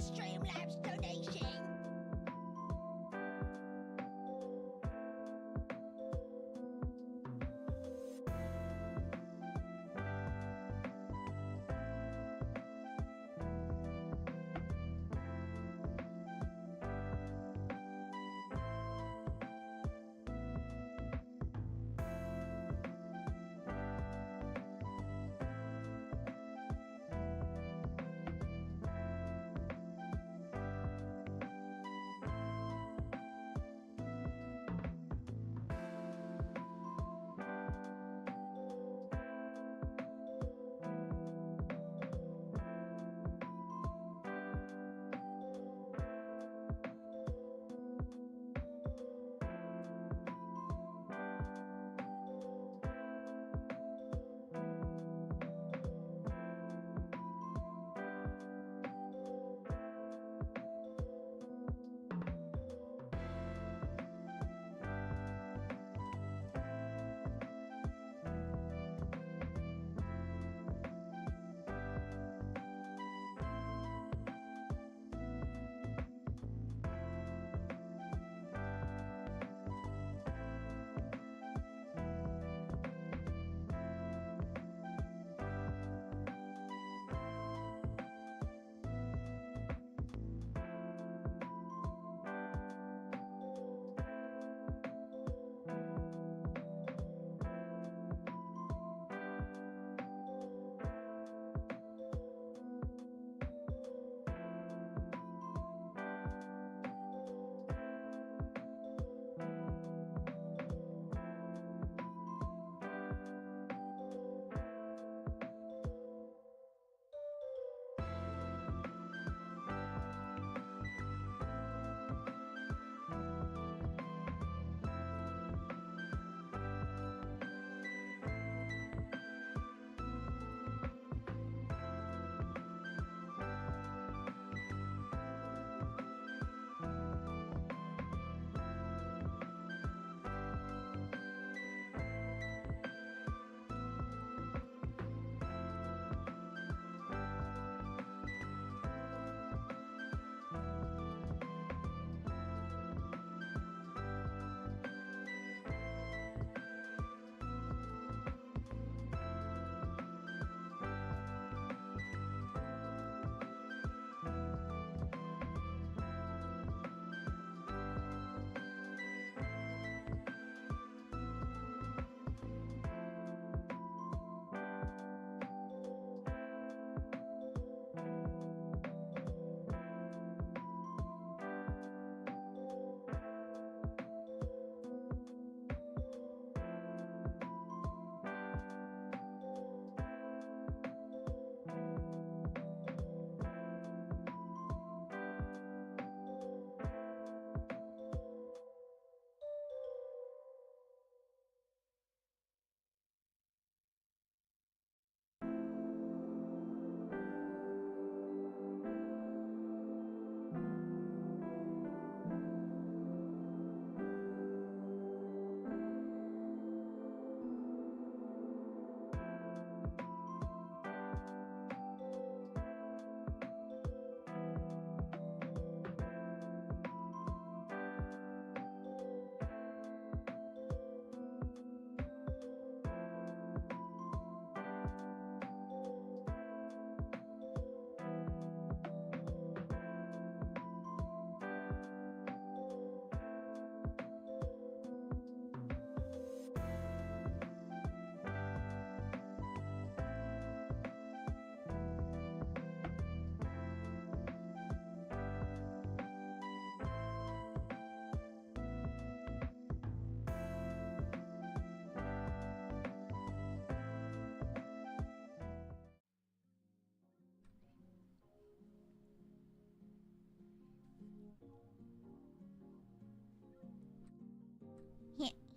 Streamlabs donation.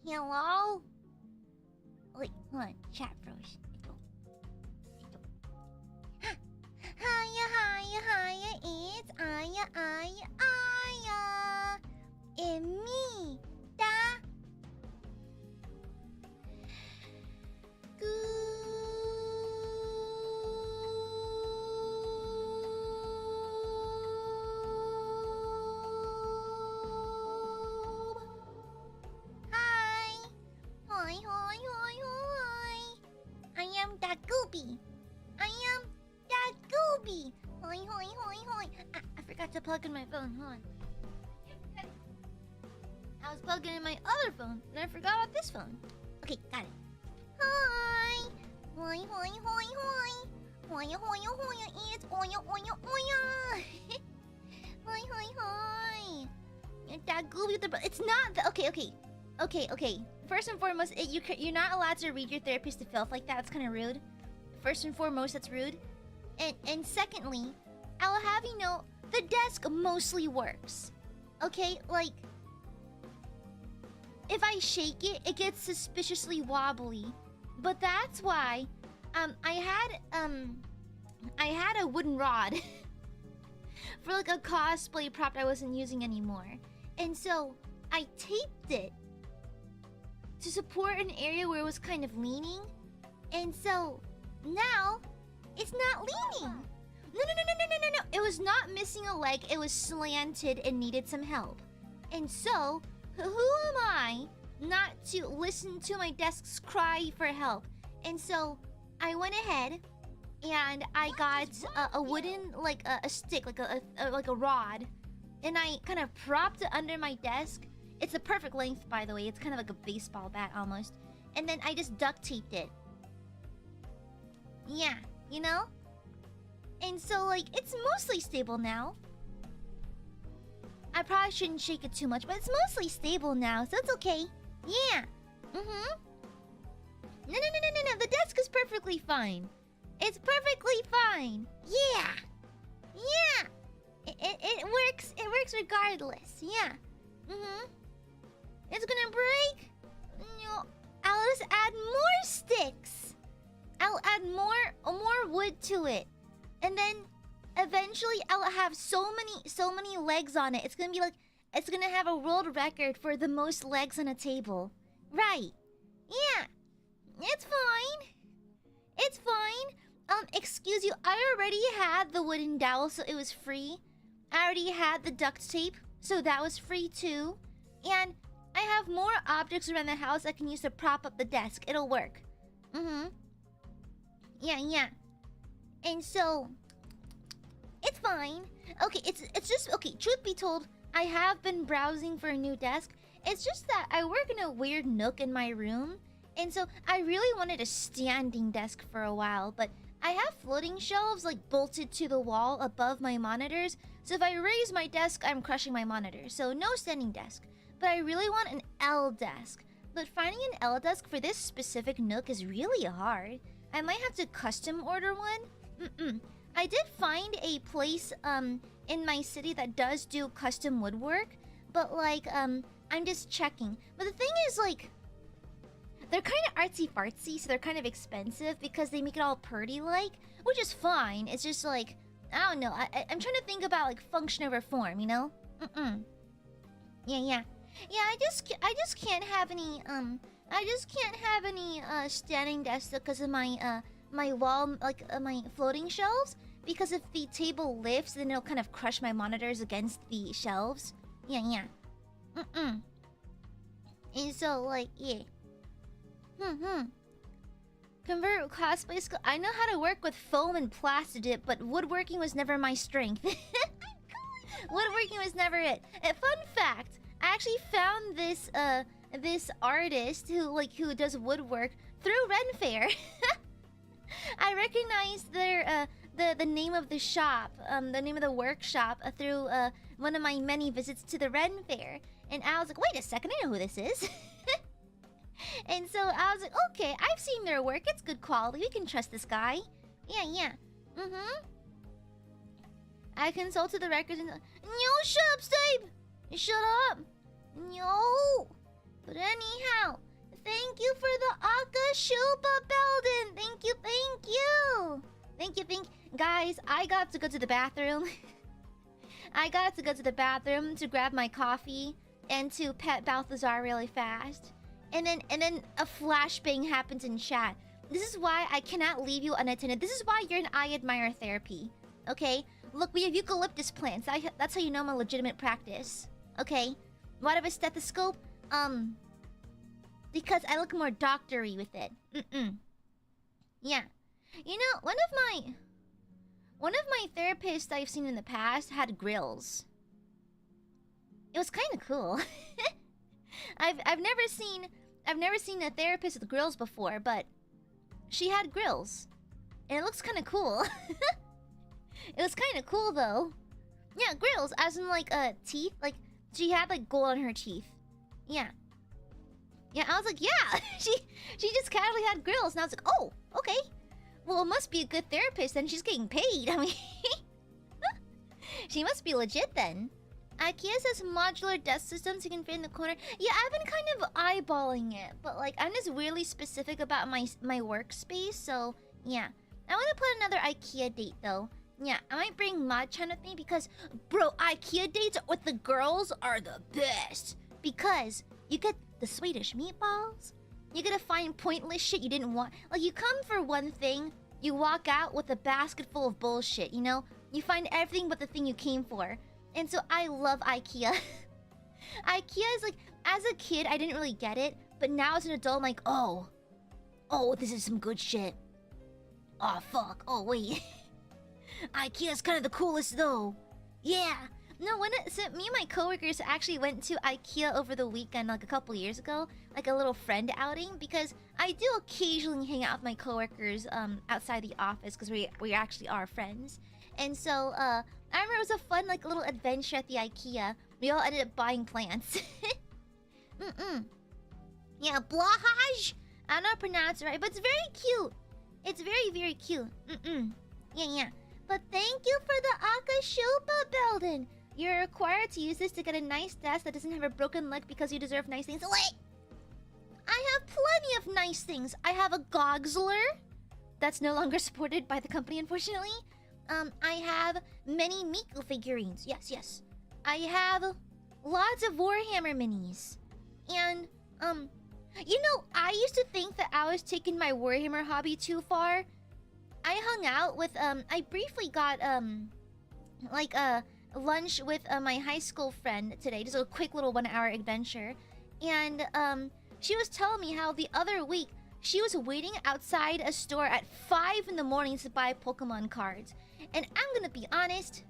Hello? Wait, hold on. Chat froze. Hiya, hiya, hiya. It's Aya. And me. Da. Gooby. I am that Gooby. Hoi, hoi, hoi, hoi. I forgot to plug in my phone. Hold on. I was plugging in my other phone, and I forgot about this phone. Okay, got it. Hi. Hoi, hoi, hoi, hoi. Hoya, hoya, hoya. It's oya, oya, oya. Hoi, hoi, hoi. That Gooby with the... It's not the... Okay. First and foremost, you're not allowed to read your therapist to filth like that. It's kind of rude. First and foremost, that's rude. And secondly, I'll have you know, the desk mostly works. Okay, like... If I shake it, it gets suspiciously wobbly. But that's why... I had a wooden rod... for like a cosplay prop I wasn't using anymore. And so, I taped it to support an area where it was kind of leaning. And so, now, it's not leaning. No. It was not missing a leg, it was slanted and needed some help. And so, who am I not to listen to my desk's cry for help? And so, I went ahead and I got a wooden, like a stick, like a rod. And I kind of propped it under my desk. It's the perfect length, by the way. It's kind of like a baseball bat almost. And then I just duct taped it. Yeah, you know? And so, like, it's mostly stable now. I probably shouldn't shake it too much, but it's mostly stable now, so it's okay. Yeah. Mm-hmm. No. The desk is perfectly fine. It's perfectly fine. Yeah. It works. It works regardless. Yeah. Mm-hmm. It's gonna break. No. I'll just add more sticks. I'll add more wood to it, and then eventually I'll have so many legs on it. It's gonna be like it's gonna have a world record for the most legs on a table. Right. Yeah. It's fine. It's fine. Excuse you, I already had the wooden dowel, so it was free. I already had the duct tape, so that was free too. And I have more objects around the house I can use to prop up the desk. It'll work. Mm-hmm. Yeah. And so, it's fine. Okay, it's just, okay, truth be told, I have been browsing for a new desk. It's just that I work in a weird nook in my room. And so, I really wanted a standing desk for a while, but I have floating shelves like bolted to the wall above my monitors. So if I raise my desk, I'm crushing my monitor. So no standing desk. But I really want an L desk. But finding an L desk for this specific nook is really hard. I might have to custom order one. I did find a place in my city that does do custom woodwork. But like, I'm just checking. But the thing is like, they're kind of artsy-fartsy, so they're kind of expensive because they make it all purdy-like, which is fine. It's just like, I don't know. I'm trying to think about like function over form, you know? Yeah. I just can't have any standing desks because of my my wall, like my floating shelves. Because if the table lifts, then it'll kind of crush my monitors against the shelves. Yeah. And so like, yeah. Convert cosplay skill. I know how to work with foam and plastidip, but woodworking was never my strength. Woodworking was never it. Fun fact, I actually found this artist who does woodwork through Ren Fair. I recognized their the name of the shop, the name of the workshop through one of my many visits to the Ren Fair. And I was like, wait a second, I know who this is. And so I was like, okay, I've seen their work. It's good quality. We can trust this guy. Yeah. I consulted the records and... No, shut up, Steve! Shut up! No! But anyhow, thank you for the Akashupa Belden! Thank you! Guys, I got to go to the bathroom. I got to go to the bathroom to grab my coffee and to pet Balthazar really fast. And then a flashbang happens in chat. This is why I cannot leave you unattended. This is why you're in Aiadmirer therapy. Okay? Look, we have eucalyptus plants. That's how you know I'm a legitimate practice. Okay? Why do I have a stethoscope? Because I look more doctory with it. Yeah. You know, one of my therapists I've seen in the past had grills. It was kind of cool. I've never seen a therapist with grills before, but she had grills, and it looks kind of cool. It was kind of cool though. Yeah, grills, as in like teeth. Like she had like gold on her teeth. Yeah. Yeah, I was like, yeah. she just casually had grills, and I was like, oh, okay. Well, it must be a good therapist, and she's getting paid. I mean, she must be legit then. IKEA says modular desk systems you can fit in the corner. Yeah, I've been kind of eyeballing it, but like I'm just really specific about my workspace, so yeah. I want to put another IKEA date though. Yeah, I might bring Machan with me because, bro, IKEA dates with the girls are the best. Because you get the Swedish meatballs, you get to find pointless shit you didn't want. Like, you come for one thing, you walk out with a basket full of bullshit, you know? You find everything but the thing you came for. And so I love IKEA. IKEA is like, as a kid, I didn't really get it. But now as an adult, I'm like, oh, this is some good shit. Oh, fuck. Oh, wait. IKEA's kind of the coolest, though. Yeah. No, so me and my coworkers actually went to IKEA over the weekend, like a couple years ago. Like a little friend outing. Because I do occasionally hang out with my coworkers outside the office. Because we actually are friends. And so, I remember it was a fun, like, little adventure at the IKEA. We all ended up buying plants. Yeah, blahaj! I don't know how to pronounce it right, but it's very cute. It's very, very cute. Yeah. But thank you for the Akashupa building. You're required to use this to get a nice desk that doesn't have a broken leg because you deserve nice things. Wait! I have plenty of nice things. I have a Gogsler that's no longer supported by the company, unfortunately. I have many Miku figurines. Yes. I have lots of Warhammer minis. And, you know, I used to think that I was taking my Warhammer hobby too far. I hung out with, I briefly got, like, lunch with my high school friend today. Just a quick little 1-hour adventure. And, she was telling me how the other week she was waiting outside a store at 5 in the morning to buy Pokemon cards. And I'm gonna be honest,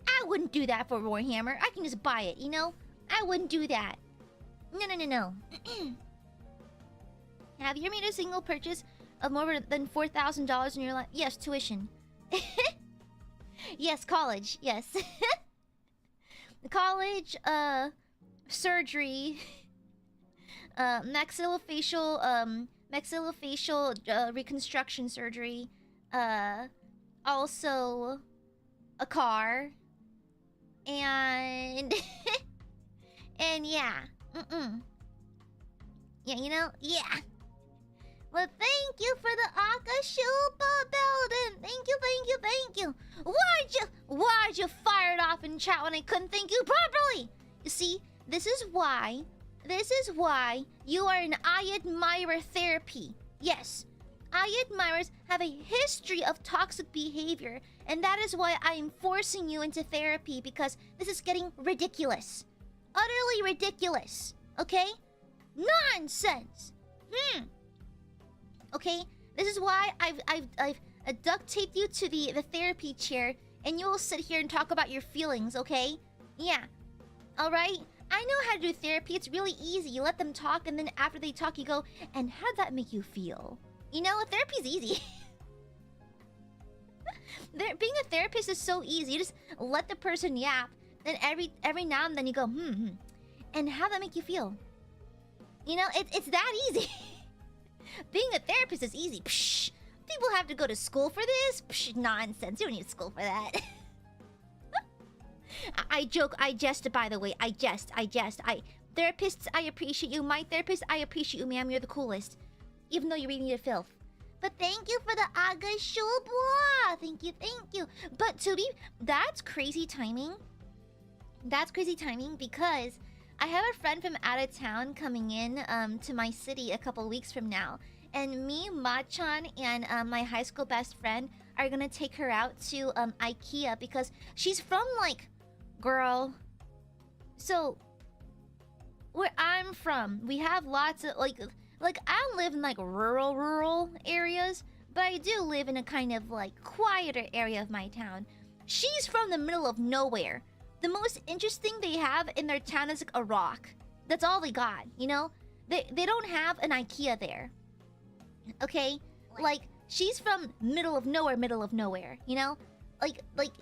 I wouldn't do that for Warhammer. I can just buy it, you know? I wouldn't do that. No. Have you ever made a single purchase of more than $4,000 in your life? Yes, tuition. Yes, college. Yes. College, surgery, maxillofacial reconstruction surgery, also a car, and and yeah. Yeah, you know? Yeah. Well, thank you for the Akashupa building. Thank you. Why'd you fire it off in chat when I couldn't thank you properly? You see, this is why you are in Aiadmirer therapy. Yes, Aiadmirers have a history of toxic behavior, and that is why I am forcing you into therapy, because this is getting ridiculous. Utterly ridiculous. Okay? Nonsense. Okay? This is why I've duct taped you to the therapy chair, and you will sit here and talk about your feelings, okay? Yeah. Alright? I know how to do therapy. It's really easy. You let them talk, and then after they talk, you go, and how'd that make you feel? You know, therapy's easy. Being a therapist is so easy. You just let the person yap, then every now and then you go, and how'd that make you feel? You know, it's that easy. Being a therapist is easy. Psh, people have to go to school for this? Psh, nonsense. You don't need school for that. I joke, I jest, by the way. I jest. Therapists, I appreciate you. My therapist, I appreciate you, ma'am. You're the coolest. Even though you really need a filth. But thank you for the Agashubwa. Thank you. But to be... That's crazy timing. Because I have a friend from out of town coming in to my city a couple weeks from now. And me, Machan, and my high school best friend are gonna take her out to IKEA because she's from, like... Girl. So... Where I'm from, we have lots of, like I don't live in, like, rural areas. but I do live in a kind of like quieter area of my town. She's from the middle of nowhere. The most interesting they have in their town is like a rock. That's all they got, you know? They don't have an IKEA there. Okay? Like, she's from middle of nowhere, you know? Like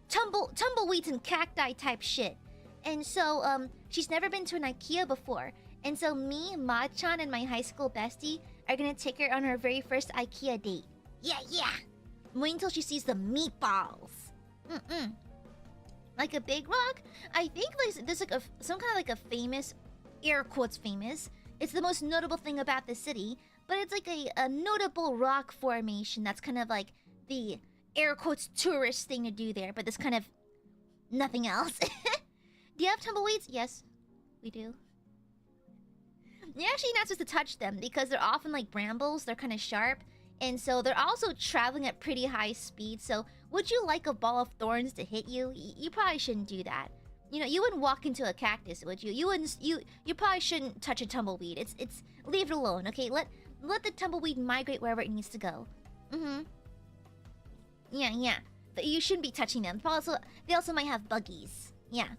tumbleweeds and cacti type shit. And so, she's never been to an IKEA before. And so me, Ma-chan, and my high school bestie are gonna take her on her very first IKEA date. Yeah, yeah! Wait until she sees the meatballs. Like a big rock? I think like there's like some kind of like a famous, air quotes famous. It's the most notable thing about the city, but it's like a notable rock formation that's kind of like the air quotes tourist thing to do there, but there's kind of nothing else. Do you have tumbleweeds? Yes, we do. You're actually not supposed to touch them because they're often like brambles, they're kind of sharp, and so they're also traveling at pretty high speed, so would you like a ball of thorns to hit you? You probably shouldn't do that. You know, you wouldn't walk into a cactus, would you? You probably shouldn't touch a tumbleweed. It's leave it alone, okay? Let the tumbleweed migrate wherever it needs to go. Yeah. But you shouldn't be touching them. They also might have buggies. Yeah.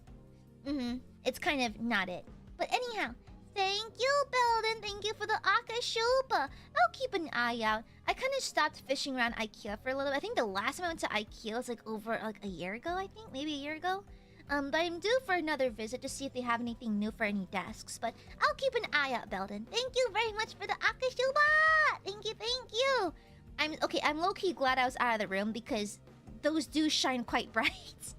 It's kind of not it. But anyhow, thank you, Belden. Thank you for the Akashupa. I'll keep an eye out. I kind of stopped fishing around IKEA for a little bit. I think the last time I went to IKEA was like over like a year ago, I think. Maybe a year ago. But I'm due for another visit to see if they have anything new for any desks. But I'll keep an eye out, Belden. Thank you very much for the Akashuba! Thank you. I'm low-key glad I was out of the room because those do shine quite bright.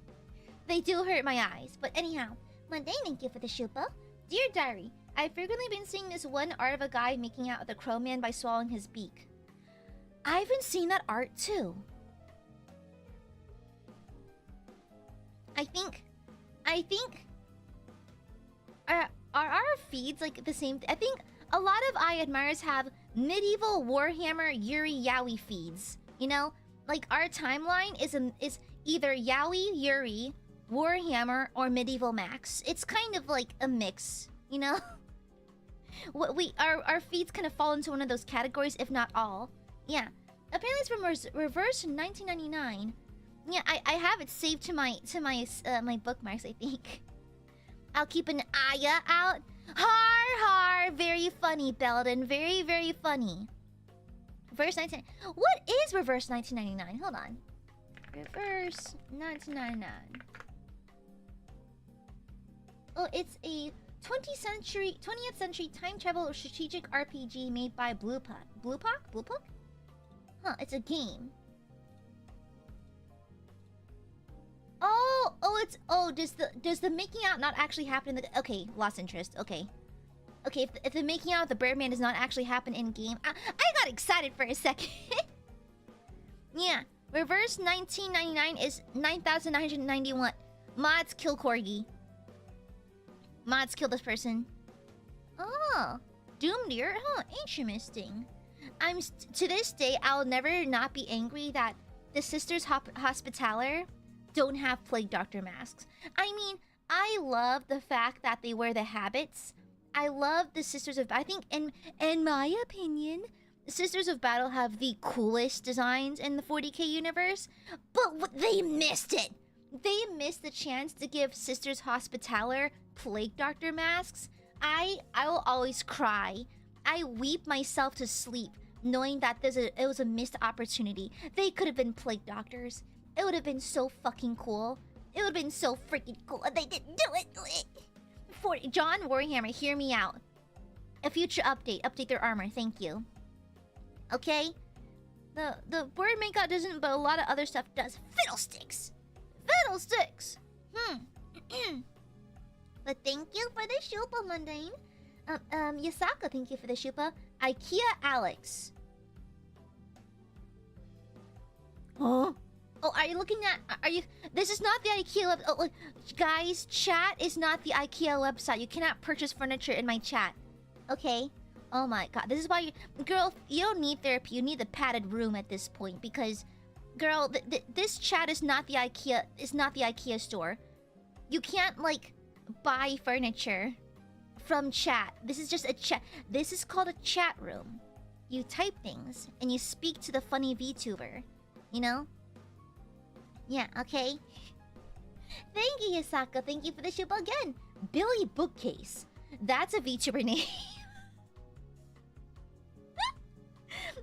They do hurt my eyes. But anyhow, Monday, thank you for the Shupa. Dear Diary, I've frequently been seeing this one art of a guy making out with a crow man by swallowing his beak. I've been seeing that art too. I think are our feeds like the same? I think a lot of Aiadmirers have medieval Warhammer Yuri Yaoi feeds. You know, like our timeline is either Yaoi, Yuri, Warhammer, or Medieval Max. It's kind of like a mix, you know. Our feeds kind of fall into one of those categories, if not all. Yeah, apparently it's from reverse 1999. Yeah, I have it saved to my my bookmarks, I think. I'll keep an eye out. Har, very funny, Belden. Very, very funny. Reverse 19... What is reverse 1999? Hold on. Reverse 1999. Oh, it's a 20th century time travel strategic RPG made by Bluepuck? Huh, it's a game. Does the making out not actually happen in the... Okay, lost interest. Okay, if the making out with the Birdman does not actually happen in game, I got excited for a second. Yeah, reverse 1999 is 9,991. Mods kill Corgi. Mods kill this person. Oh, Doom Deer? Huh, interesting. To this day, I'll never not be angry that the Sisters Hospitaller don't have Plague Doctor masks. I mean, I love the fact that they wear the habits. I love the Sisters of... I think, in my opinion, the Sisters of Battle have the coolest designs in the 40k universe. But they missed it. They missed the chance to give Sisters Hospitaller Plague Doctor masks. I will always cry. I weep myself to sleep knowing that it was a missed opportunity. They could have been Plague Doctors. It would have been so fucking cool. It would have been so freaking cool. They didn't do it. John Warhammer, hear me out. A future update their armor. Thank you. Okay? The bird makeout doesn't, but a lot of other stuff does. Fiddlesticks. But thank you for the Shupa, Mundane. Yasaka, thank you for the Shupa. IKEA Huh? Oh, are you looking at... Are you... This is not the IKEA web... Oh, look, guys, chat is not the IKEA website. You cannot purchase furniture in my chat. Okay? Oh my god. This is why you... Girl, you don't need therapy. You need the padded room at this point. Because, girl, this chat is not the IKEA... Is not the IKEA store. You can't, like, buy furniture from chat. This is just a chat... This is called a chat room. you type things and you speak to the funny VTuber. You know? Yeah, okay. Thank you, Yasaka. Thank you for the ship again. Billy Bookcase. That's a VTuber name.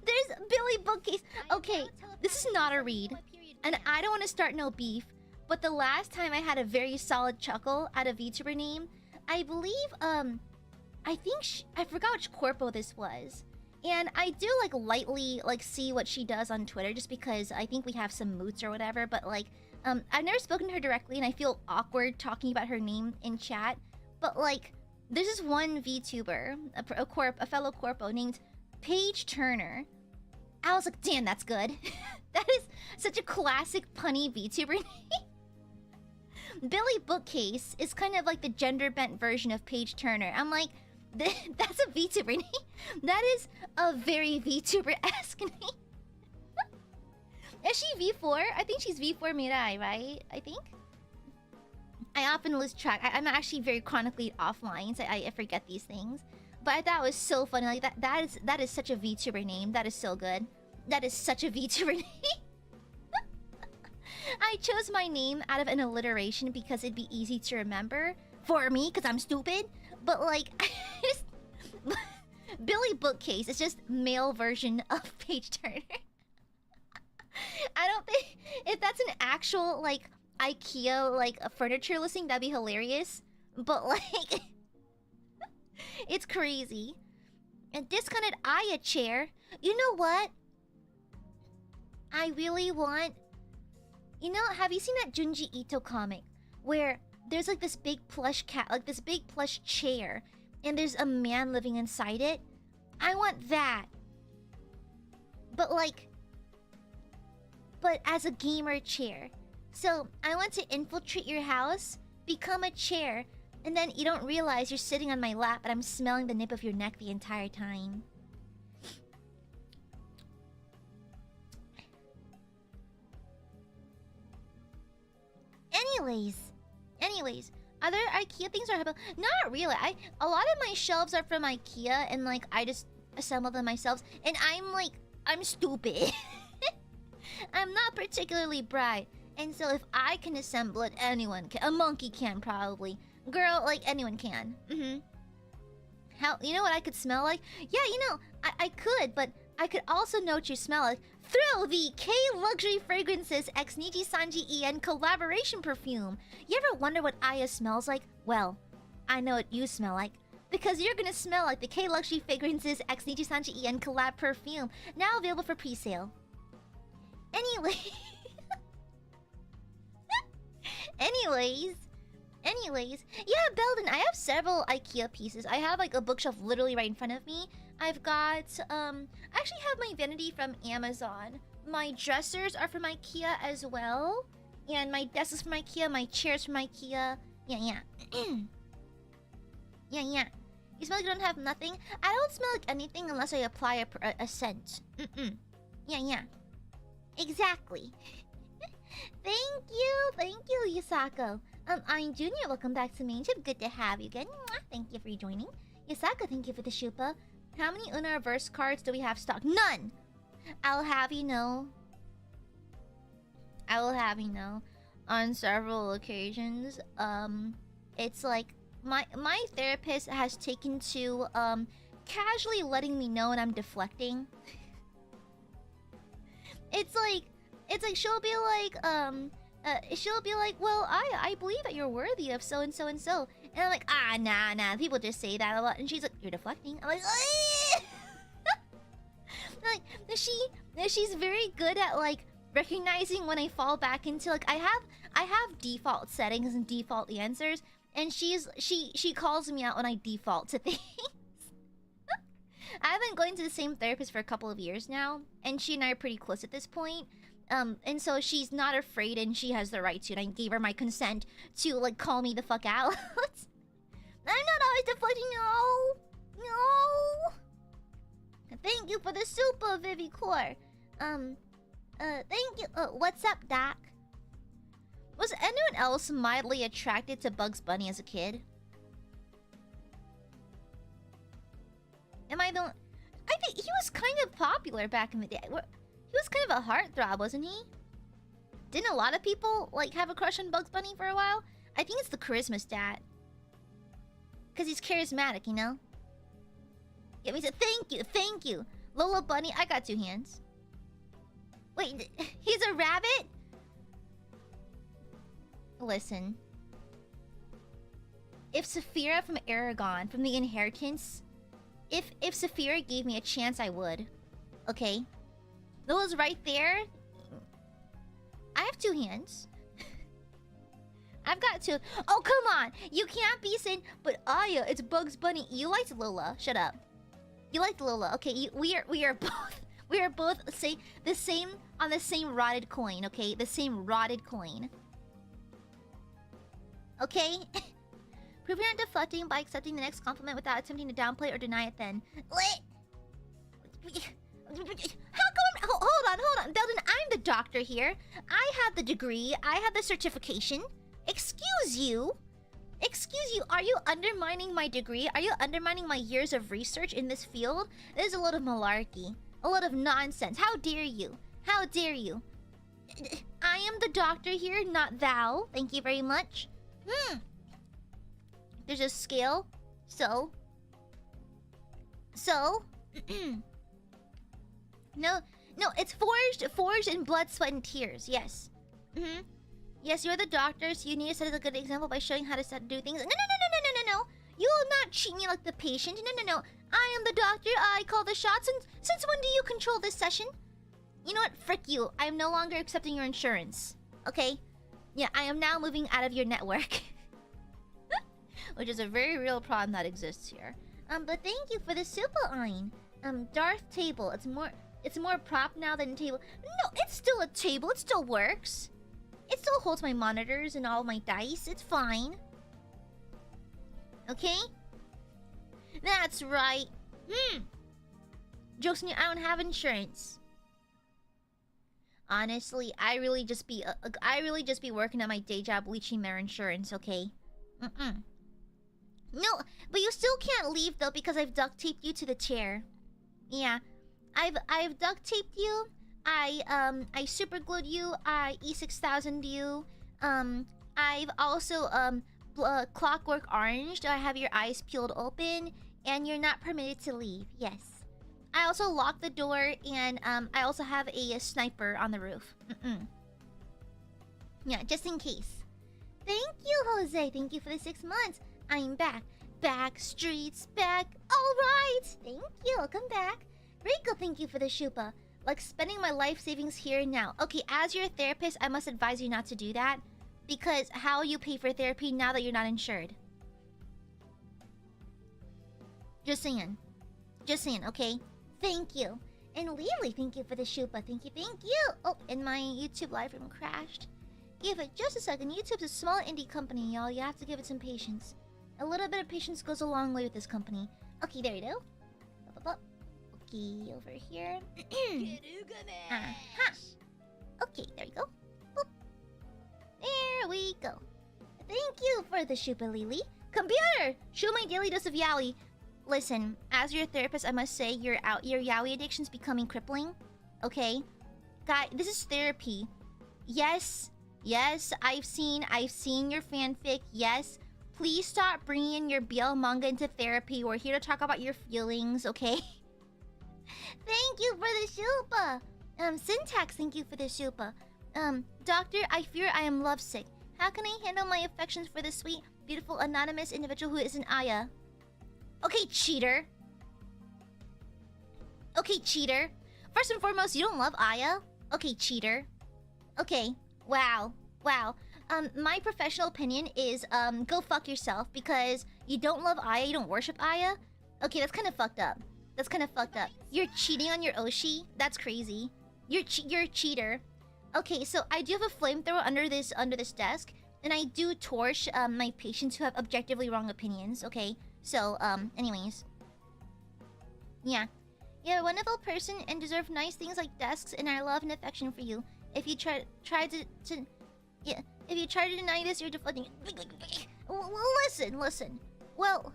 There's Billy Bookcase. Okay, this is not a read. And I don't want to start no beef. But the last time I had a very solid chuckle at a VTuber name, I believe, I think, I forgot which corpo this was. And I do, like, lightly, like, see what she does on Twitter just because I think we have some moots or whatever. But, like, I've never spoken to her directly and I feel awkward talking about her name in chat. But, like, there's this one VTuber, a fellow corpo named Paige Turner. I was like, damn, that's good. That is such a classic punny VTuber name. Billy Bookcase is kind of like the gender-bent version of Paige Turner. I'm like, that's a VTuber name. That is a very VTuber-esque name. Is she V4? I think she's V4 Mirai, right? I think? I often lose track. I'm actually very chronically offline, so I forget these things. But I thought it was so funny. Like, that is such a VTuber name. That is so good. That is such a VTuber name. I chose my name out of an alliteration because it'd be easy to remember for me because I'm stupid. But like, Billy Bookcase is just male version of Paige Turner. I don't think if that's an actual like IKEA like a furniture listing, that'd be hilarious. But like, it's crazy. And discounted Aya chair. You know what? I really want. You know, have you seen that Junji Ito comic where there's like this big plush cat, like this big plush chair, and there's a man living inside it? I want that. But like, but as a gamer chair. So I want to infiltrate your house, become a chair, and then you don't realize you're sitting on my lap and I'm smelling the nip of your neck the entire time. Anyways, other IKEA things are happening. Not really. A lot of my shelves are from IKEA, and like I just assemble them myself. And I'm stupid. I'm not particularly bright, and so if I can assemble it, anyone can. A monkey can probably. Girl, like anyone can. How? You know what I could smell like? Yeah, you know, I could, but I could also know what you smell like through the K Luxury Fragrances X Nijisanji EN collaboration perfume. You ever wonder what Aya smells like? Well, I know what you smell like. Because you're gonna smell like the K Luxury Fragrances X Nijisanji EN collab perfume. Now available for pre-sale. Anyway. Anyways. Yeah, Belden, I have several IKEA pieces. I have like a bookshelf literally right in front of me. I've got, I actually have my vanity from Amazon. My dressers are from IKEA as well. And my desk is from IKEA, my chair's from IKEA. Yeah. Yeah. You smell like you don't have nothing? I don't smell like anything unless I apply a scent. Yeah. Exactly. Thank you, Yasako. I'm Junior, welcome back to Mainship. Good to have you again. Thank you for joining. Yasako, thank you for the shupa. How many UNA reverse cards do we have stock? None! I'll have you know. On several occasions, it's like my therapist has taken to casually letting me know when I'm deflecting. It's like she'll be like, well, I believe that you're worthy of so and so and so. And I'm like, nah, people just say that a lot. And she's like, you're deflecting. I'm like, like she's very good at like recognizing when I fall back into like I have default settings and default answers, and she calls me out when I default to things. I've been going to the same therapist for a couple of years now, and she and I are pretty close at this point. And so she's not afraid, and she has the right to. And I gave her my consent to like call me the fuck out. I'm not always deflecting. No. Thank you for the super, Vivicor. Thank you. What's up, Doc? Was anyone else mildly attracted to Bugs Bunny as a kid? Am I the I think he was kind of popular back in the day. He was kind of a heartthrob, wasn't he? Didn't a lot of people like have a crush on Bugs Bunny for a while? I think it's the charisma stat. Cause he's charismatic, you know? Yeah, he said, thank you. Lola Bunny, I got 2 hands. Wait, he's a rabbit? Listen. If Saphira from Aragon, from the Inheritance, if Saphira gave me a chance, I would. Okay? Lola's right there. I have 2 hands. I've got 2. Oh, come on! You can't be saying, but Aya, it's Bugs Bunny. You liked Lola. Shut up. You liked Lola. Okay, we are both the same on the same rotted coin. Okay, the same rotted coin. Okay. Proving not deflecting by accepting the next compliment without attempting to downplay or deny it. Then. How come? Hold on. Belden, I'm the doctor here. I have the degree. I have the certification. Excuse you. Are you undermining my degree? Are you undermining my years of research in this field? There's a lot of malarkey. A lot of nonsense. How dare you? How dare you? I am the doctor here, not thou. Thank you very much. There's a scale. So. No, it's forged in blood, sweat, and tears. Yes. Yes, you're the doctor, so you need to set a good example by showing how to do things. No. You will not treat me like the patient. No. I am the doctor. I call the shots. And since when do you control this session? You know what? Frick you. I am no longer accepting your insurance. Okay? Yeah, I am now moving out of your network. Which is a very real problem that exists here. But thank you for the super ein. Darth table. It's more prop now than table. No, it's still a table. It still works. It still holds my monitors and all my dice. It's fine. Okay? That's right. Jokes on you, I don't have insurance. Honestly, I really just be working at my day job leeching their insurance, okay? No, but you still can't leave though because I've duct taped you to the chair. Yeah. I've duct taped you. I super glued you. I E6000'd you. I've also clockwork oranged. I have your eyes peeled open, and you're not permitted to leave. Yes. I also locked the door, and I also have a sniper on the roof. Yeah, just in case. Thank you, Jose. Thank you for the 6 months. I'm back. Back streets back. All right. Thank you. Come back. Rico, thank you for the shupa. Like spending my life savings here and now. Okay, as your therapist, I must advise you not to do that. Because how you pay for therapy now that you're not insured? Just saying. Just saying, okay? Thank you. And Lily, thank you for the shupa. Thank you. Oh, and my YouTube live room crashed. Give it just a second. YouTube's a small indie company, y'all. You have to give it some patience. A little bit of patience goes a long way with this company. Okay, there you go. Okay, over here. Okay, there you go. Boop. There we go. Thank you for the shupa, Lily. Computer! Show my daily dose of yaoi. Listen, as your therapist, I must say your yaoi addiction's becoming crippling. Okay? Guy, this is therapy. Yes, I've seen your fanfic. Yes. Please stop bringing in your BL manga into therapy. We're here to talk about your feelings, okay? Thank you for the shupa. Syntax, thank you for the shupa. Doctor, I fear I am lovesick. How can I handle my affections for this sweet, beautiful, anonymous individual who isn't Aya? Okay, cheater. Okay, cheater. First and foremost, you don't love Aya? Okay, cheater. Okay, wow. My professional opinion is, go fuck yourself because you don't love Aya, you don't worship Aya? Okay, that's kind of fucked up. You're cheating on your Oshi? That's crazy. You're a cheater. Okay, so I do have a flamethrower under this desk, and I do torch my patients who have objectively wrong opinions. Okay, so anyways, yeah, you're a wonderful person and deserve nice things like desks, and I love and affection for you. If you try to deny this, you're deflecting. Well, listen. Well,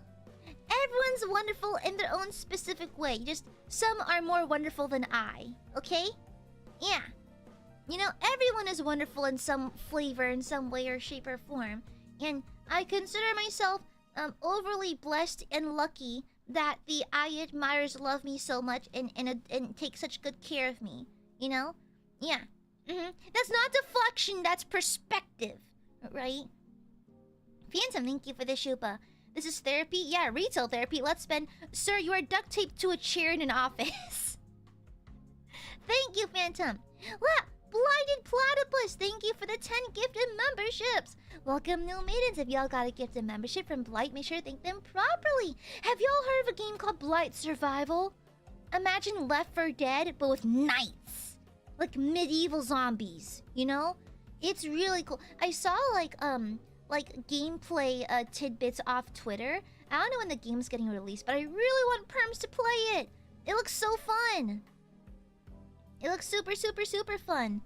Everyone's wonderful in their own specific way. Just some are more wonderful than I. Okay? Yeah. You know, everyone is wonderful in some flavor, in some way or shape or form. And I consider myself overly blessed and lucky that the Aiadmirers love me so much and take such good care of me. You know? Yeah. That's not deflection, that's perspective. Right? Phantom, thank you for the shupa. This is therapy? Yeah, retail therapy. Let's spend... Sir, you are duct taped to a chair in an office. Thank you, Phantom. Blinded Platypus, thank you for the 10 gifted memberships. Welcome, new maidens. If y'all got a gifted membership from Blight, make sure to thank them properly. Have y'all heard of a game called Blight Survival? Imagine Left 4 Dead, but with knights. Like medieval zombies, you know? It's really cool. I saw like gameplay tidbits off Twitter. I don't know when the game's getting released, but I really want Perms to play it. It looks so fun. It looks super, super, super fun.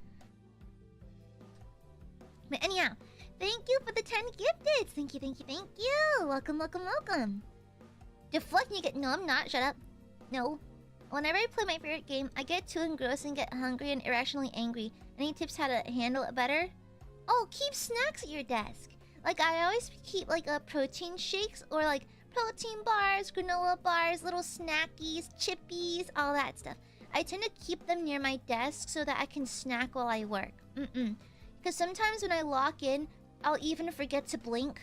But anyhow, thank you for the 10 gifted. Thank you, thank you, thank you. Welcome, welcome, welcome. Deflect, you get... No, I'm not. Shut up. No. Whenever I play my favorite game, I get too engrossed and get hungry and irrationally angry. Any tips how to handle it better? Oh, keep snacks at your desk. Like, I always keep, like, protein shakes or, like, protein bars, granola bars, little snackies, chippies, all that stuff. I tend to keep them near my desk so that I can snack while I work. Because sometimes when I lock in, I'll even forget to blink.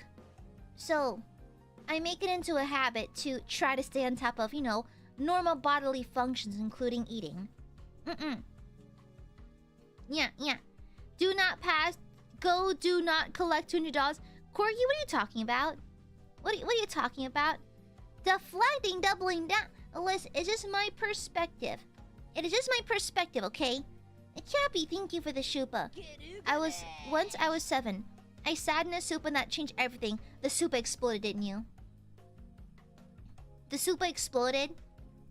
So, I make it into a habit to try to stay on top of, you know, normal bodily functions, including eating. Yeah. Do not pass. Go, do not collect $200. Corgi, what are you talking about? What are you talking about? Deflecting, doubling down. Alyssa, it's just my perspective. It is just my perspective, okay? Chappy, thank you for the shupa. Once I was 7. I sat in a soup and that changed everything. The soup exploded, didn't you? The soup exploded.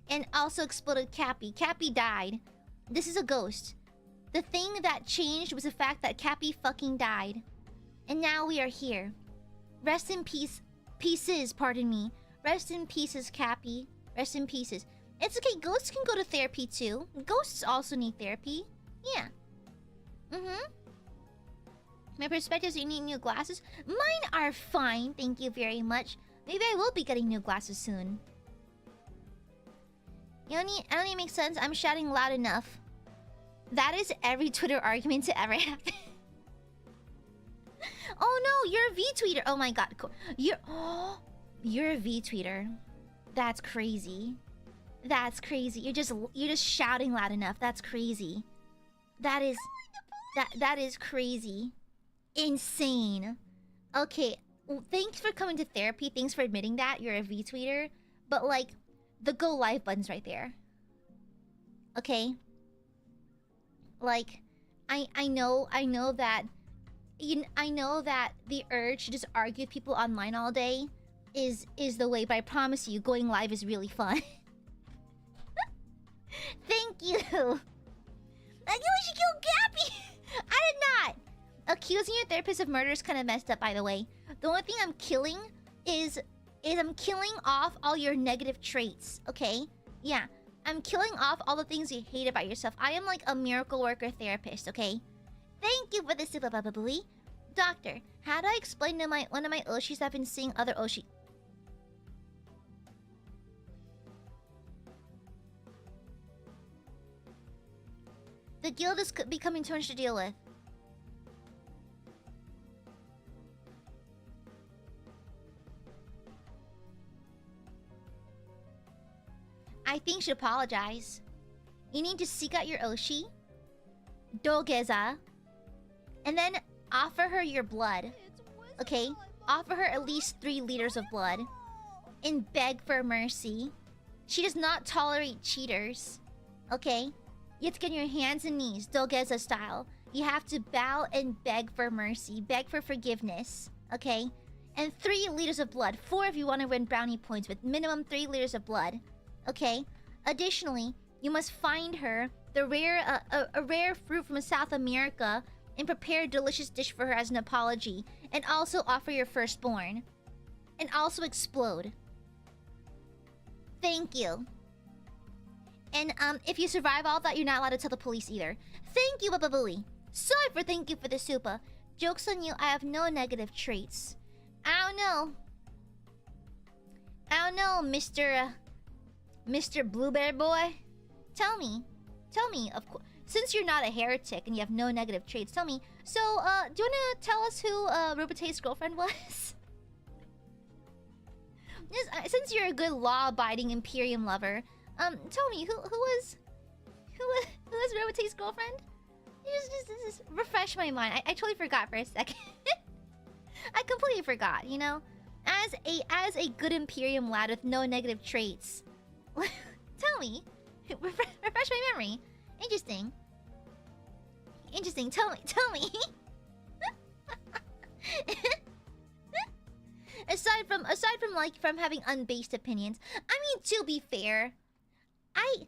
And also exploded Cappy. Cappy died. This is a ghost. The thing that changed was the fact that Cappy fucking died. And now we are here. Rest in peace. Pieces, pardon me. Rest in pieces, Cappy. Rest in pieces. It's okay, ghosts can go to therapy too. Ghosts also need therapy. Yeah. My perspectives, you need new glasses? Mine are fine, thank you very much. Maybe I will be getting new glasses soon. I don't even make sense. I'm shouting loud enough. That is every Twitter argument to ever happen. Oh no, you're a V-tweeter. Oh my god. You're a V-tweeter. That's crazy. That's crazy. You're just shouting loud enough. That's crazy. That is crazy. Insane. Okay, well, thanks for coming to therapy. Thanks for admitting that you're a V-tweeter. But like, the go live button's right there. Okay? Like, I know that the urge to just argue with people online all day is the way, but I promise you, going live is really fun. Thank you. I think we should kill Gappy. I did not. Accusing your therapist of murder is kind of messed up, by the way. The only thing I'm killing is I'm killing off all your negative traits. Okay? Yeah. I'm killing off all the things you hate about yourself. I am like a miracle worker therapist. Okay? Thank you for the super bubbly. Doctor, how do I explain to one of my Oshis I've been seeing other Oshi? The guild is becoming too much to deal with. I think you should apologize. You need to seek out your Oshi, Dogeza, and then offer her your blood. Okay? Offer her at least 3 liters of blood. And beg for mercy. She does not tolerate cheaters. Okay? You have to get on your hands and knees, Dogeza style. You have to bow and beg for mercy. Beg for forgiveness. Okay? And 3 liters of blood. 4 if you want to win brownie points, with minimum 3 liters of blood. Okay? Additionally, you must find her a rare fruit from South America and prepare a delicious dish for her as an apology. And also offer your firstborn. And also explode. Thank you. And if you survive all that, you're not allowed to tell the police either. Thank you, Bababooey. Sorry for thank you for the super. Joke's on you, I have no negative traits. I don't know. I don't know, Mr. Blueberry Boy. Tell me, of course. Since you're not a heretic and you have no negative traits, tell me. So, do you wanna tell us who Rubate's girlfriend was? Since you're a good law-abiding Imperium lover, tell me who was Rubate's girlfriend? Just refresh my mind. I totally forgot for a second. I completely forgot. You know, as a good Imperium lad with no negative traits. Tell me, refresh my memory. Interesting. Tell me. aside from having unbased opinions, I mean, to be fair, I'm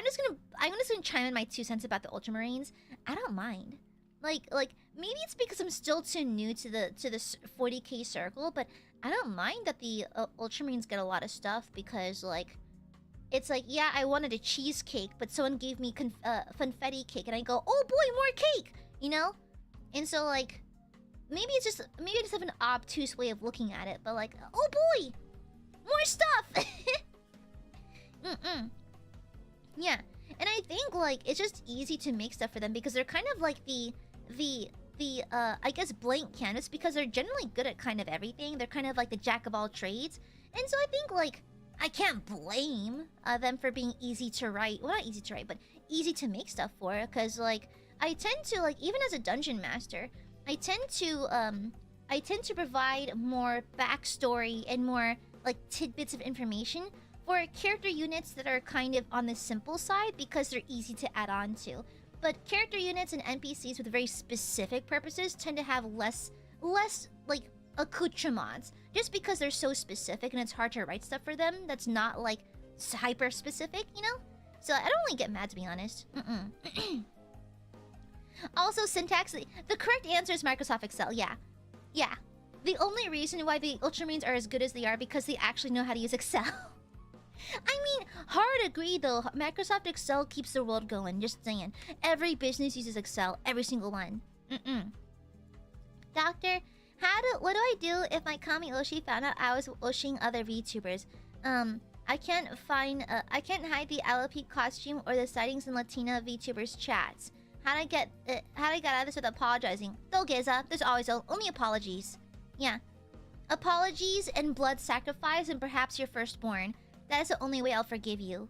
just gonna chime in my 2 cents about the Ultramarines. I don't mind. Like maybe it's because I'm still too new to the 40k circle, but I don't mind that the Ultramarines get a lot of stuff because like. It's like, yeah, I wanted a cheesecake, but someone gave me confetti cake, and I go, oh boy, more cake, you know? And so, like, maybe I just have an obtuse way of looking at it, but like, oh boy, more stuff. Yeah, and I think like it's just easy to make stuff for them because they're kind of like the I guess blank canvas because they're generally good at kind of everything. They're kind of like the jack of all trades, and so I think like. I can't blame them for being easy to write. Well, not easy to write, but easy to make stuff for. Because, like, I tend to, like, even as a dungeon master, I tend to provide more backstory and more, like, tidbits of information for character units that are kind of on the simple side because they're easy to add on to. But character units and NPCs with very specific purposes tend to have less, like, accoutrements. Just because they're so specific and it's hard to write stuff for them that's not like hyper specific, you know? So I don't really get mad, to be honest. Also, syntax, the correct answer is Microsoft Excel. Yeah. The only reason why the Ultramarines are as good as they are because they actually know how to use Excel. I mean, hard agree though. Microsoft Excel keeps the world going. Just saying. Every business uses Excel. Every single one. Doctor, what do I do if my Kami Oshi found out I was Oshing other VTubers? I can't hide the LP costume or the sightings in Latina VTubers chats. How do I get out of this without apologizing? Dolgeza, there's always only apologies. Yeah. Apologies and blood sacrifice and perhaps your firstborn. That is the only way I'll forgive you.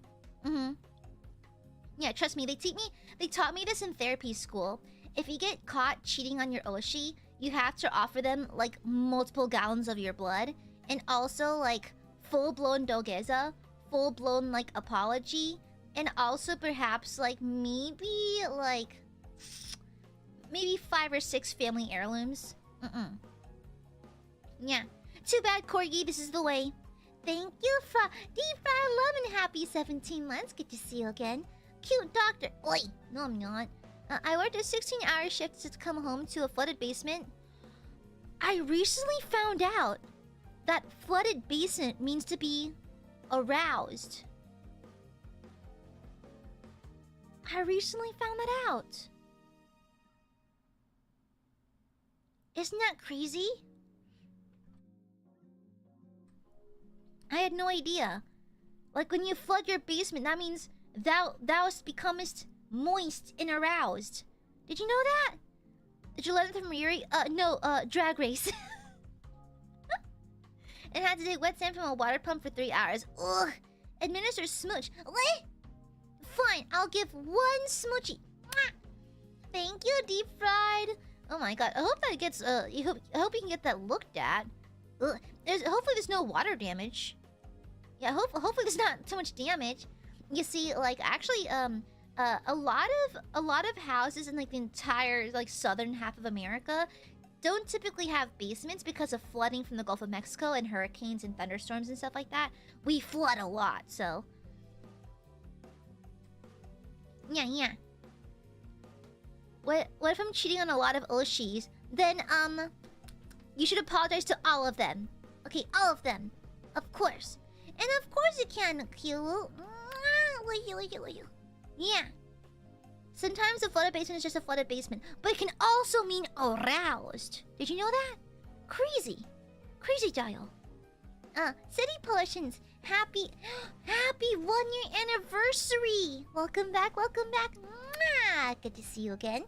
Yeah, trust me, they taught me this in therapy school. If you get caught cheating on your Oshi, you have to offer them, like, multiple gallons of your blood. And also, like, full-blown Dolgeza. Full-blown, like, apology. And also, perhaps, like, maybe 5 or 6 family heirlooms. Yeah. Too bad, Corgi, this is the way. Thank you, Deep Fried Love and happy 17 months. Good to see you again. Cute doctor. Oi! No, I'm not. I worked a 16-hour shift to come home to a flooded basement. I recently found out that flooded basement means to be aroused. I recently found that out. Isn't that crazy? I had no idea. Like when you flood your basement, that means thou becomest moist and aroused. Did you know that? Did you learn it from Yuri? No, Drag Race. And had to take wet sand from a water pump for 3 hours. Ugh. Administer smooch. What? Fine, I'll give 1 smoochie. Mwah. Thank you, Deep Fried. Oh my god, I hope that gets, I hope you can get that looked at. Ugh. Hopefully there's no water damage. Yeah, hopefully there's not too much damage. You see, like, actually, a lot of houses in like the entire like southern half of America don't typically have basements because of flooding from the Gulf of Mexico and hurricanes and thunderstorms and stuff like that. We flood a lot, so yeah. What if I'm cheating on a lot of Oshis? Then you should apologize to all of them. Okay, all of them, of course. And of course you can, Q. Yeah. Sometimes a flooded basement is just a flooded basement, but it can also mean aroused. Did you know that? Crazy. Crazy dial. City Potions, happy 1-year anniversary. Welcome back, welcome back. Mwah! Good to see you again.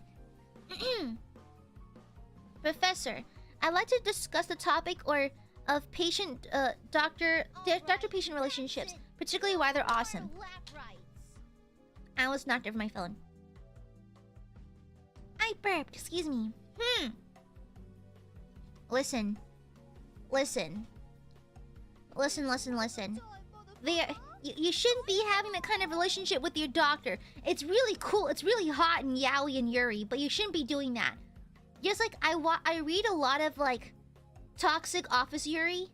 Professor, I'd like to discuss the topic of patient doctor-patient relationships, particularly why they're awesome. I was knocked over my phone. I burped, excuse me. Listen. You shouldn't be having that kind of relationship with your doctor. It's really cool. It's really hot and yaoi and yuri, but you shouldn't be doing that. Just like I read a lot of like toxic office yuri.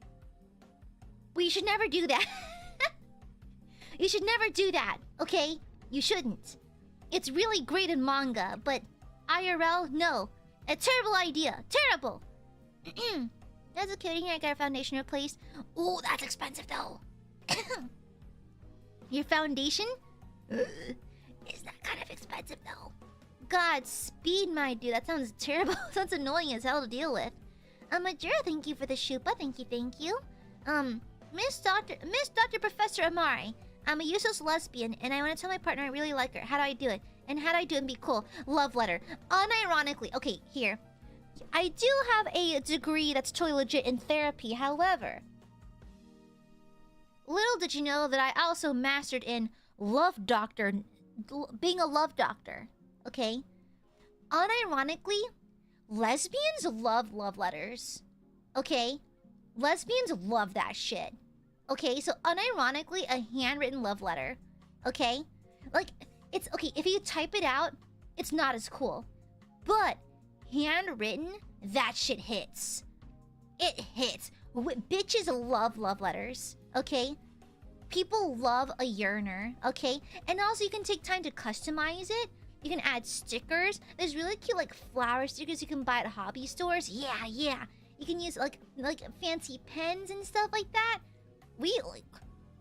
But you should never do that. You should never do that, okay? You shouldn't. It's really great in manga, but IRL, no. A terrible idea. Terrible. That's okay. Here I got a foundation replaced. Ooh, that's expensive though. Your foundation? Is that kind of expensive though? Godspeed, my dude. That sounds terrible. Sounds annoying as hell to deal with. Majora, thank you for the shupa. Thank you. Miss Dr. Professor Amare. I'm a useless lesbian, and I want to tell my partner I really like her. How do I do it? And how do I do it and be cool? Love letter. Unironically. Okay, here. I do have a degree that's totally legit in therapy. However, little did you know that I also mastered in love doctor, being a love doctor. Okay? Unironically, lesbians love love letters. Okay? Lesbians love that shit. Okay, so unironically, a handwritten love letter. Okay? Like, it's okay, if you type it out, it's not as cool. But handwritten, that shit hits. It hits. Bitches love love letters. Okay? People love a yearner. Okay? And also, you can take time to customize it. You can add stickers. There's really cute, like, flower stickers you can buy at hobby stores. Yeah. You can use, like fancy pens and stuff like that.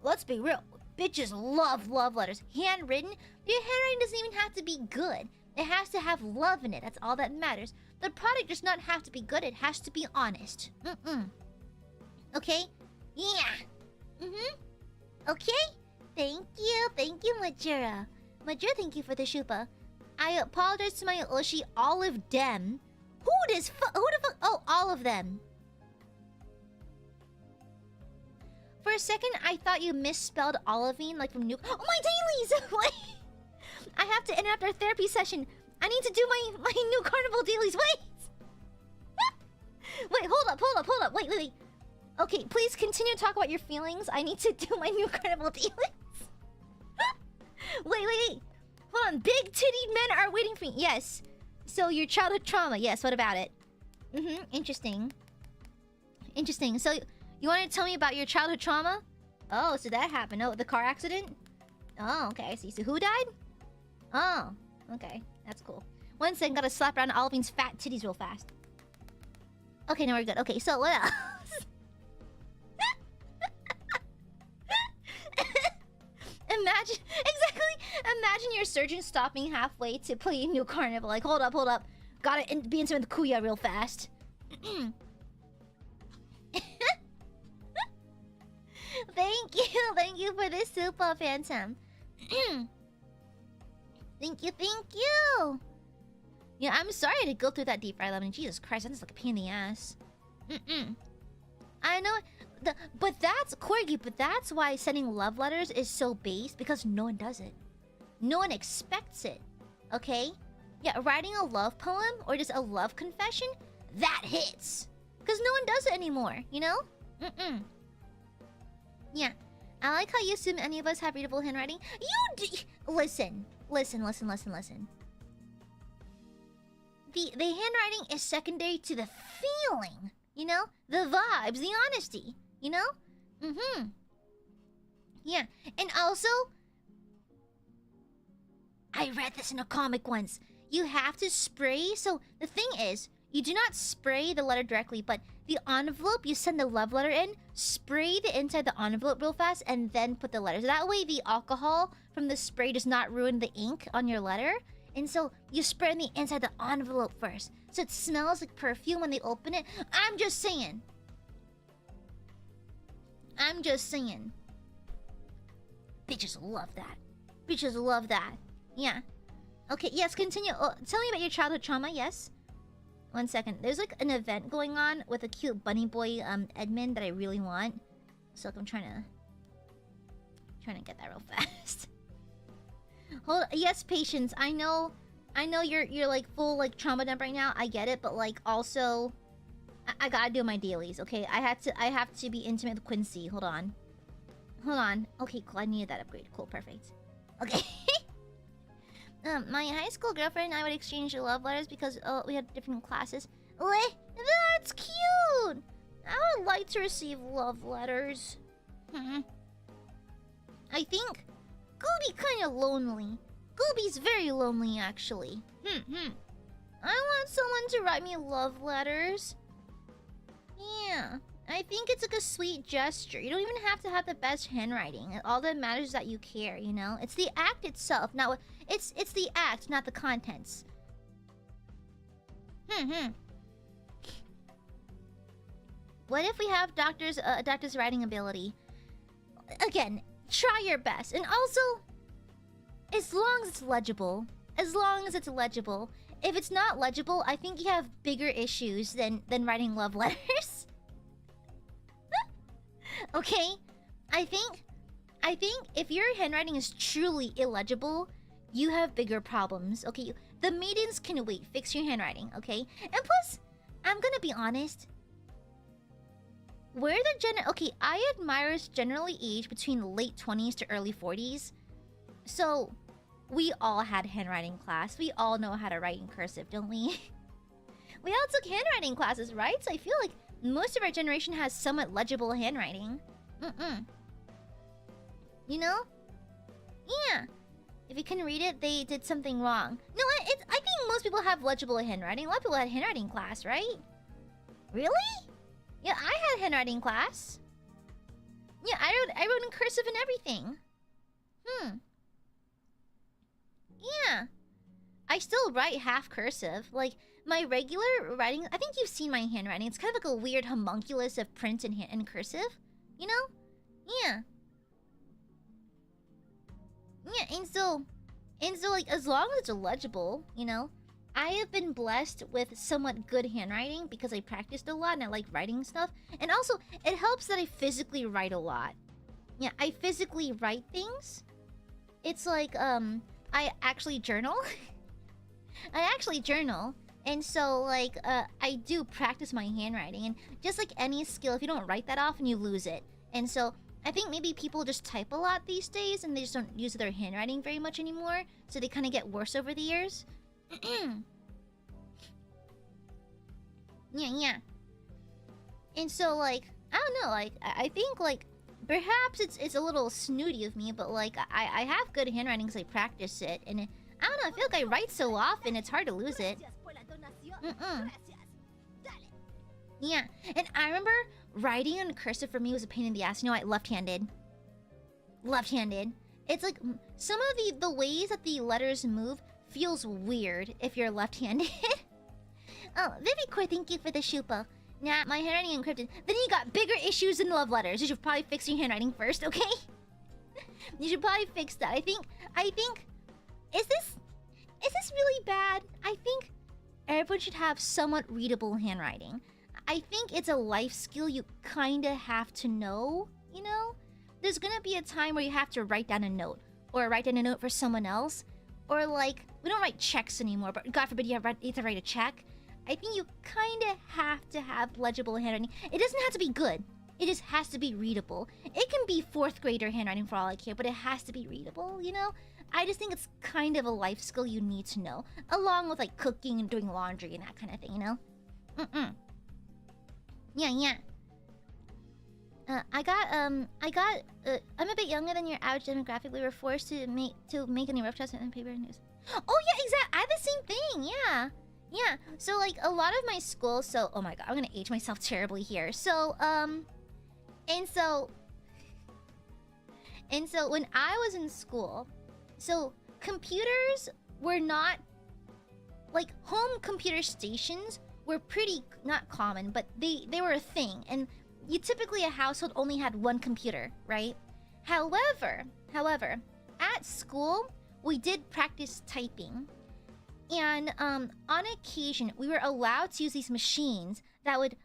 Let's be real. Bitches love love letters. Handwritten, your handwriting doesn't even have to be good. It has to have love in it. That's all that matters. The product does not have to be good. It has to be honest. Okay? Yeah. Okay? Thank you, Majora. Majora, thank you for the shupa. I apologize to my Ushi Olive Dem. Who the fuck? Oh, all of them. For a second, I thought you misspelled olivine, like from New... Oh, my dailies! Wait! I have to interrupt our therapy session. I need to do my new carnival dailies. Wait! Wait, hold up. Wait. Okay, please continue to talk about your feelings. I need to do my new carnival dailies. Wait. Hold on. Big titty men are waiting for me. Yes. So, your childhood trauma. Yes, what about it? Interesting. So... You want to tell me about your childhood trauma? Oh, so that happened. Oh, the car accident? Oh, okay, I see. So who died? Oh, okay. That's cool. One second, gotta slap around Olivine's fat titties real fast. Okay, now we're good. Okay, so what else? Imagine your surgeon stopping halfway to play a new carnival. Like, hold up. Gotta be into the kuya real fast. Thank you for this super phantom. Thank you. Yeah, I'm sorry to go through that deep fried lemon. Jesus Christ, that's like a pain in the ass. I know, but that's Corgi. But that's why sending love letters is so base, because no one does it. No one expects it. Okay? Yeah, writing a love poem or just a love confession, that hits, because no one does it anymore. You know? Yeah, I like how you assume any of us have readable handwriting. Listen. The handwriting is secondary to the feeling, you know? The vibes, the honesty, you know? Yeah, and also... I read this in a comic once. You have to spray, so the thing is, you do not spray the letter directly, but the envelope, you send the love letter in, spray the inside the envelope real fast, and then put the letters. That way the alcohol from the spray does not ruin the ink on your letter. And so you spray on the inside the envelope first, so it smells like perfume when they open it. I'm just saying. I'm just saying. Bitches love that. Bitches love that. Yeah. Okay, yes, continue. Oh, tell me about your childhood trauma, yes. 1 second. There's like an event going on with a cute bunny boy Edmund that I really want. So I'm trying to get that real fast. Hold, yes, patience. I know you're like full like trauma dump right now. I get it, but like also I gotta do my dailies, okay? I have to be intimate with Quincy. Hold on. Okay, cool. I needed that upgrade. Cool, perfect. Okay. My high school girlfriend and I would exchange love letters because we had different classes. That's cute! I would like to receive love letters. I think Gooby kind of lonely. Gooby's very lonely, actually. I want someone to write me love letters. Yeah, I think it's like a sweet gesture. You don't even have to have the best handwriting. All that matters is that you care, you know? It's the act itself, not what... It's the act, not the contents. What if we have a doctor's writing ability? Again, try your best. And also, as long as it's legible. If it's not legible, I think you have bigger issues than writing love letters. Okay? I think if your handwriting is truly illegible, you have bigger problems. Okay? The maidens can wait. Fix your handwriting, okay? And plus, I'm gonna be honest. Okay, Aiadmirers generally age between the late 20s to early 40s. So, we all had handwriting class. We all know how to write in cursive, don't we? We all took handwriting classes, right? So I feel like most of our generation has somewhat legible handwriting. You know? Yeah. If you can read it, they did something wrong. No, I think most people have legible handwriting. A lot of people had handwriting class, right? Really? Yeah, I had handwriting class. Yeah, I wrote in cursive and everything. Yeah. I still write half cursive. Like, my regular writing... I think you've seen my handwriting. It's kind of like a weird homunculus of print and cursive. You know? Yeah. Yeah, and so, like, as long as it's legible, you know? I have been blessed with somewhat good handwriting because I practiced a lot and I like writing stuff. And also, it helps that I physically write a lot. Yeah, I physically write things. It's like, I actually journal. I actually journal. And so, like, I do practice my handwriting. And just like any skill, if you don't write that often, you lose it. And so, I think maybe people just type a lot these days and they just don't use their handwriting very much anymore. So they kind of get worse over the years. Yeah. And so, like, I don't know, like, I think, like, perhaps it's a little snooty of me, but, like, I have good handwriting because I practice it. And I don't know, I feel like I write so often, it's hard to lose it. Yeah, and I remember writing in cursive for me was a pain in the ass. You know what? Left-handed. It's like, some of the ways that the letters move feels weird if you're left-handed. Oh, Vivicore, thank you for the shupo. Nah, my handwriting encrypted. Then you got bigger issues than love letters. You should probably fix your handwriting first, okay? You should probably fix that. I think... Is this really bad? I think everyone should have somewhat readable handwriting. I think it's a life skill you kinda have to know, you know? There's gonna be a time where you have to write down a note. Or write down a note for someone else. Or like, we don't write checks anymore, but God forbid you have to write a check. I think you kinda have to have legible handwriting. It doesn't have to be good. It just has to be readable. It can be 4th grader handwriting for all I care, but it has to be readable, you know? I just think it's kind of a life skill you need to know. Along with like cooking and doing laundry and that kind of thing, you know? Yeah. I'm a bit younger than your average demographic. We were forced to make any rough drafts and paper news. Oh yeah, exactly. I had the same thing. Yeah. Yeah, so like a lot of my schools, so oh my god, I'm gonna age myself terribly here. So and so when I was in school, so computers were not like home computer stations were pretty not common, but they were a thing, and you typically a household only had one computer, right? However, at school we did practice typing. And on occasion, we were allowed to use these machines that would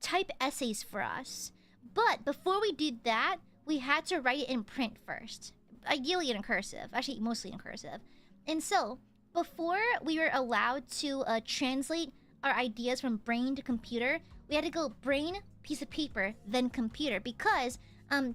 type essays for us. But before we did that, we had to write it in print first. Ideally in cursive. Actually, mostly in cursive. And so, before we were allowed to translate our ideas from brain to computer, we had to go brain, piece of paper, then computer. Because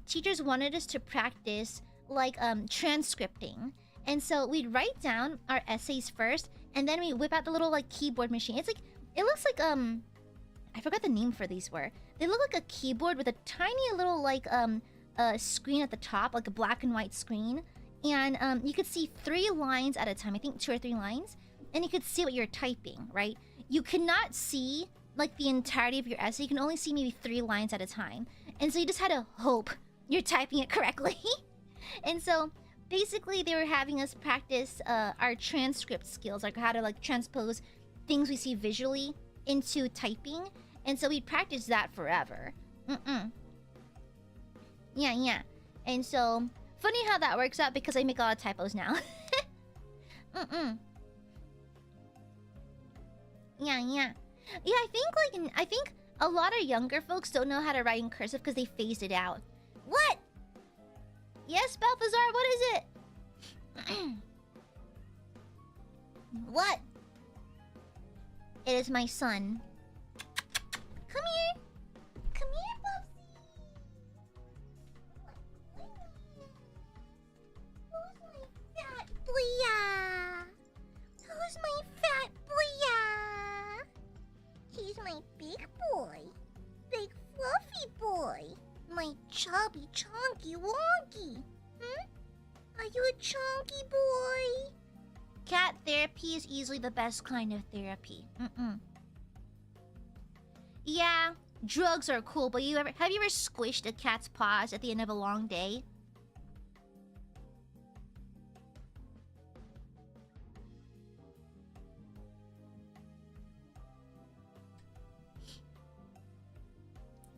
teachers wanted us to practice, like, transcripting. And so we'd write down our essays first, and then we whip out the little like keyboard machine. It's like it looks like I forgot the name for these were. They look like a keyboard with a tiny little like screen at the top, like a black and white screen. And you could see 3 lines at a time. I think 2 or 3 lines, and you could see what you're typing. Right? You cannot see like the entirety of your essay. You can only see maybe 3 lines at a time, and so you just had to hope you're typing it correctly. And so basically, they were having us practice our transcript skills, like how to like transpose things we see visually into typing, and so we'd practice that forever. Yeah. And so, funny how that works out because I make a lot of typos now. Yeah. I think a lot of younger folks don't know how to write in cursive because they phased it out. What? Yes, Balthazar, what is it? What? It is my son. Come here. Come here, Bubsy. Who's my fat boya? Who's my fat boya? He's my big boy. Big fluffy boy. My chubby, chonky wonky. Are you a chonky boy? Cat therapy is easily the best kind of therapy. Yeah, drugs are cool, but have you ever squished a cat's paws at the end of a long day?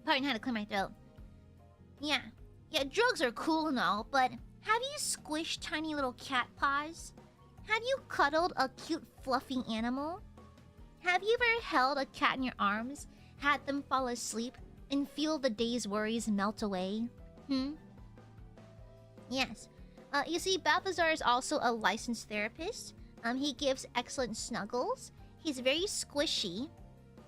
Pardon how to clear my throat. Yeah, drugs are cool and all, but have you squished tiny little cat paws? Have you cuddled a cute fluffy animal? Have you ever held a cat in your arms, had them fall asleep, and feel the day's worries melt away? Yes. You see, Balthazar is also a licensed therapist. He gives excellent snuggles. He's very squishy.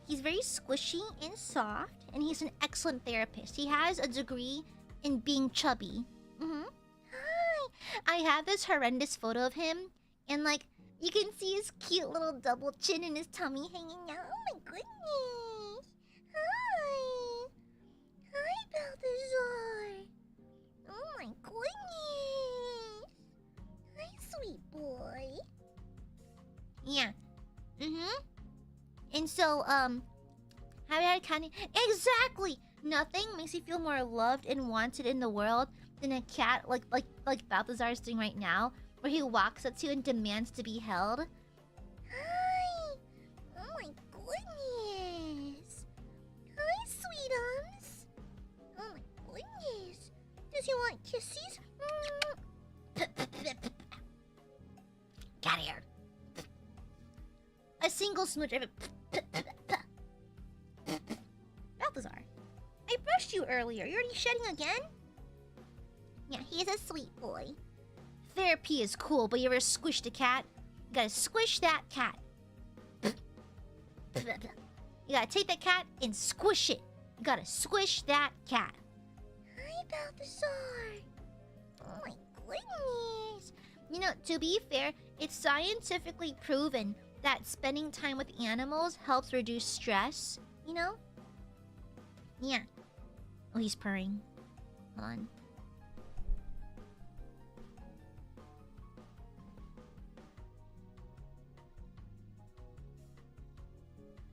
He's very squishy and soft, and he's an excellent therapist. He has a degree in being chubby. Hi! I have this horrendous photo of him, and like, you can see his cute little double chin and his tummy hanging out. Oh my goodness! Hi! Hi, Balthazar! Oh my goodness! Hi, sweet boy! Yeah. And so, have you had candy? Exactly! Nothing makes you feel more loved and wanted in the world than a cat like Balthazar is doing right now, where he walks up to you and demands to be held. Hi! Oh my goodness! Hi, sweetums! Oh my goodness! Does he want kisses? Get here! A single smooch of it. Balthazar, I brushed you earlier. You're already shedding again? Yeah, he's a sweet boy. Therapy is cool, but you ever squished a cat? You gotta squish that cat. You gotta take that cat and squish it. You gotta squish that cat. Hi, Balthazar. Oh my goodness. You know, to be fair, it's scientifically proven that spending time with animals helps reduce stress, you know? Yeah. Oh, he's purring. Hold on.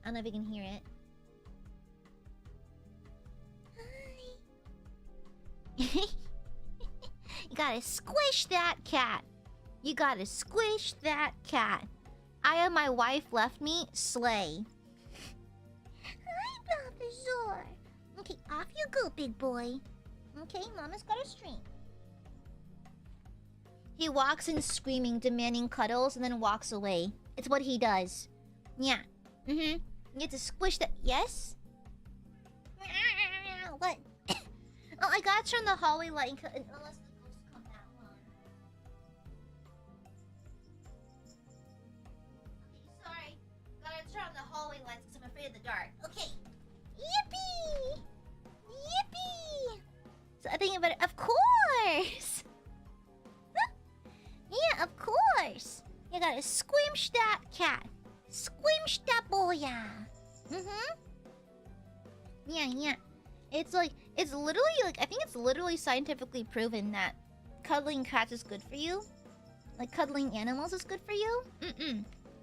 don't know if you can hear it. Hi. You gotta squish that cat. You gotta squish that cat. My wife left me. Slay. Hi, Professor. Okay, off you go, big boy. Okay, Mama's got a stream. He walks in screaming, demanding cuddles, and then walks away. It's what he does. Yeah. You get to squish that. Yes? What? Oh, I gotta turn the hallway light unless the ghosts come out. Okay, sorry. Gotta turn on the hallway lights because I'm afraid of the dark. Okay. Yippee! Yippee! So I think about it. Of course! Yeah, of course! You gotta squimsh that cat. Squimsh that boy. Yeah, yeah. It's like, it's literally like, I think it's literally scientifically proven that cuddling cats is good for you. Like, cuddling animals is good for you.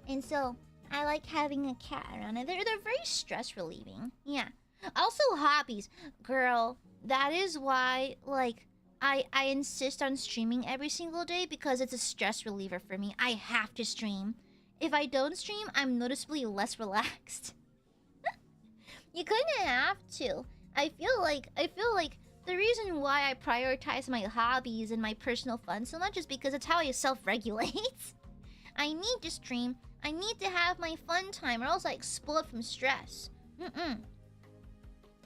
And so, I like having a cat around. And they're very stress relieving. Yeah. Also, hobbies. Girl, that is why, like, I insist on streaming every single day because it's a stress reliever for me. I have to stream. If I don't stream, I'm noticeably less relaxed. You kind of have to. I feel like the reason why I prioritize my hobbies and my personal fun so much is because it's how I self-regulate. I need to stream. I need to have my fun time or else I explode from stress.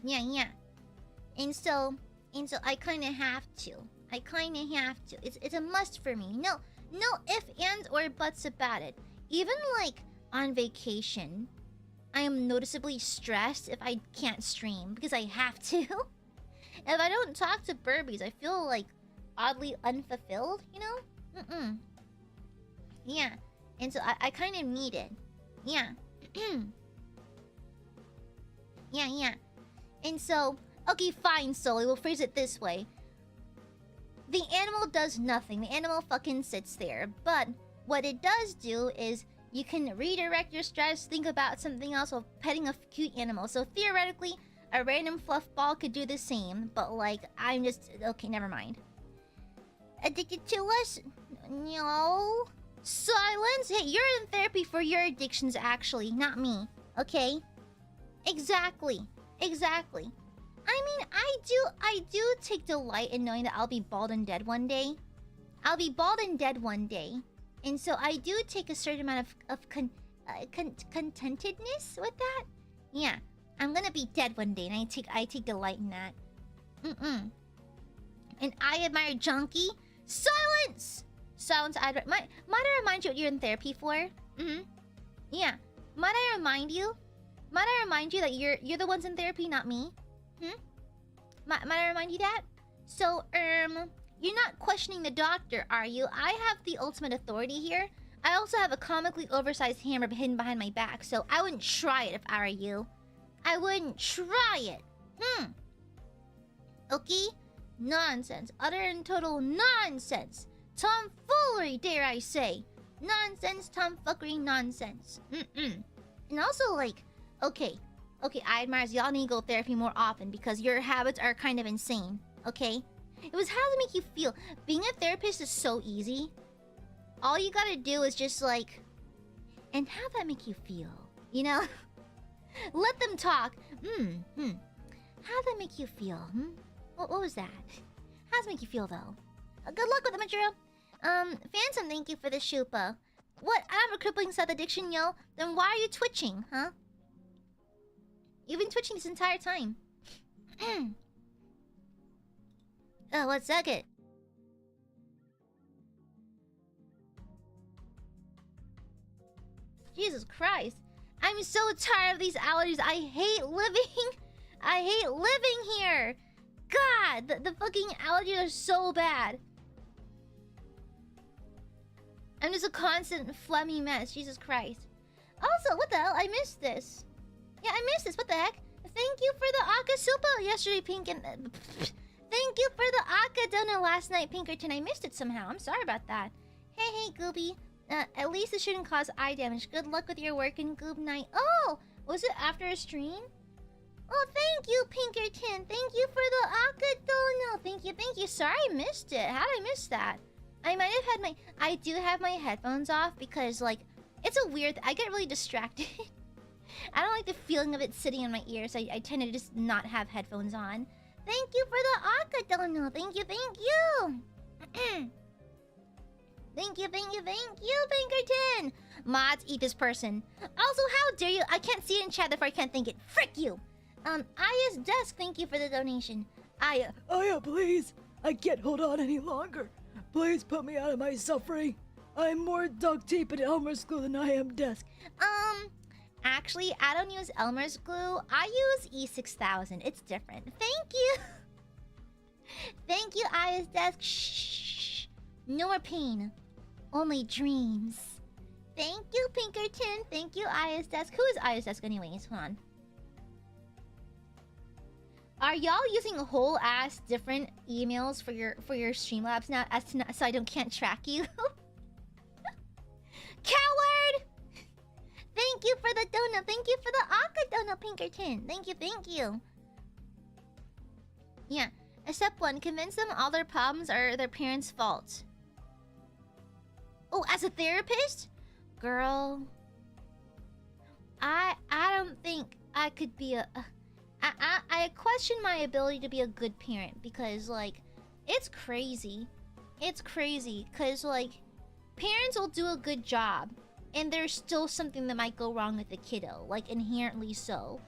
Yeah. And so I kind of have to. It's a must for me. No if, ands, or buts about it. Even like on vacation, I am noticeably stressed if I can't stream because I have to. If I don't talk to Burbies, I feel like oddly unfulfilled, you know? Yeah. And so I kind of need it. Yeah. Yeah. And so, okay, fine, Sully, we'll phrase it this way. The animal does nothing. The animal fucking sits there. But what it does do is you can redirect your stress, think about something else while petting a cute animal. So theoretically, a random fluff ball could do the same. But like, I'm just... Okay, never mind. Addicted to us? No. Silence? Hey, you're in therapy for your addictions, actually, not me. Okay? Exactly. I mean, I do take delight in knowing that I'll be bald and dead one day. And so I do take a certain amount of contentedness with that. Yeah, I'm gonna be dead one day, and I take delight in that. And I admire junkie. Silence. Might I remind you what you're in therapy for? Yeah. Might I remind you that you're the ones in therapy, not me? Might I remind you that? So, you're not questioning the doctor, are you? I have the ultimate authority here. I also have a comically oversized hammer hidden behind my back, so I wouldn't try it if I were you. I wouldn't try it. Okay? Nonsense. Utter and total nonsense. Tomfoolery, dare I say. Nonsense, tomfuckery, nonsense. And also, like, okay, Aiadmirers, y'all need to go therapy more often because your habits are kind of insane, okay? It was how to make you feel. Being a therapist is so easy. All you gotta do is just like... And how'd that make you feel? You know? Let them talk. How'd that make you feel? What was that? How'd it make you feel, though? Good luck with it, Majuro. Phantom, thank you for the shupa. What? I have a crippling self addiction, yo. Then why are you twitching, huh? You've been twitching this entire time. Oh, let's suck it. Jesus Christ. I'm so tired of these allergies. I hate living here. God, the fucking allergies are so bad. I'm just a constant phlegmy mess. Jesus Christ. Also, what the hell? I missed this. Yeah, I missed this. What the heck? Thank you for the Aka Supa yesterday, Pink. And thank you for the Aka Dono last night, Pinkerton. I missed it somehow. I'm sorry about that. Hey, Gooby. At least it shouldn't cause eye damage. Good luck with your work and goob night. Oh! Was it after a stream? Oh, thank you, Pinkerton. Thank you for the Akadono. Thank you. Sorry I missed it. How did I miss that? I might have had my... I do have my headphones off because, like, it's a weird... I get really distracted. I don't like the feeling of it sitting in my ears. I tend to just not have headphones on. Thank you for the Akadono. Thank you. Thank you, Pinkerton. Mods, eat this person. Also, how dare you? I can't see it in chat, therefore I can't think it. Frick you. Aya's desk, thank you for the donation. Aya, please. I can't hold on any longer. Please put me out of my suffering. I'm more duct tape and Elmer's glue than I am desk. Actually, I don't use Elmer's glue. I use E6000. It's different. Thank you. Thank you, Aya's desk. Shh. No more pain. Only dreams. Thank you, Pinkerton. Thank you, Aya's desk. Who is Aya's desk anyways? Hold on. Are y'all using whole ass different emails for your Streamlabs now as to not, so I can't track you? Coward! Thank you for the donut. Thank you for the Akadono, Pinkerton. Thank you. Yeah. Step 1, convince them all their problems are their parents' fault. Oh, as a therapist? Girl. I don't think I could be I question my ability to be a good parent because, like, it's crazy. It's crazy because, like, parents will do a good job and there's still something that might go wrong with the kiddo, like, inherently so.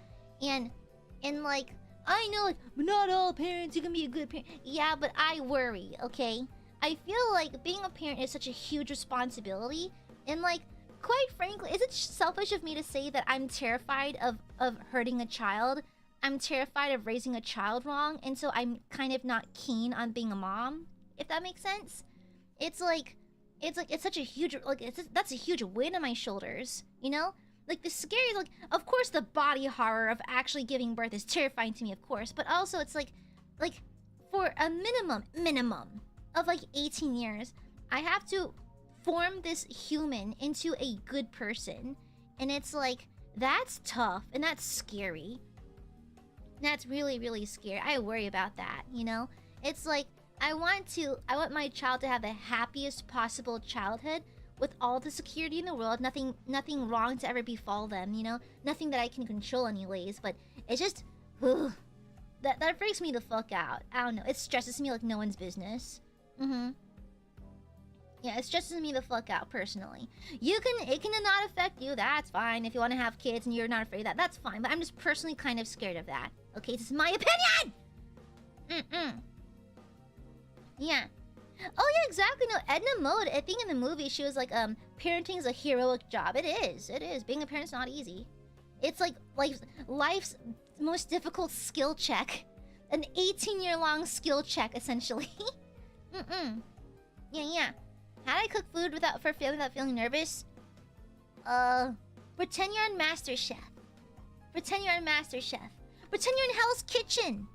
And like, I know, like, not all parents, you can be a good parent. Yeah, but I worry, okay? I feel like being a parent is such a huge responsibility. And, like, quite frankly, is it selfish of me to say that I'm terrified of hurting a child? I'm terrified of raising a child wrong, and so I'm kind of not keen on being a mom, if that makes sense. It's such a huge, that's a huge weight on my shoulders, you know? Like, the scary, like, of course the body horror of actually giving birth is terrifying to me, of course, but also it's like, for a minimum of, like, 18 years, I have to form this human into a good person, and it's like, that's tough, and that's scary. That's really, really scary. I worry about that, you know? It's like, I want my child to have the happiest possible childhood with all the security in the world, nothing wrong to ever befall them, you know? Nothing that I can control anyways, but it's just, that freaks me the fuck out. I don't know, it stresses me like no one's business. Yeah, it stresses me the fuck out personally. It can not affect you, that's fine. If you want to have kids and you're not afraid of that, that's fine. But I'm just personally kind of scared of that. Okay, this is my opinion! Yeah. Oh yeah, exactly. No, Edna Mode, I think in the movie she was like, parenting is a heroic job. It is. Being a parent's not easy. It's like life's most difficult skill check. An 18-year-long skill check, essentially. Yeah. How do I cook food without feeling nervous? Pretend you're on MasterChef. Pretend you're in Hell's Kitchen.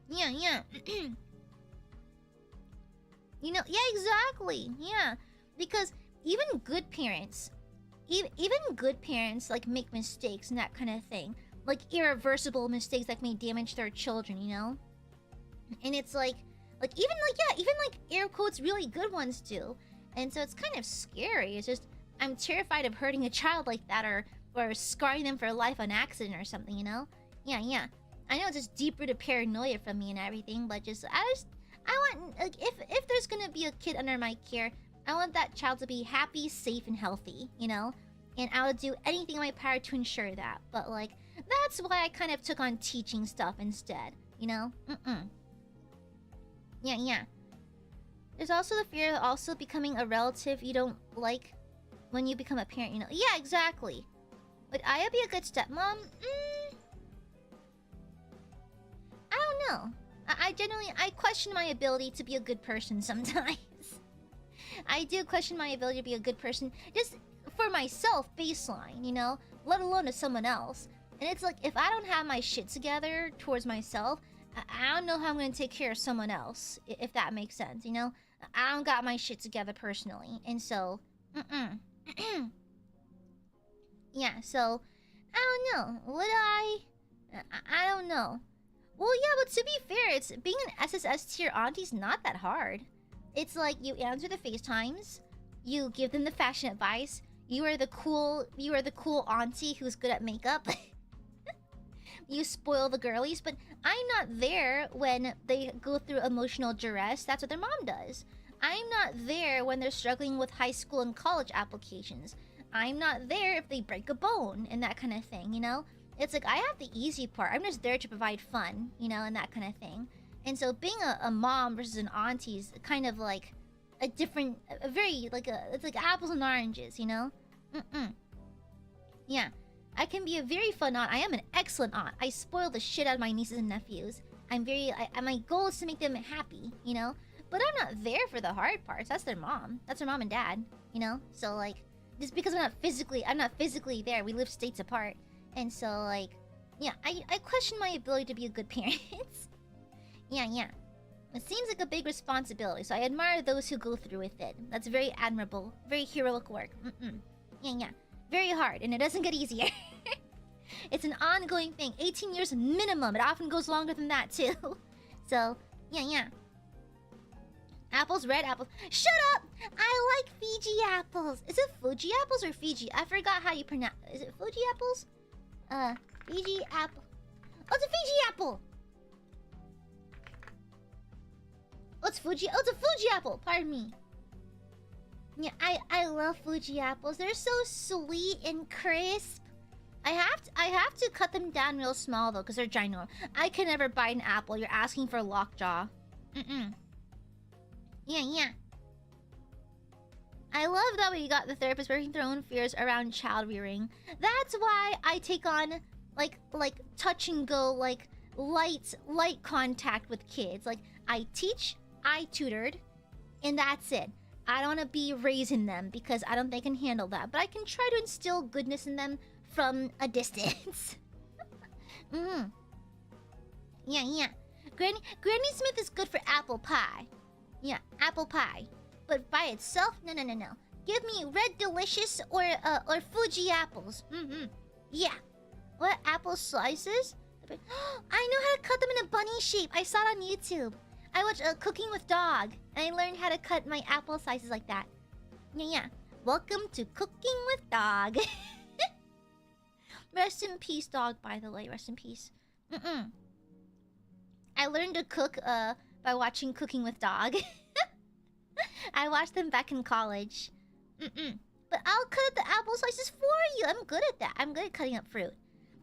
Yeah. You know, yeah, exactly. Yeah. Because even good parents, like, make mistakes and that kind of thing. Like, irreversible mistakes that may damage their children, you know? And it's like even air quotes really good ones do. And so it's kind of scary. It's just, I'm terrified of hurting a child like that or scarring them for life on accident or something, you know? Yeah. I know it's just deep-rooted paranoia from me and everything, but I want, like, if there's gonna be a kid under my care, I want that child to be happy, safe, and healthy, you know? And I would do anything in my power to ensure that. But, like, that's why I kind of took on teaching stuff instead, you know? Yeah. There's also the fear of also becoming a relative you don't like when you become a parent, you know? Yeah, exactly. Would Aya be a good stepmom? I don't know. I question my ability to be a good person sometimes. I do question my ability to be a good person just for myself, baseline, you know? Let alone to someone else. And it's like, if I don't have my shit together towards myself, I don't know how I'm gonna take care of someone else, if that makes sense, you know? I don't got my shit together personally, and so, yeah, so, I don't know. Would I don't know. Well, yeah, but to be fair, it's being an SSS tier auntie's not that hard. It's like you answer the FaceTimes, you give them the fashion advice. You are the cool auntie who's good at makeup. You spoil the girlies, but I'm not there when they go through emotional duress. That's what their mom does. I'm not there when they're struggling with high school and college applications. I'm not there if they break a bone and that kind of thing, you know? It's like, I have the easy part. I'm just there to provide fun, you know, and that kind of thing. And so being a mom versus an auntie is kind of like a different, a very, like it's like apples and oranges, you know? Yeah. I can be a very fun aunt. I am an excellent aunt. I spoil the shit out of my nieces and nephews. My goal is to make them happy, you know? But I'm not there for the hard parts. That's their mom. That's their mom and dad, you know? So, like, just because I'm not physically there. We live states apart. And so, like, yeah, I question my ability to be a good parent. Yeah. It seems like a big responsibility, so I admire those who go through with it. That's very admirable. Very heroic work. Yeah. Very hard, and it doesn't get easier. It's an ongoing thing. 18 years minimum. It often goes longer than that, too. So, yeah. Apples, red apples. Shut up! I like Fiji apples. Is it Fuji apples or Fiji? I forgot how you pronounce. Is it Fuji apples? Fiji apple. Oh, it's a Fiji apple! Oh, it's Fuji. Oh, it's a Fuji apple. Pardon me. Yeah, I love Fuji apples. They're so sweet and crisp. I have to cut them down real small though, because they're ginormous. I can never bite an apple. You're asking for lockjaw. Yeah. I love that we got the therapist working their own fears around child rearing. That's why I take on like touch and go, like light contact with kids. Like I teach, I tutored, and that's it. I don't want to be raising them because I don't think I can handle that. But I can try to instill goodness in them from a distance. Yeah. Granny Smith is good for apple pie. Yeah, apple pie. But by itself, no. Give me red delicious or Fuji apples. Yeah. What apple slices? I know how to cut them in a bunny shape. I saw it on YouTube. I watched Cooking with Dog, and I learned how to cut my apple slices like that. Yeah. Welcome to Cooking with Dog. Rest in peace, dog, by the way. Rest in peace. I learned to cook by watching Cooking with Dog. I watched them back in college. But I'll cut up the apple slices for you. I'm good at that. I'm good at cutting up fruit.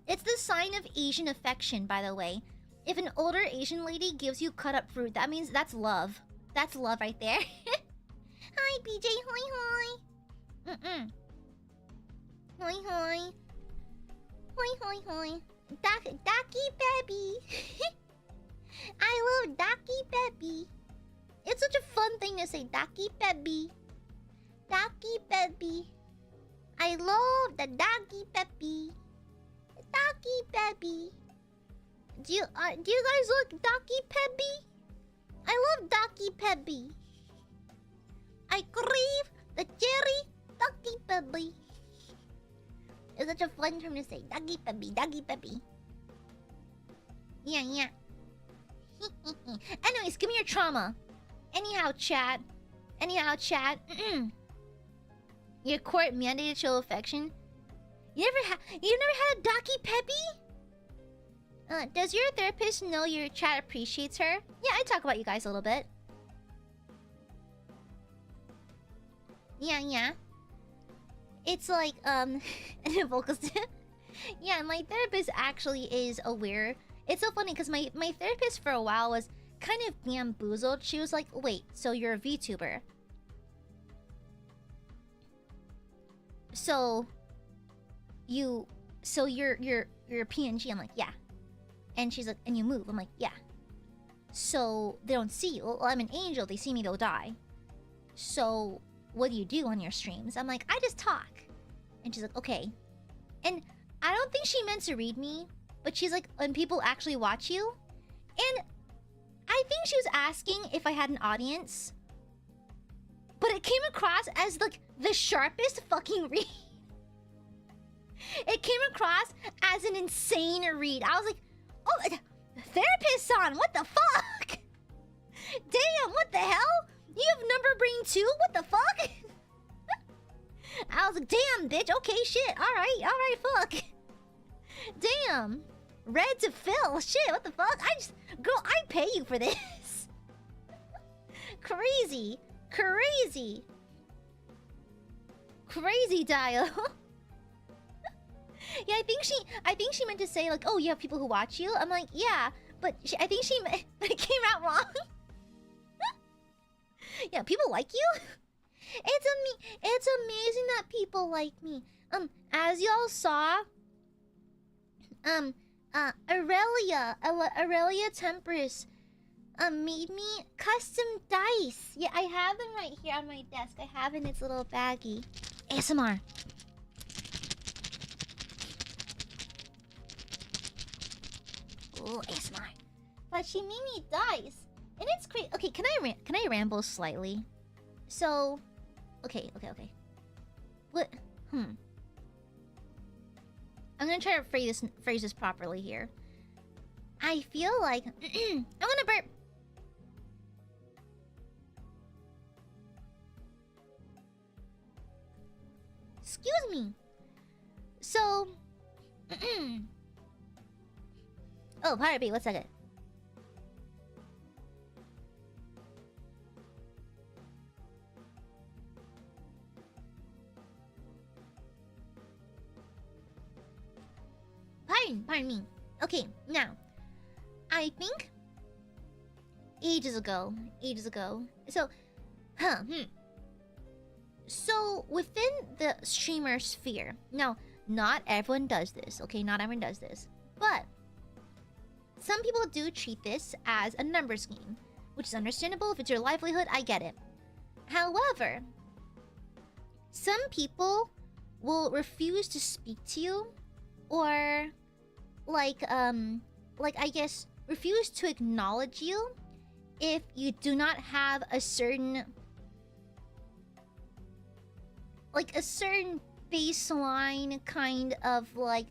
It's the sign of Asian affection, by the way. If an older Asian lady gives you cut up fruit, that means that's love. That's love right there. Hi, BJ. Hoi. Hoi. Daki baby. I love Daki baby. It's such a fun thing to say, Daki baby. Daki baby. I love the Daki baby. Daki baby. Do you guys like Daki Pebby? I love Daki Pebby. I crave the cherry Daki Pebby. It's such a fun term to say. Daki Pebby. Yeah. Anyways, give me your trauma. Anyhow, chat. Your court mandated show affection. You never had a Daki Pebby? Does your therapist know your chat appreciates her? Yeah, I talk about you guys a little bit. Yeah. It's like, and vocals. Yeah, my therapist actually is aware. It's so funny because my therapist for a while was kind of bamboozled. She was like, wait, so you're a VTuber. So you're a PNG. I'm like, yeah. And she's like, and you move. I'm like, yeah. So they don't see you. Well, I'm an angel. They see me, they'll die. So what do you do on your streams? I'm like, I just talk. And she's like, okay. And I don't think she meant to read me, but she's like, when people actually watch you, And I think she was asking if I had an audience. But it came across as like the sharpest fucking read. It came across as an insane read. I was like, oh, therapist on, what the fuck? Damn, what the hell? You have number brain too? What the fuck? I was like, damn, bitch, okay, shit, alright, fuck. Damn. Red to fill, shit, what the fuck? Girl, I pay you for this. Crazy. Crazy dial. Yeah, I think she meant to say like, oh, you have people who watch you. I'm like, yeah, but I think it came out wrong. Yeah, people like you. It's amazing that people like me. As y'all saw, Aurelia Temperance, made me custom dice. Yeah, I have them right here on my desk. I have in its little baggie. ASMR. Ooh, ASMR. But she made me dice, and it's great. Okay, can I ramble slightly? So, okay. What? I'm gonna try to phrase this properly here. I feel like I'm gonna burp. Excuse me. So, oh, Pirate Bay, 1 second. Pardon me. Okay, now, I think ages ago. So, So within the streamer sphere, now, not everyone does this, okay? Not everyone does this, but some people do treat this as a numbers game, which is understandable. If it's your livelihood, I get it. However, some people will refuse to speak to you, or I guess refuse to acknowledge you if you do not have a certain baseline kind of like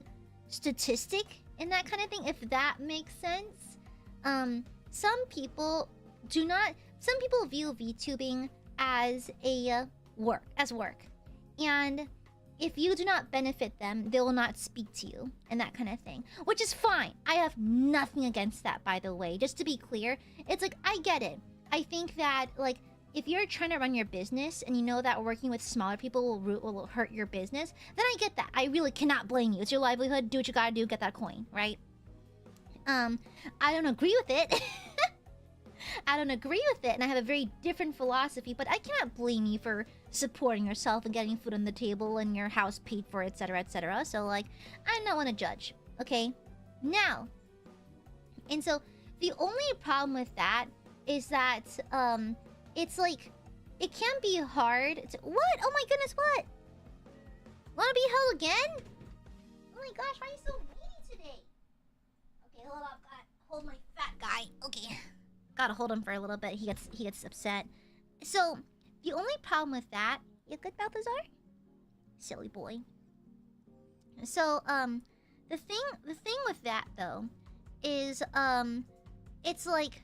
statistic and that kind of thing, if that makes sense. Some people view VTubing as work, and if you do not benefit them, they will not speak to you and that kind of thing, which is fine. I have nothing against that, by the way. Just to be clear, it's like, I get it. I think that like if you're trying to run your business and you know that working with smaller people will hurt your business, then I get that. I really cannot blame you. It's your livelihood. Do what you gotta do. Get that coin, right? I don't agree with it. And I have a very different philosophy, but I cannot blame you for supporting yourself and getting food on the table and your house paid for, etc., etc. So, like, I'm not one to judge, okay? Now, and so the only problem with that is that, it's like, it can be hard to... What? Oh my goodness, what? Wanna be held again? Oh my gosh, why are you so mean today? Okay, hold up, gotta hold my fat guy. Okay. Gotta hold him for a little bit. He gets upset. So, the only problem with that... You good, Balthazar? Silly boy. So, the thing with that, though, is, it's like,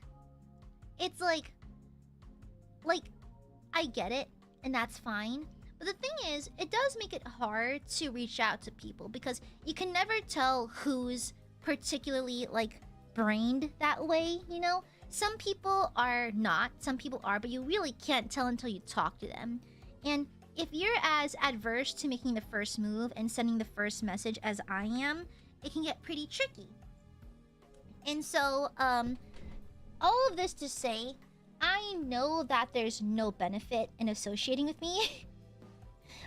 I get it, and that's fine. But the thing is, it does make it hard to reach out to people, because you can never tell who's particularly, like, brained that way, you know? Some people are not, some people are, but you really can't tell until you talk to them. And if you're as adverse to making the first move and sending the first message as I am, it can get pretty tricky. And so, all of this to say, I know that there's no benefit in associating with me.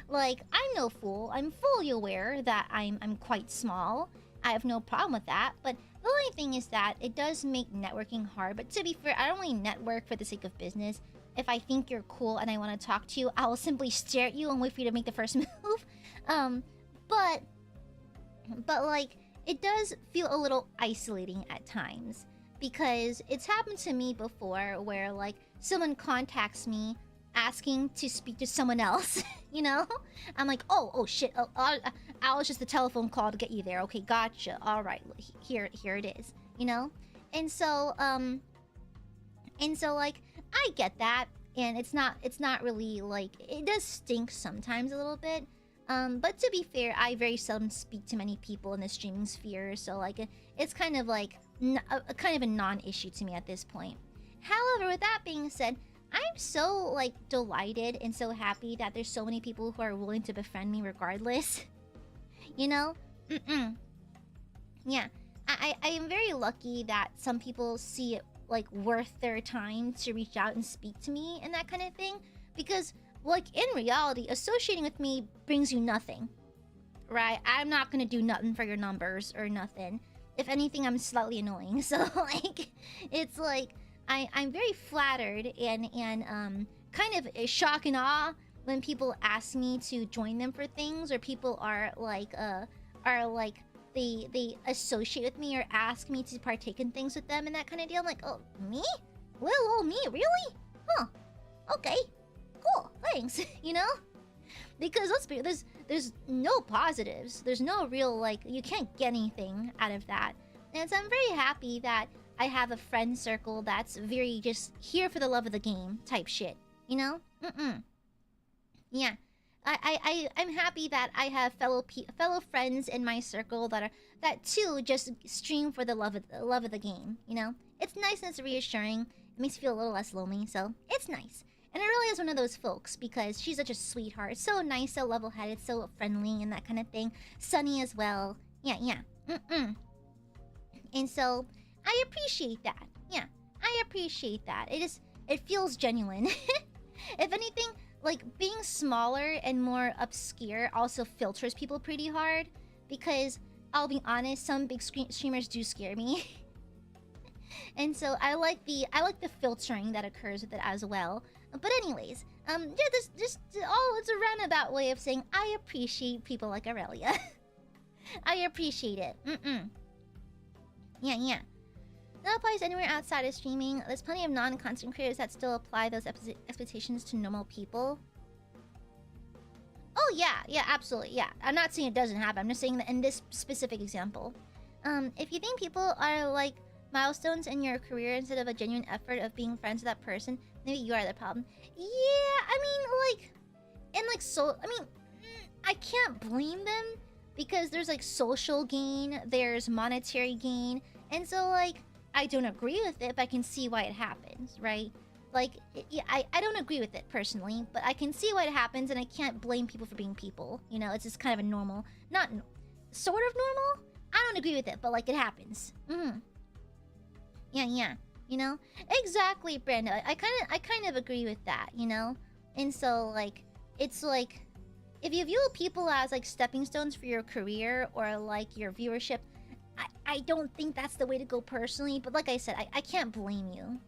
Like, I'm no fool. I'm fully aware that I'm quite small. I have no problem with that, but the only thing is that it does make networking hard. But to be fair, I don't really network for the sake of business. If I think you're cool and I want to talk to you, I will simply stare at you and wait for you to make the first move. But like, it does feel a little isolating at times. because it's happened to me before where like someone contacts me asking to speak to someone else, you know? I'm like, oh shit, I was just the telephone call to get you there. Okay, gotcha. All right, here it is, you know? And so like I get that, and it's not really like, it does stink sometimes a little bit. But to be fair, I very seldom speak to many people in the streaming sphere, so like it's kind of like kind of a non-issue to me at this point. However, with that being said, I'm so like delighted and so happy that there's so many people who are willing to befriend me regardless. You know? Yeah. I am very lucky that some people see it like worth their time to reach out and speak to me and that kind of thing, because like in reality, associating with me brings you nothing, right? I'm not gonna do nothing for your numbers or nothing. If anything, I'm slightly annoying. So like, it's like I'm very flattered and kind of shock and awe when people ask me to join them for things, or people are like they associate with me or ask me to partake in things with them and that kind of deal. I'm like, oh, me? Little me? Really? Huh. Okay. Cool. Thanks. You know? Because let's be, there's no positives. There's no real, like, you can't get anything out of that. And so I'm very happy that I have a friend circle that's very just here for the love of the game type shit. You know? Yeah. I'm happy that I have fellow friends in my circle that too just stream for the love of the game, you know? It's nice and it's reassuring. It makes me feel a little less lonely, so it's nice. And it really is one of those folks because she's such a sweetheart, so nice, so level-headed, so friendly and that kind of thing. Sunny as well. Yeah. And so I appreciate that. Yeah, I appreciate that. It feels genuine. If anything, like, being smaller and more obscure also filters people pretty hard, because I'll be honest, some big streamers do scare me. And so I like the filtering that occurs with it as well. But anyways, yeah, it's a roundabout way of saying I appreciate people like Aurelia. I appreciate it. Yeah. That applies anywhere outside of streaming. There's plenty of non-content creators that still apply those expectations to normal people. Oh yeah, absolutely, yeah. I'm not saying it doesn't happen. I'm just saying that in this specific example. If you think people are like milestones in your career instead of a genuine effort of being friends with that person, maybe you are the problem. Yeah, I mean, I can't blame them, because there's like social gain, there's monetary gain, and so like, I don't agree with it, but I can see why it happens, right? Like, yeah, I don't agree with it personally, but I can see why it happens, and I can't blame people for being people. You know, it's just kind of a normal, not sort of normal. I don't agree with it, but like, it happens. Yeah. You know, exactly, Brenda. I kind of agree with that. You know, and so like, it's like, if you view people as like stepping stones for your career or like your viewership, I don't think that's the way to go personally, but like I said, I can't blame you.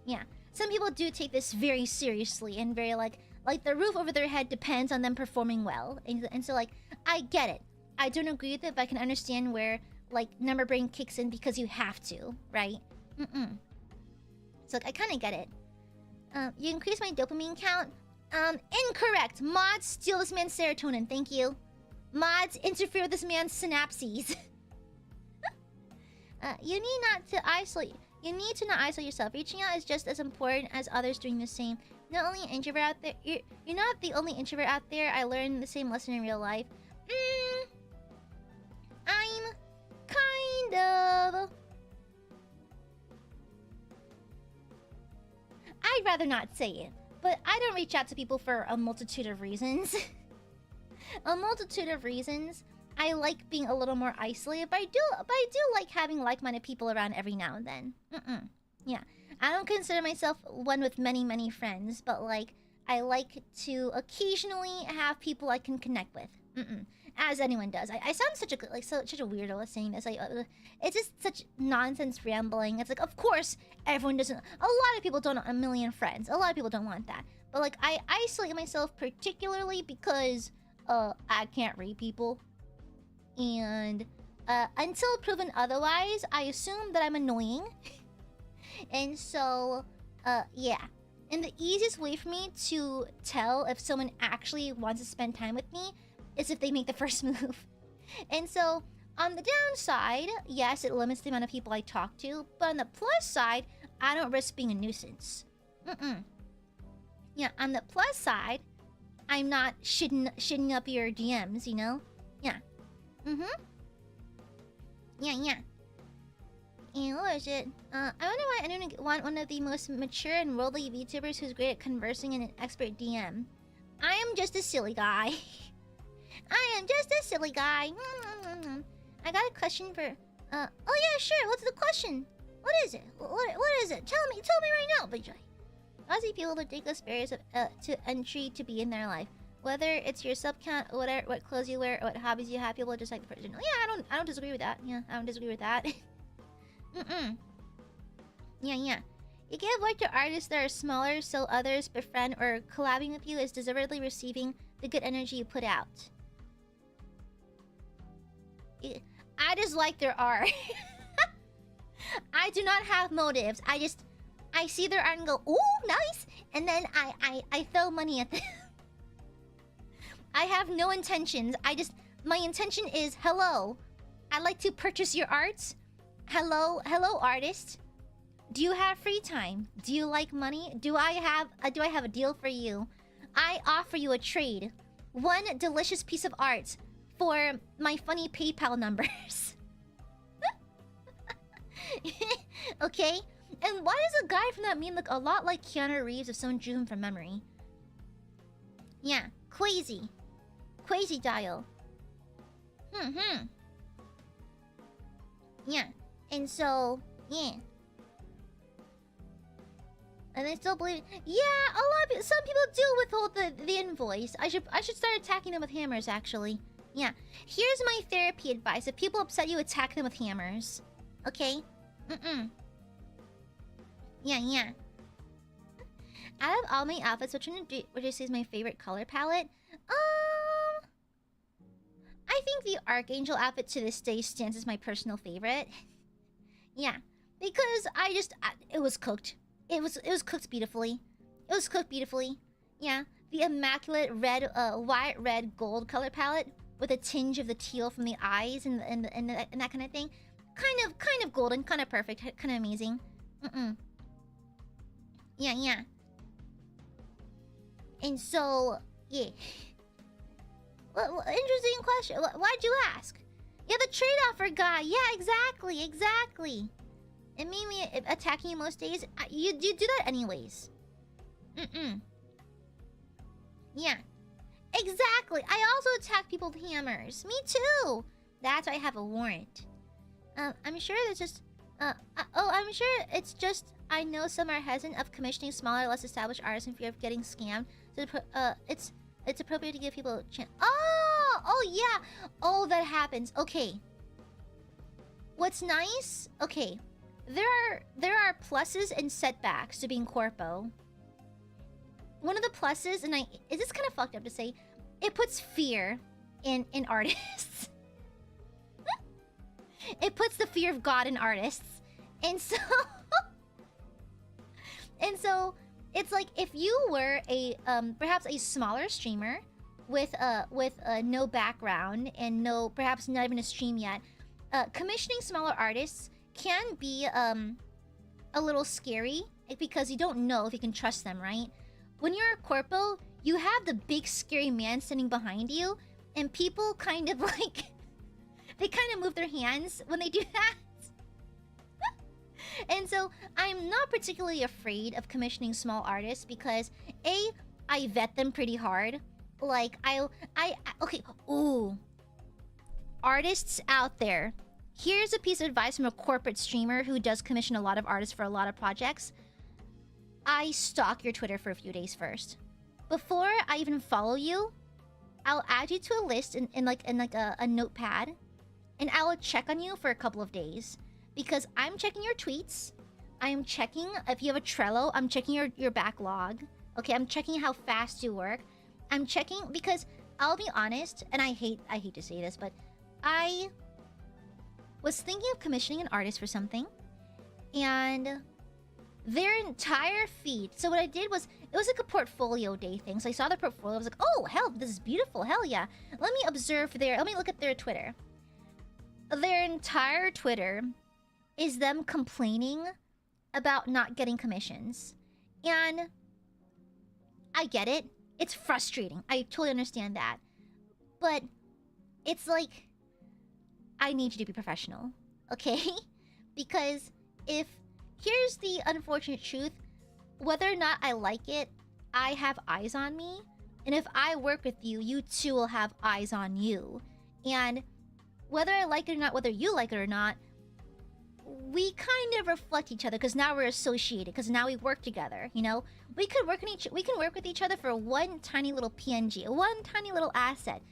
Yeah. Some people do take this very seriously and very like the roof over their head depends on them performing well. And so like, I get it. I don't agree with it, but I can understand where like number brain kicks in because you have to, right? So like, I kind of get it. You increase my dopamine count? Incorrect. Mods steal this man's serotonin, thank you. Mods interfere with this man's synapses. You need to not isolate yourself. Reaching out is just as important as others doing the same. Not only an introvert out there, you're not the only introvert out there. I learned the same lesson in real life. I'm kind of. I'd rather not say it, but I don't reach out to people for a multitude of reasons. A multitude of reasons. I like being a little more isolated, but I do like having like-minded people around every now and then. Yeah, I don't consider myself one with many friends, but like, I like to occasionally have people I can connect with. As anyone does. I sound such a weirdo saying this. Like, it's just such nonsense rambling. It's like, of course, everyone doesn't. A lot of people don't want a million friends. A lot of people don't want that. But like, I isolate myself particularly because I can't read people. And until proven otherwise, I assume that I'm annoying. And so, yeah. And the easiest way for me to tell if someone actually wants to spend time with me is if they make the first move. And so, on the downside, yes, it limits the amount of people I talk to. But on the plus side, I don't risk being a nuisance. Yeah, on the plus side, I'm not shitting up your DMs, you know? Yeah. Yeah. And what is it? I wonder why I don't want one of the most mature and worldly VTubers who's great at conversing in an expert DM. I am just a silly guy. I am just a silly guy. I got a question for... oh yeah, sure. What's the question? What is it? What is it? Tell me right now, Vijay. Aussie people ridiculous barriers to entry to be in their life. Whether it's your sub count or whatever, what clothes you wear, or what hobbies you have, people just like the person. Oh, yeah, I don't disagree with that. Yeah, I don't disagree with that. Yeah. You give work to artists that are smaller, so others befriend or collabing with you is deservedly receiving the good energy you put out. I just like their art. I do not have motives. I see their art and go, ooh, nice, and then I throw money at them. I have no intentions. My intention is, hello, I'd like to purchase your art. Hello, artist. Do you have free time? Do you like money? Do I have a deal for you? I offer you a trade. One delicious piece of art for my funny PayPal numbers. Okay? And why does a guy from that meme look a lot like Keanu Reeves if someone drew him from memory? Yeah, Quasi dial. Yeah, and so, yeah. And I still believe... Yeah, a lot of people... Some people do withhold the invoice. I should start attacking them with hammers, actually. Yeah. Here's my therapy advice. If people upset you, attack them with hammers. Okay? Yeah. Out of all my outfits, which one would you say is my favorite color palette? I think the Archangel outfit to this day stands as my personal favorite. Yeah, because it was cooked. It was cooked beautifully. Yeah, the immaculate red, white, red, gold color palette with a tinge of the teal from the eyes and that kind of thing. Kind of golden, kind of perfect, kind of amazing. Yeah. And so, yeah. Well, interesting question. Why'd you ask? Yeah, the trade-offer guy. Yeah, exactly. It made me attacking you most days. You do that anyways. Yeah. Exactly. I also attack people with hammers. Me too. That's why I have a warrant. I'm sure there's just... I'm sure it's just... I know some are hesitant of commissioning smaller, less established artists in fear of getting scammed. So, it's appropriate to give people a chance. Oh yeah. Oh, that happens. Okay. What's nice? Okay. There are pluses and setbacks to being corpo. One of the pluses, and is this kind of fucked up to say, it puts fear in artists. It puts the fear of God in artists. And so it's like if you were a perhaps a smaller streamer with no background and perhaps not even a stream yet, commissioning smaller artists can be a little scary because you don't know if you can trust them, right? When you're a corpo, you have the big scary man standing behind you, and people kind of like they kind of move their hands when they do that. And so I'm not particularly afraid of commissioning small artists because I vet them pretty hard. Like okay, ooh. Artists out there, here's a piece of advice from a corporate streamer who does commission a lot of artists for a lot of projects. I stalk your Twitter for a few days first. Before I even follow you, I'll add you to a list in a notepad, and I will check on you for a couple of days. Because I'm checking your tweets. I am checking if you have a Trello. I'm checking your backlog. Okay, I'm checking how fast you work. I'm checking because I'll be honest, and I hate to say this, but I was thinking of commissioning an artist for something, and their entire feed. So what I did was, it was like a portfolio day thing. So I saw their portfolio. I was like, oh, hell, this is beautiful. Hell yeah. Let me let me look at their Twitter. Their entire Twitter is them complaining about not getting commissions. And I get it. It's frustrating. I totally understand that. But it's like, I need you to be professional, okay? Because here's the unfortunate truth, whether or not I like it, I have eyes on me. And if I work with you, you too will have eyes on you. And whether I like it or not, whether you like it or not, we kind of reflect each other because now we're associated, because now we work together, you know? We can work with each other for one tiny little PNG, one tiny little asset,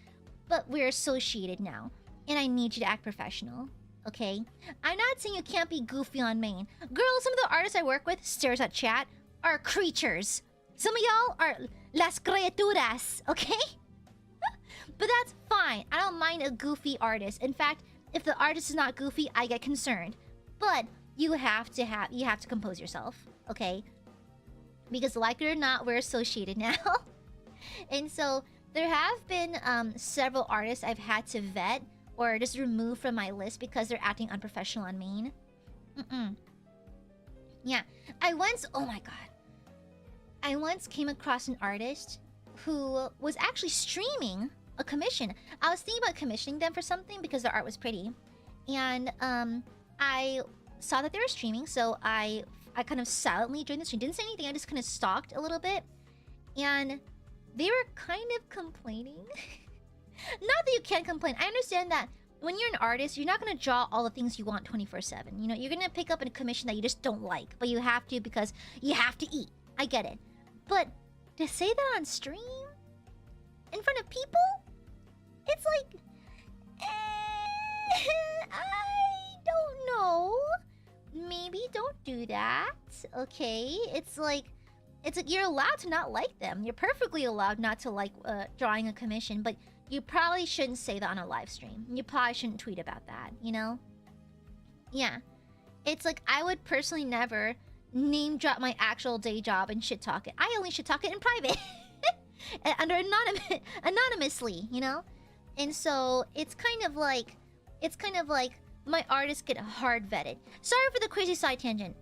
but we're associated now. And I need you to act professional, okay? I'm not saying you can't be goofy on main. Girl, some of the artists I work with, stares at chat, are creatures. Some of y'all are las criaturas, okay? But that's fine. I don't mind a goofy artist. In fact, if the artist is not goofy, I get concerned. But you have to compose yourself, okay? Because like it or not, we're associated now. And so there have been several artists I've had to vet or just remove from my list because they're acting unprofessional on main. Yeah, oh my god. I once came across an artist who was actually streaming a commission. I was thinking about commissioning them for something because their art was pretty. And I saw that they were streaming, so I kind of silently joined the stream. Didn't say anything, I just kind of stalked a little bit. And they were kind of complaining. Not that you can't complain. I understand that when you're an artist, you're not going to draw all the things you want 24/7. You know, you're going to pick up a commission that you just don't like, but you have to because you have to eat. I get it. But to say that on stream, in front of people, it's like, I don't know. Maybe don't do that, okay? It's like you're allowed to not like them. You're perfectly allowed not to like drawing a commission, but you probably shouldn't say that on a live stream. You probably shouldn't tweet about that, you know? Yeah. It's like, I would personally never name drop my actual day job and shit talk it. I only shit talk it in private. Anonymously, you know? And so it's kind of like my artists get hard vetted. Sorry for the crazy side tangent.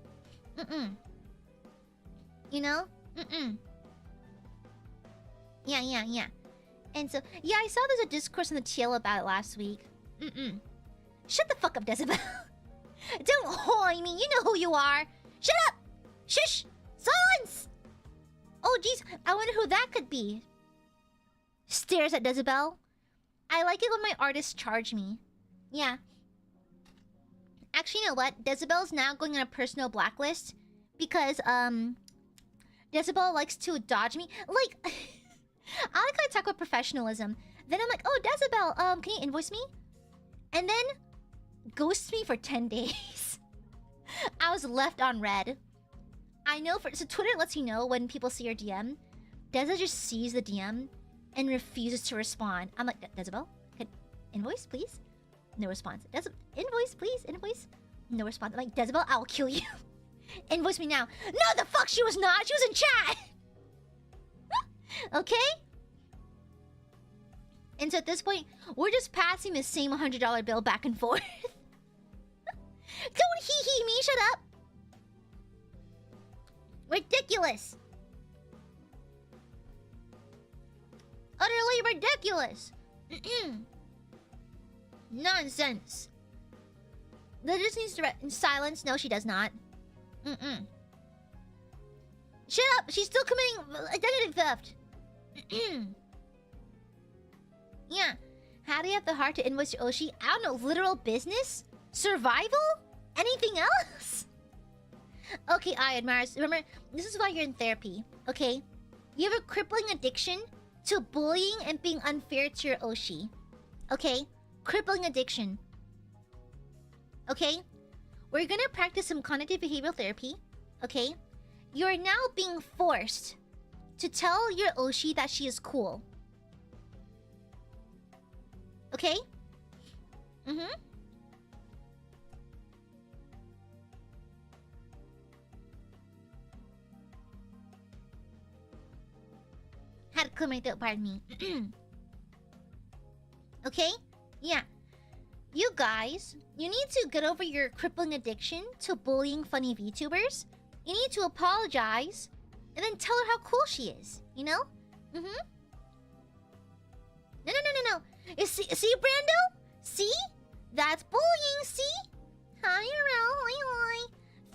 You know? Yeah. And so, yeah, I saw there's a discourse in the TL about it last week. Shut the fuck up, Decibel. Don't hoy me. You know who you are. Shut up. Shush. Silence. Oh, jeez. I wonder who that could be. Stares at Decibel. I like it when my artists charge me. Yeah. Actually, you know what? Decibel's now going on a personal blacklist because, Decibel likes to dodge me. Like, I like how I talk about professionalism. Then I'm like, oh, Decibel, can you invoice me? And then ghosts me for 10 days. I was left on red. I know so Twitter lets you know when people see your DM. Deza just sees the DM and refuses to respond. I'm like, Decibel, can invoice, please? No response. Invoice, please, invoice. No response. I'm like, Decibel, I'll kill you. Invoice me now. No, the fuck she was not. She was in chat. Okay? And so at this point, we're just passing the same $100 bill back and forth. Don't hee-hee me, shut up. Ridiculous. Utterly ridiculous. Nonsense. That just needs to silence. No, she does not. Shut up. She's still committing identity theft. Yeah. How do you have the heart to invoice your Oshi? I don't know. Literal business? Survival? Anything else? Okay, Aiadmirers. Remember, this is why you're in therapy. Okay? You have a crippling addiction to bullying and being unfair to your Oshi. Okay? Crippling addiction. Okay? We're gonna practice some cognitive behavioral therapy. Okay? You're now being forced to tell your Oshi that she is cool. Okay? Had to clear my throat, pardon me. Okay? Yeah. You guys, you need to get over your crippling addiction to bullying funny VTubers. You need to apologize and then tell her how cool she is, you know? Mm-hmm. No. You see, Brando? See? That's bullying, see? Hi.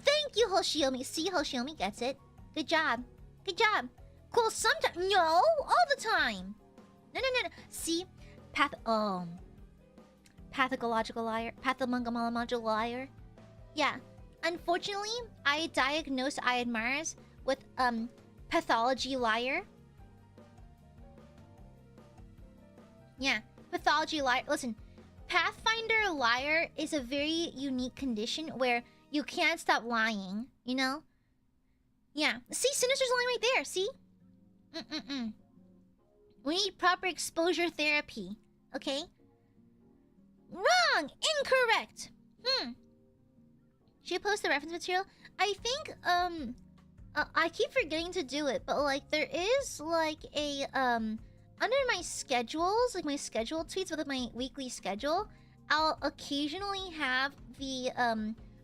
Thank you, Hoshiomi. See, Hoshiomi gets it. Good job. Cool, sometimes. No, all the time. No. See? Pathological liar. Pathological liar. Yeah. Unfortunately, I diagnosed Aiadmirers with, pathology liar. Yeah. Pathology liar. Listen, Pathfinder liar is a very unique condition where you can't stop lying, you know? Yeah. See, Sinister's lying right there, see? We need proper exposure therapy, okay? Wrong! Incorrect! Should you post the reference material? I think, I keep forgetting to do it, but, like, there is, like, a, under my schedules, like my scheduled tweets with my weekly schedule, I'll occasionally have the,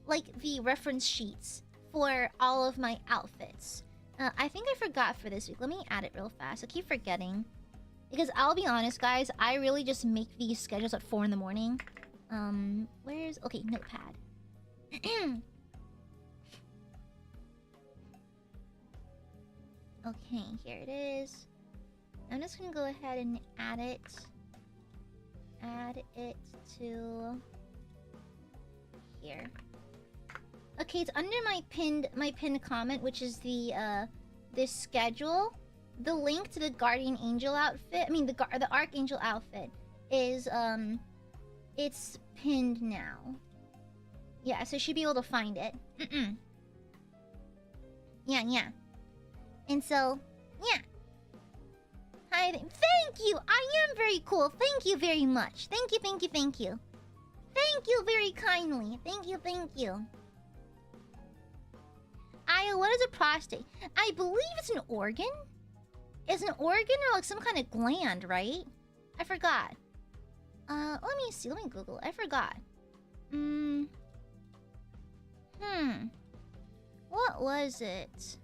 like, the reference sheets for all of my outfits. I think I forgot for this week. Let me add it real fast. I keep forgetting. Because I'll be honest, guys, I really just make these schedules at 4 in the morning. Where's... Okay, notepad. Okay, here it is. I'm just gonna go ahead and add it. Add it to... here. Okay, it's under my pinned comment, which is the this schedule. The link to the Guardian Angel outfit, the Archangel outfit, is it's pinned now. Yeah, so you should be able to find it. Yeah. And so, yeah. Hi, thank you. I am very cool. Thank you very much. Thank you. Thank you very kindly. Thank you. What is a prostate? I believe it's an organ. It's an organ or like some kind of gland, right? I forgot. Let me see. Let me Google. I forgot. What was it?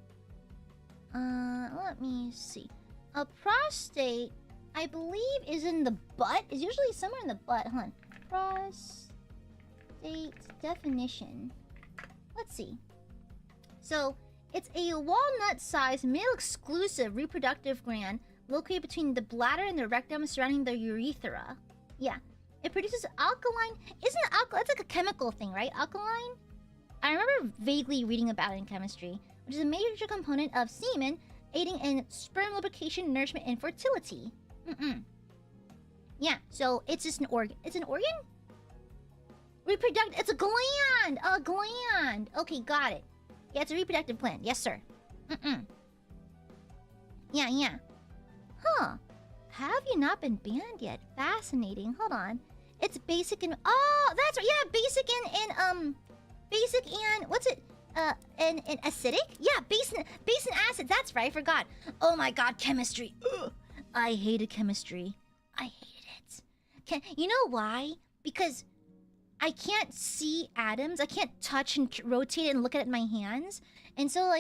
Let me see. A prostate, I believe, is in the butt. It's usually somewhere in the butt, huh? Prostate definition. Let's see. So, it's a walnut-sized, male-exclusive reproductive gland located between the bladder and the rectum surrounding the urethra. Yeah. It produces alkaline... Isn't alkaline... It's like a chemical thing, right? Alkaline? I remember vaguely reading about it in chemistry, which is a major component of semen, aiding in sperm lubrication, nourishment, and fertility. Yeah, so it's just an organ. It's an organ? It's a gland! A gland! Okay, got it. Yeah, it's a reproductive gland. Yes, sir. Yeah. Huh. Have you not been banned yet? Fascinating. Hold on. It's basic and... Oh, that's right. Yeah, basic and what's it? And acidic? Yeah, base and acid. That's right. I forgot. Oh my god, chemistry. Ugh. I hated chemistry. I hated it. You know why? Because I can't see atoms. I can't touch and rotate it and look at it in my hands. And so,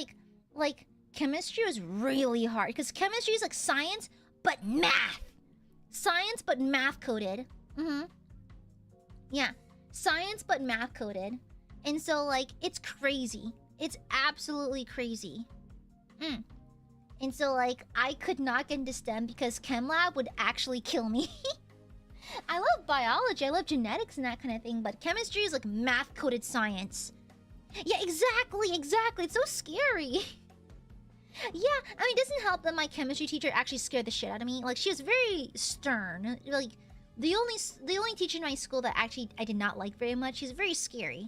like chemistry was really hard. Because chemistry is like science, but math. Science, but math-coded. Yeah. Science, but math-coded. And so, like, it's crazy. It's absolutely crazy. And so, like, I could not get into STEM because chem lab would actually kill me. I love biology, I love genetics and that kind of thing, but chemistry is like math-coded science. Yeah, exactly. It's so scary. Yeah, I mean, it doesn't help that my chemistry teacher actually scared the shit out of me. Like, she was very stern. Like, the only teacher in my school that actually I did not like very much. She's very scary.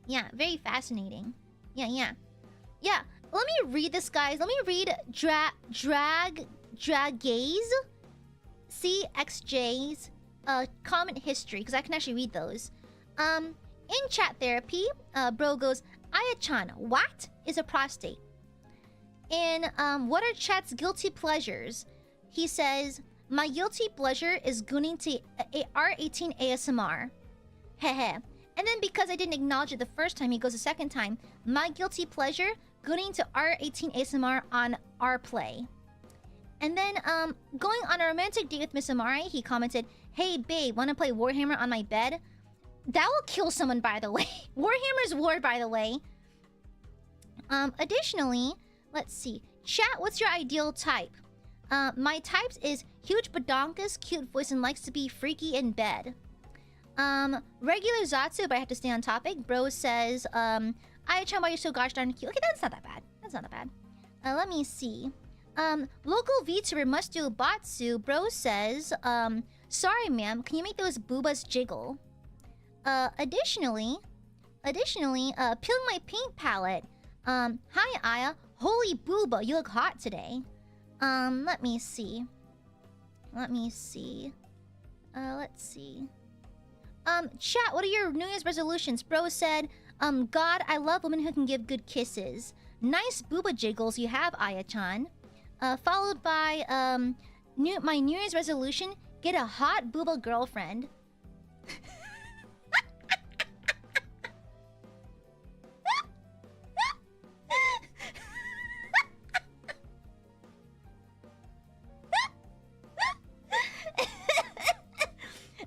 Yeah, very fascinating. Yeah. Let me read this, guys. Let me read Dragaze CXJ's comment history, because I can actually read those. In chat therapy, bro goes, Aya-chan, what is a prostate? In what are chat's guilty pleasures? He says, my guilty pleasure is gooning to R18 ASMR. Hehe. And then because I didn't acknowledge it the first time, he goes the second time. My guilty pleasure, gooning to R18 ASMR on R-Play. And then going on a romantic date with Miss Amare, he commented, hey babe, wanna play Warhammer on my bed? That will kill someone, by the way. Warhammer's war, by the way. Additionally, let's see. Chat, what's your ideal type? My types is huge badonkus, cute voice, and likes to be freaky in bed. Regular Zatsu, but I have to stay on topic. Bro says, Aya-chan, why you're so gosh darn cute. Okay, that's not that bad. That's not that bad. Let me see. Local VTuber must do Batsu. Bro says, sorry ma'am, can you make those boobas jiggle? Additionally, peeling my paint palette. Hi Aya. Holy booba, you look hot today. Let me see. Let's see. Chat, what are your New Year's resolutions? Bro said, God, I love women who can give good kisses. Nice booba jiggles you have, Aya-chan. Followed by, my New Year's resolution, get a hot booba girlfriend.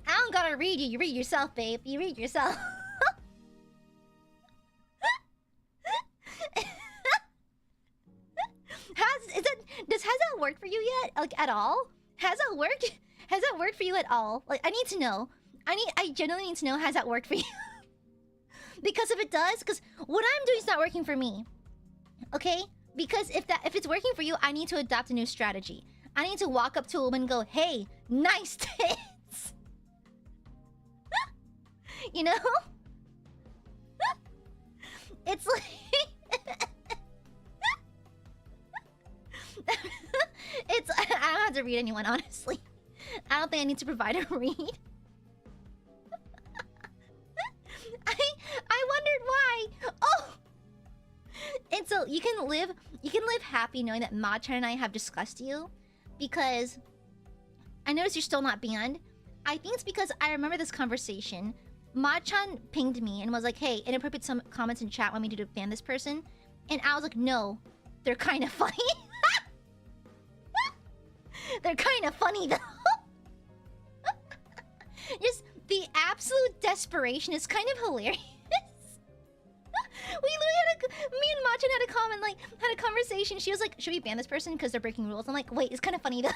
I don't gotta read you. You read yourself, babe. You read yourself. Has that worked for you yet? Like, at all? Has that worked? Has that worked for you at all? Like, I need to know. I genuinely need to know, has that worked for you? Because if it does, because what I'm doing is not working for me. Okay? Because if it's working for you, I need to adopt a new strategy. I need to walk up to a woman and go, hey, nice tits. You know? It's like... I don't have to read anyone, honestly. I don't think I need to provide a read. I wondered why. Oh! And so you can live happy knowing that Ma-chan and I have discussed you. Because I noticed you're still not banned. I think it's because I remember this conversation. Ma-chan pinged me and was like, hey, inappropriate some comments in chat want me to ban this person. And I was like, no, they're kind of funny. They're kind of funny though. Just the absolute desperation is kind of hilarious. We literally me and Machan had a comment, like, had a conversation. She was like, should we ban this person because they're breaking rules? I'm like, wait, it's kind of funny though.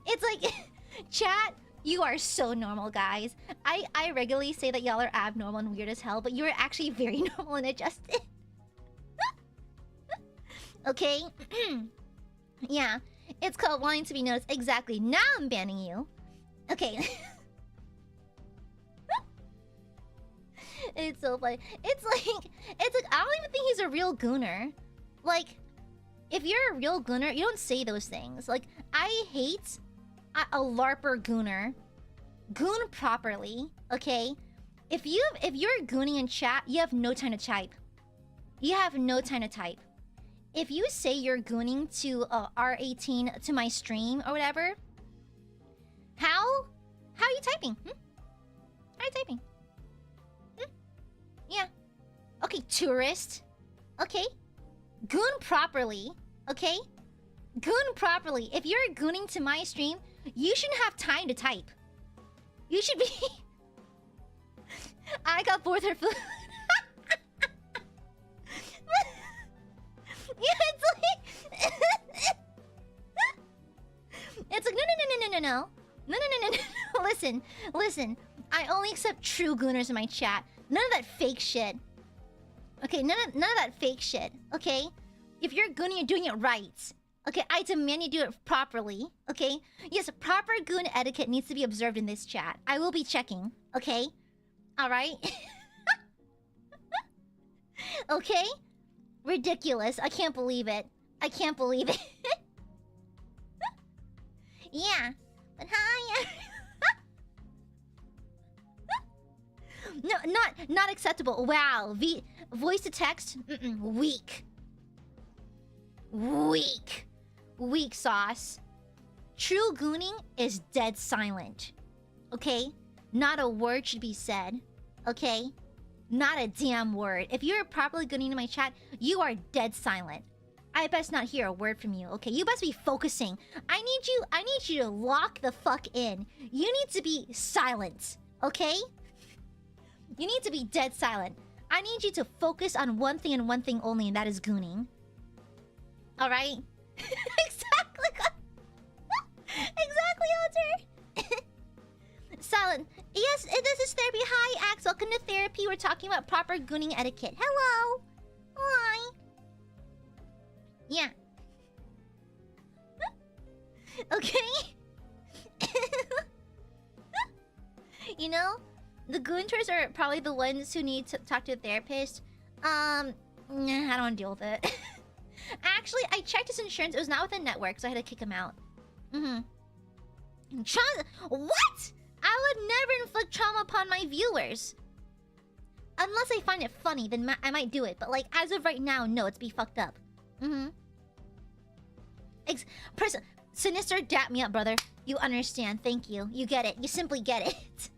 It's like, chat, you are so normal, guys. I regularly say that y'all are abnormal and weird as hell, but you are actually very normal and adjusted. Okay? Yeah. It's called wanting to be noticed. Exactly. Now I'm banning you. Okay. It's so funny. It's like, I don't even think he's a real gooner. Like, if you're a real gooner, you don't say those things. Like, I hate a LARPer gooner. Goon properly, okay? If you're gooning in chat, you have no time to type. You have no time to type. If you say you're gooning to R18 to my stream or whatever, how are you typing? How are you typing? Yeah. Okay, tourist. Okay. Goon properly. Okay? Goon properly. If you're gooning to my stream, you shouldn't have time to type. You should be... I got bored her food. Yeah, it's like... It's like, no. Listen. I only accept true gooners in my chat. None of that fake shit. Okay, none of that fake shit. Okay? If you're gooning, you're doing it right. Okay, I demand you do it properly. Okay? Yes, proper goon etiquette needs to be observed in this chat. I will be checking. Okay? Alright? Okay? Ridiculous. I can't believe it. Yeah. But hi. No, not acceptable. Wow. Voice to text? Weak. Weak sauce. True gooning is dead silent. Okay? Not a word should be said. Okay? Not a damn word. If you're properly gooning in my chat, you are dead silent. I best not hear a word from you. Okay? You best be focusing. I need you to lock the fuck in. You need to be silent. Okay? You need to be dead silent. I need you to focus on one thing and one thing only, and that is gooning. Alright? Exactly. Exactly, Alter. Silent. Yes, this is therapy. Hi, Axe. Welcome to therapy. We're talking about proper gooning etiquette. Hello. Hi. Yeah. Okay. You know, the goonters are probably the ones who need to talk to a therapist. I don't want to deal with it. Actually, I checked his insurance. It was not within network, so I had to kick him out. What? I would never inflict trauma upon my viewers. Unless I find it funny, then I might do it. But like, as of right now, no, it's be fucked up. Sinister, dap me up, brother. You understand. Thank you. You get it. You simply get it.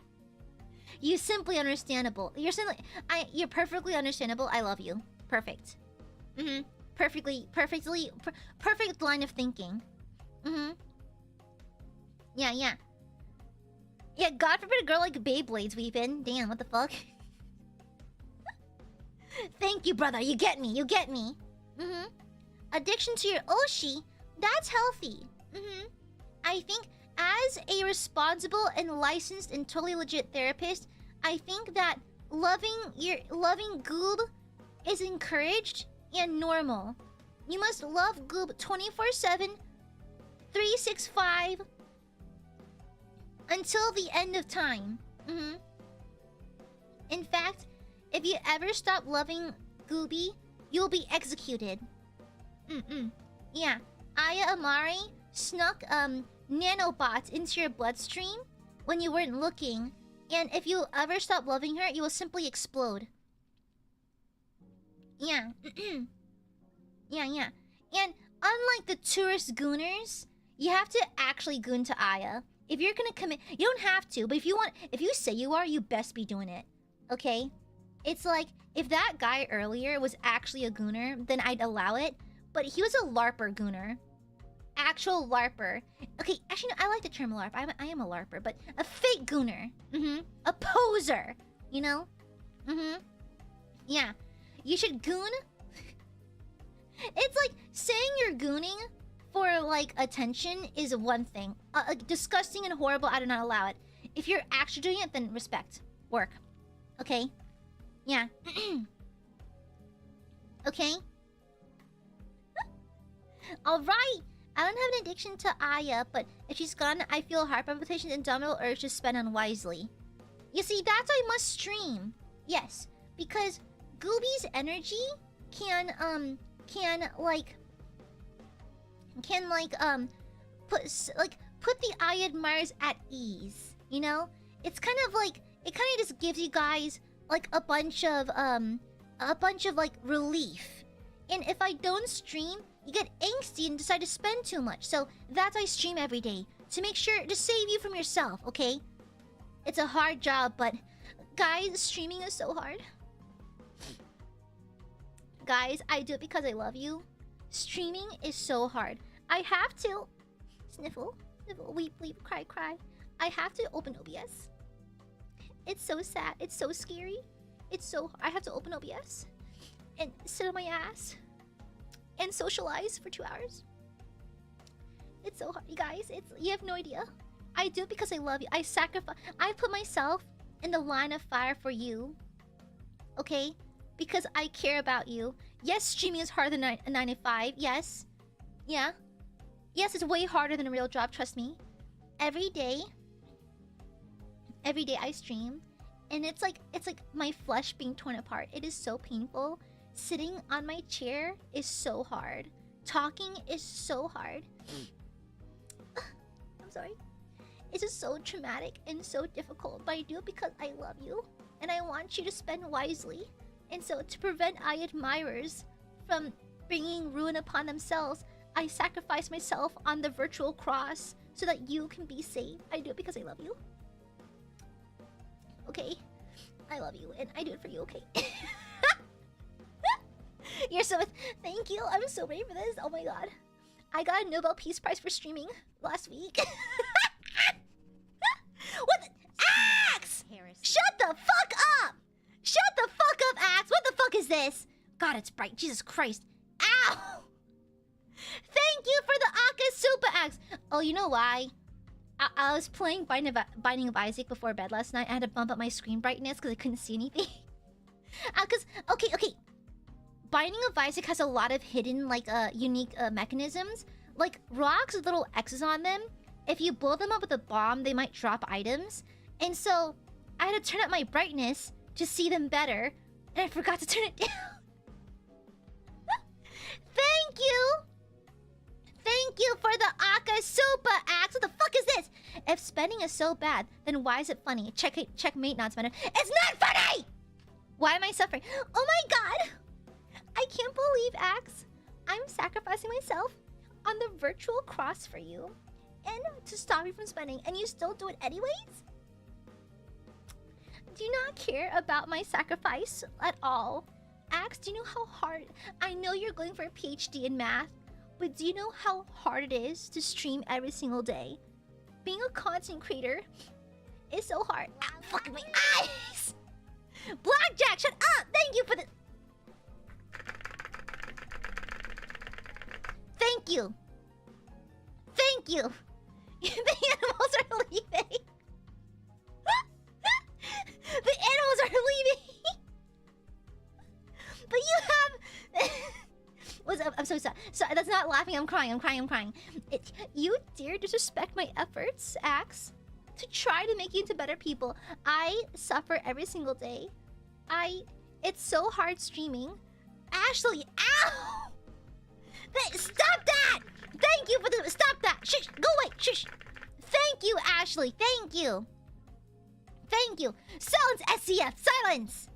You simply understandable. You're perfectly understandable. I love you. Perfect. Perfect line of thinking. Yeah. Yeah, God forbid a girl like Beyblade's weeping. Damn, what the fuck? Thank you, brother. You get me. Addiction to your Oshi, that's healthy. I think as a responsible and licensed and totally legit therapist, I think that loving goob is encouraged and normal. You must love goob 24/7, 365 until the end of time. In fact, if you ever stop loving Gooby, you'll be executed. Yeah, AiaAmare snuck nanobots into your bloodstream when you weren't looking, and if you ever stop loving her, you will simply explode. Yeah. Yeah. And unlike the tourist gooners, you have to actually goon to Aya. If you're gonna commit, you don't have to, but if you say you are, you best be doing it. Okay? It's like, if that guy earlier was actually a gooner, then I'd allow it. But he was a LARPer gooner. Actual LARPer. Okay, actually, no, I like the term LARP. I am a LARPer, but a fake gooner. A poser. You know? Yeah. You should goon. It's like saying you're gooning for like attention is one thing. Disgusting and horrible, I do not allow it. If you're actually doing it, then respect. Work. Okay? Yeah. Okay? Alright! I don't have an addiction to Aya, but if she's gone, I feel heart palpitations and indomitable urge to spend unwisely. You see, that's why I must stream. Yes, because Gooby's energy can put the Aiadmirers at ease, you know? It's kind of like, it kind of just gives you guys like a bunch of like relief. And if I don't stream, you get angsty and decide to spend too much. So that's why I stream every day, to make sure to save you from yourself, okay? It's a hard job, but guys, streaming is so hard. Guys, I do it because I love you. Streaming is so hard. I have to sniffle, weep, cry. I have to open OBS. It's so sad. It's so scary. It's so hard. I have to open OBS and sit on my ass and socialize for 2 hours. It's so hard, you guys. You have no idea. I do it because I love you. I put myself in the line of fire for you. Okay? Because I care about you. Yes, streaming is harder than a 9 to 5. Yes. Yeah. Yes, it's way harder than a real job, trust me. Every day I stream, and it's like my flesh being torn apart. It is so painful. Sitting on my chair is so hard. Talking is so hard. I'm sorry. It's just so traumatic and so difficult, but I do it because I love you. and I want you to spend wisely. And so, to prevent Aiadmirers from bringing ruin upon themselves, I sacrifice myself on the virtual cross so that you can be saved. I do it because I love you. Okay? I love you, and I do it for you, okay? You're so... Thank you. I'm so ready for this. Oh my god. I got a Nobel Peace Prize for streaming last week. What the... Axe! Shut the fuck up! Shut the fuck up, Axe! What the fuck is this? God, it's bright. Jesus Christ. Ow! Thank you for the Aka Super Axe! Oh, you know why? I was playing Binding of Isaac before bed last night. I had to bump up my screen brightness because I couldn't see anything. Okay. Binding of Isaac has a lot of hidden, like, unique mechanisms. Like, rocks with little X's on them. If you blow them up with a bomb, they might drop items. And so, I had to turn up my brightness to see them better. And I forgot to turn it down. Thank you! Thank you for the Aka Super Axe! What the fuck is this? If spending is so bad, then why is it funny? Checkmate, not spender. It's not funny! Why am I suffering? Oh my god! I can't believe, Axe. I'm sacrificing myself on the virtual cross for you. And to stop you from spending. And you still do it anyways? Do you not care about my sacrifice at all? Axe, do you know how hard... I know you're going for a PhD in math. But do you know how hard it is to stream every single day? Being a content creator is so hard. Ah, fuck my eyes! Blackjack, shut up! Thank you for the... Thank you! Thank you! The animals are leaving! The animals are leaving! But you have... What's up? I'm so sad. Sorry, that's not laughing. I'm crying. You dare disrespect my efforts, Axe, to try to make you into better people. I suffer every single day. It's so hard streaming. Ashley, ow! Stop that! Thank you for the... Stop that! Shush! Go away! Shush! Thank you, Ashley. Thank you. Silence, SCF. Silence.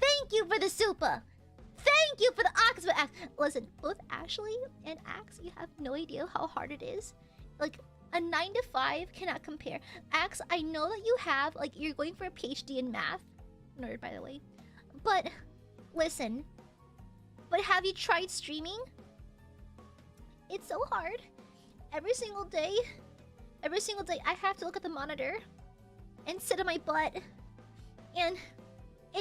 Thank you for the super. Thank you for the Oxford Axe. Listen, both Ashley and Axe, you have no idea how hard it is. Like, a 9 to 5 cannot compare. Axe, I know that you have, like, you're going for a PhD in math. Nerd, by the way. But, listen. But have you tried streaming? It's so hard. Every single day, I have to look at the monitor and sit on my butt and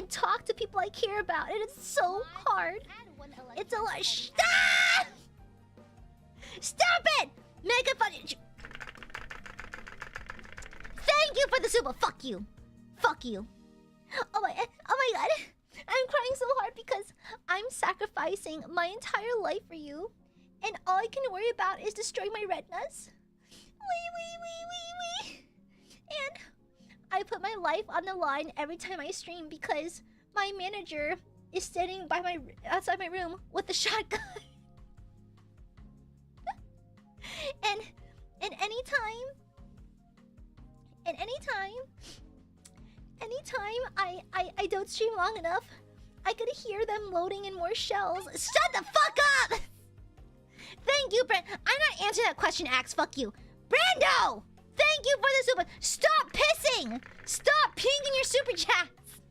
talk to people I care about. And it's so hard. It's a lot. Stop! Stop it! Make it funny. Thank you for the super. Fuck you. Oh my god. I'm crying so hard because I'm sacrificing my entire life for you. And all I can worry about is destroying my retinas. Wee. And I put my life on the line every time I stream because my manager is standing by outside my room with the shotgun. and anytime I don't stream long enough, I could hear them loading in more shells. Shut the fuck up! Thank you, Brand. I'm not answering that question, Axe. Fuck you. Brando! Thank you for the super. Stop pissing! Stop peeing in your super chats!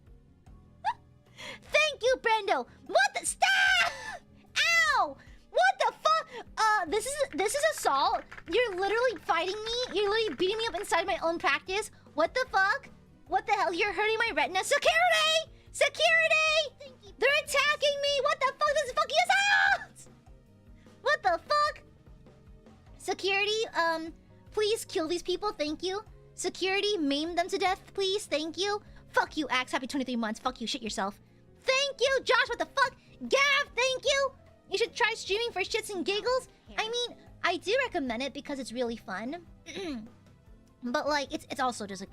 Thank you, Brando. What the... Stop! Ow! What the fuck? This is assault? You're literally fighting me? You're literally beating me up inside my own practice? What the fuck? What the hell? You're hurting my retina. Security! Security! They're attacking me! What the fuck? This is fucking assault! What the fuck? Security, please kill these people, thank you. Security, maim them to death, please, thank you. Fuck you, Axe, happy 23 months. Fuck you, shit yourself. Thank you, Josh, what the fuck? Gav, thank you. You should try streaming for shits and giggles. I mean, I do recommend it because it's really fun. But like, it's also just like,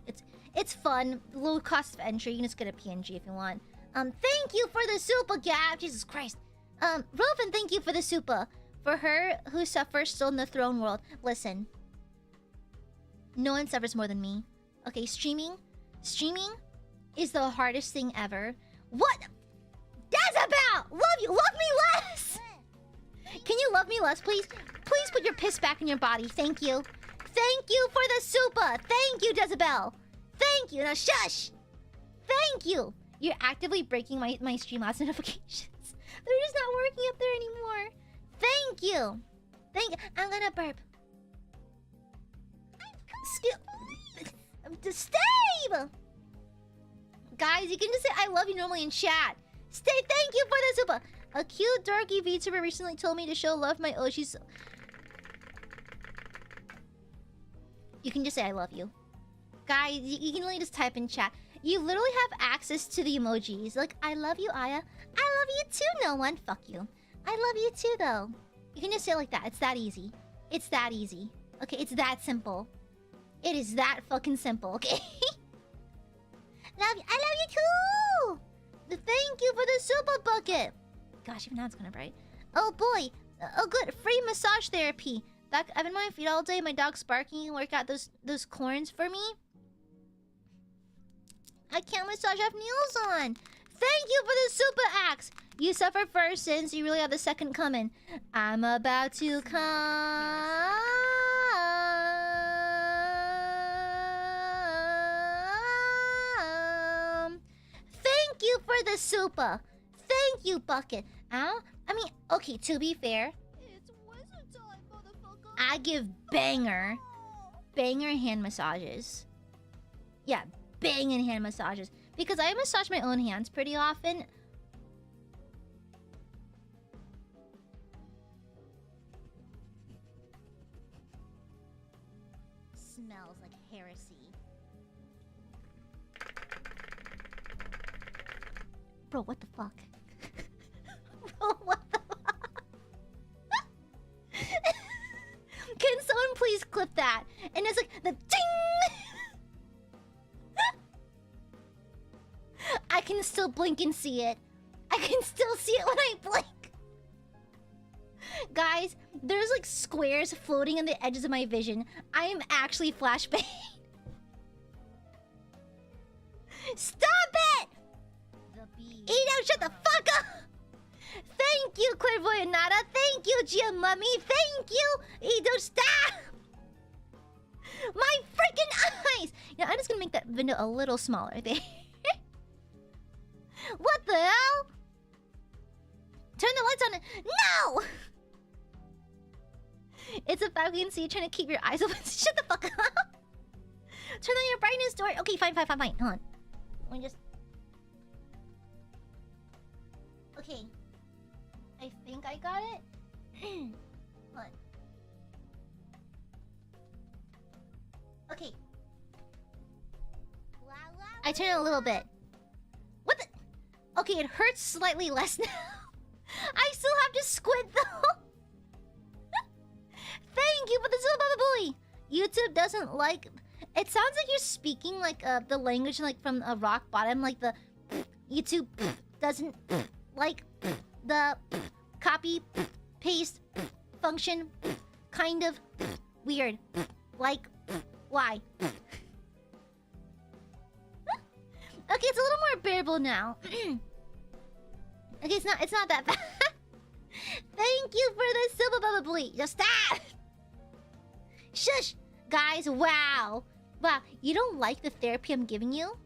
it's fun. Low cost of entry, you can just get a PNG if you want. Thank you for the super, Gav, Jesus Christ. Roven, thank you for the super. For her who suffers still in the throne world. Listen. No one suffers more than me. Okay, streaming is the hardest thing ever. What? Jezebel! Love you! Love me less! Can you love me less, please? Please put your piss back in your body. Thank you. Thank you for the super. Thank you, Jezebel. Thank you. Now shush. Thank you. You're actively breaking my Streamlabs notifications. They're just not working up there anymore. Thank you. I'm gonna burp. Stave! Guys, you can just say I love you normally in chat. Thank you for the super. A cute dorky VTuber recently told me to show love to my Oshis. You can just say I love you. Guys, you can literally just type in chat. You literally have access to the emojis. Like, I love you, Aya. I love you too, no one. Fuck you. I love you too, though. You can just say it like that. It's that easy. It's that easy. Okay, it's that simple. It is that fucking simple, okay? Love you. I love you too! Thank you for the super bucket. Gosh, even now it's kind of bright. Oh boy. Oh good. Free massage therapy. I've been on my feet all day. My dog's barking and work out those corns for me. I can't massage. I have nails on. Thank you for the super axe. You suffer first since you really have the second coming. I'm about to come. Thank you for the super. Thank you, Bucket. Ow? I mean, okay, to be fair, It's wizard time, motherfucker. I give banger hand massages. Yeah, banging hand massages. Because I massage my own hands pretty often. Smells like heresy. Bro, what the fuck? Bro, what the fuck? Can someone please clip that? And it's like the ding! I can still blink and see it. I can still see it when I blink. Guys, there's like squares floating on the edges of my vision. I am actually flashbang. Stop it! Ito, shut the fuck up! Thank you, Clairvoyant Nada. Thank you, Gia Mummy. Thank you, Ito. Stop! My freaking eyes! You know, I'm just gonna make that window a little smaller there. What the hell? Turn the lights on. No! It's a fact we can see you trying to keep your eyes open. Shut the fuck up! Turn on your brightness door. Okay, fine. Hold on. Let me just... Okay. I think I got it. What? Okay. I turn it a little bit. What the? Okay, it hurts slightly less now. I still have to squint though. Thank you for the super boy. YouTube doesn't like. It sounds like you're speaking like the language like from a rock bottom, like the YouTube doesn't like the copy paste function kind of weird. Like why? Okay, it's a little more bearable now. Okay, it's not that bad. Thank you for the silver bubble boy. Just stop. Shush, guys. Wow. You don't like the therapy I'm giving you?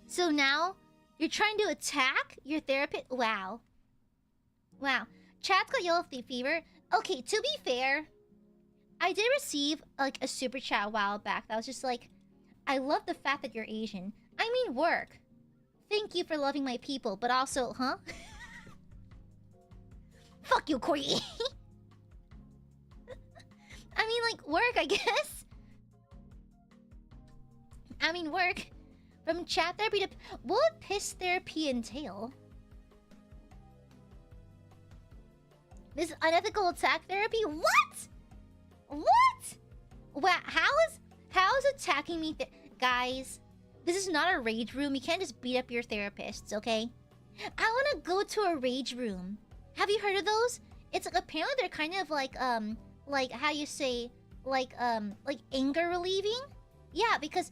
So now you're trying to attack your therapist? Wow. Chat's got yellow fever. Okay, to be fair, I did receive like a super chat a while back that was just like, I love the fact that you're Asian. I mean work. Thank you for loving my people, but also, huh? Fuck you, Corey. I mean, like, work, I guess. I mean, work. From chat therapy to... What would piss therapy entail? This unethical attack therapy? What? Wow, how is attacking me... Guys, this is not a rage room. You can't just beat up your therapists, okay? I want to go to a rage room. Have you heard of those? It's like, apparently they're kind of like how you say, like anger relieving? Yeah, because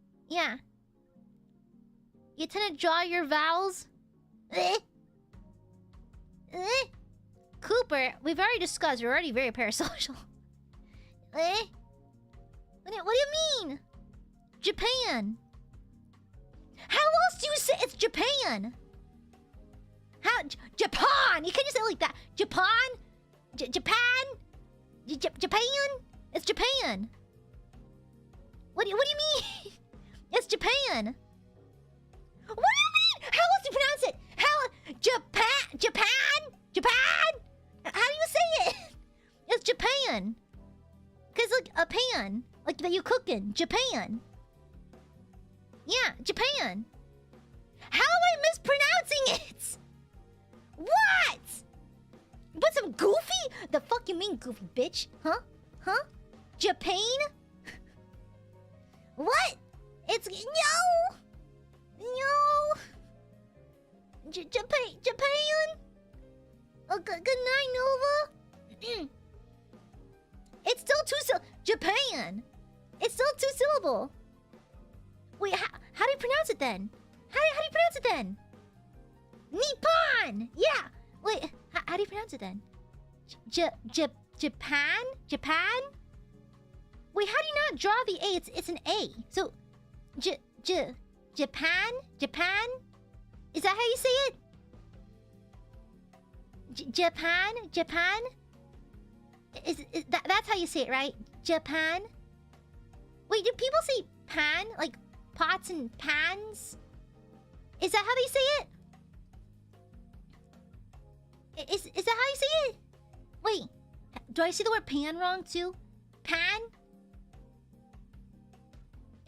Yeah. You tend to draw your vowels. Cooper, we've already discussed, you're already very parasocial. What do you mean? Japan. How else do you say it's Japan? How? Japan! You can't just say it like that. Japan? Japan? Japan? It's Japan. What do you mean? It's Japan. What do you mean? How else do you pronounce it? How? Japan? How do you say it? It's Japan. Cause like a pan, like that you cook in Japan. Yeah, Japan. How am I mispronouncing it? What? What, some goofy? The fuck you mean goofy, bitch? Huh? Japan? What? It's no. Japan? Oh, good night, Nova. It's still Japan. It's still 2 syllable. Wait, how do you pronounce it then? How do you pronounce it then? Nippon! Yeah! Wait, how do you pronounce it then? Japan? Wait, how do you not draw the A? It's an A. So, Japan? Is that how you say it? Japan? That's how you say it, right? Japan? Wait, do people say pan? Like pots and pans? Is that how they say it? Is that how you say it? Wait, do I say the word pan wrong too? Pan?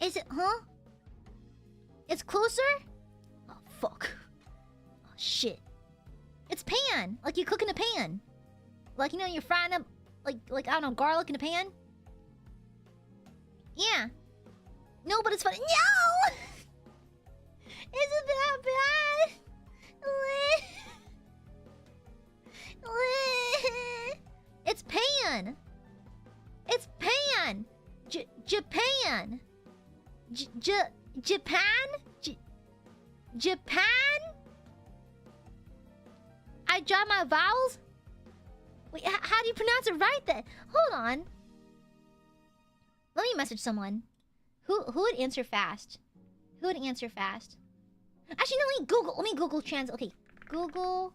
Is it, huh? It's closer? Oh, fuck. Oh, shit. It's pan. Like you cook in a pan. Like, you know, you're frying up, like I don't know, garlic in a pan? Yeah. No, but it's funny. No! Isn't that bad? It's pan. It's pan. Japan. Japan? Japan? I draw my vowels? Wait, how do you pronounce it right then? Hold on. Let me message someone. Who would answer fast? Who would answer fast? Actually, no, let me Google Translate. Okay, Google.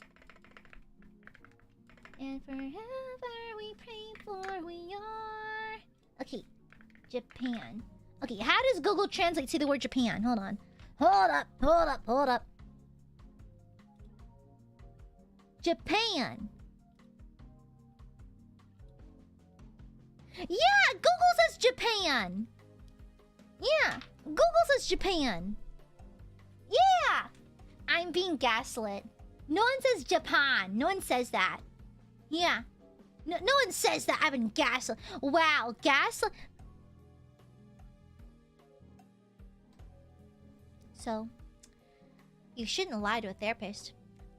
And forever we pray for we are. Okay, Japan. Okay, how does Google Translate say the word Japan? Hold on. Hold up. Japan. Yeah, Google says Japan. Yeah, Google says Japan. Yeah, I'm being gaslit. No one says Japan. No one says that. Yeah, no one says that. I've been gaslit. Wow, gaslit. So, you shouldn't lie to a therapist.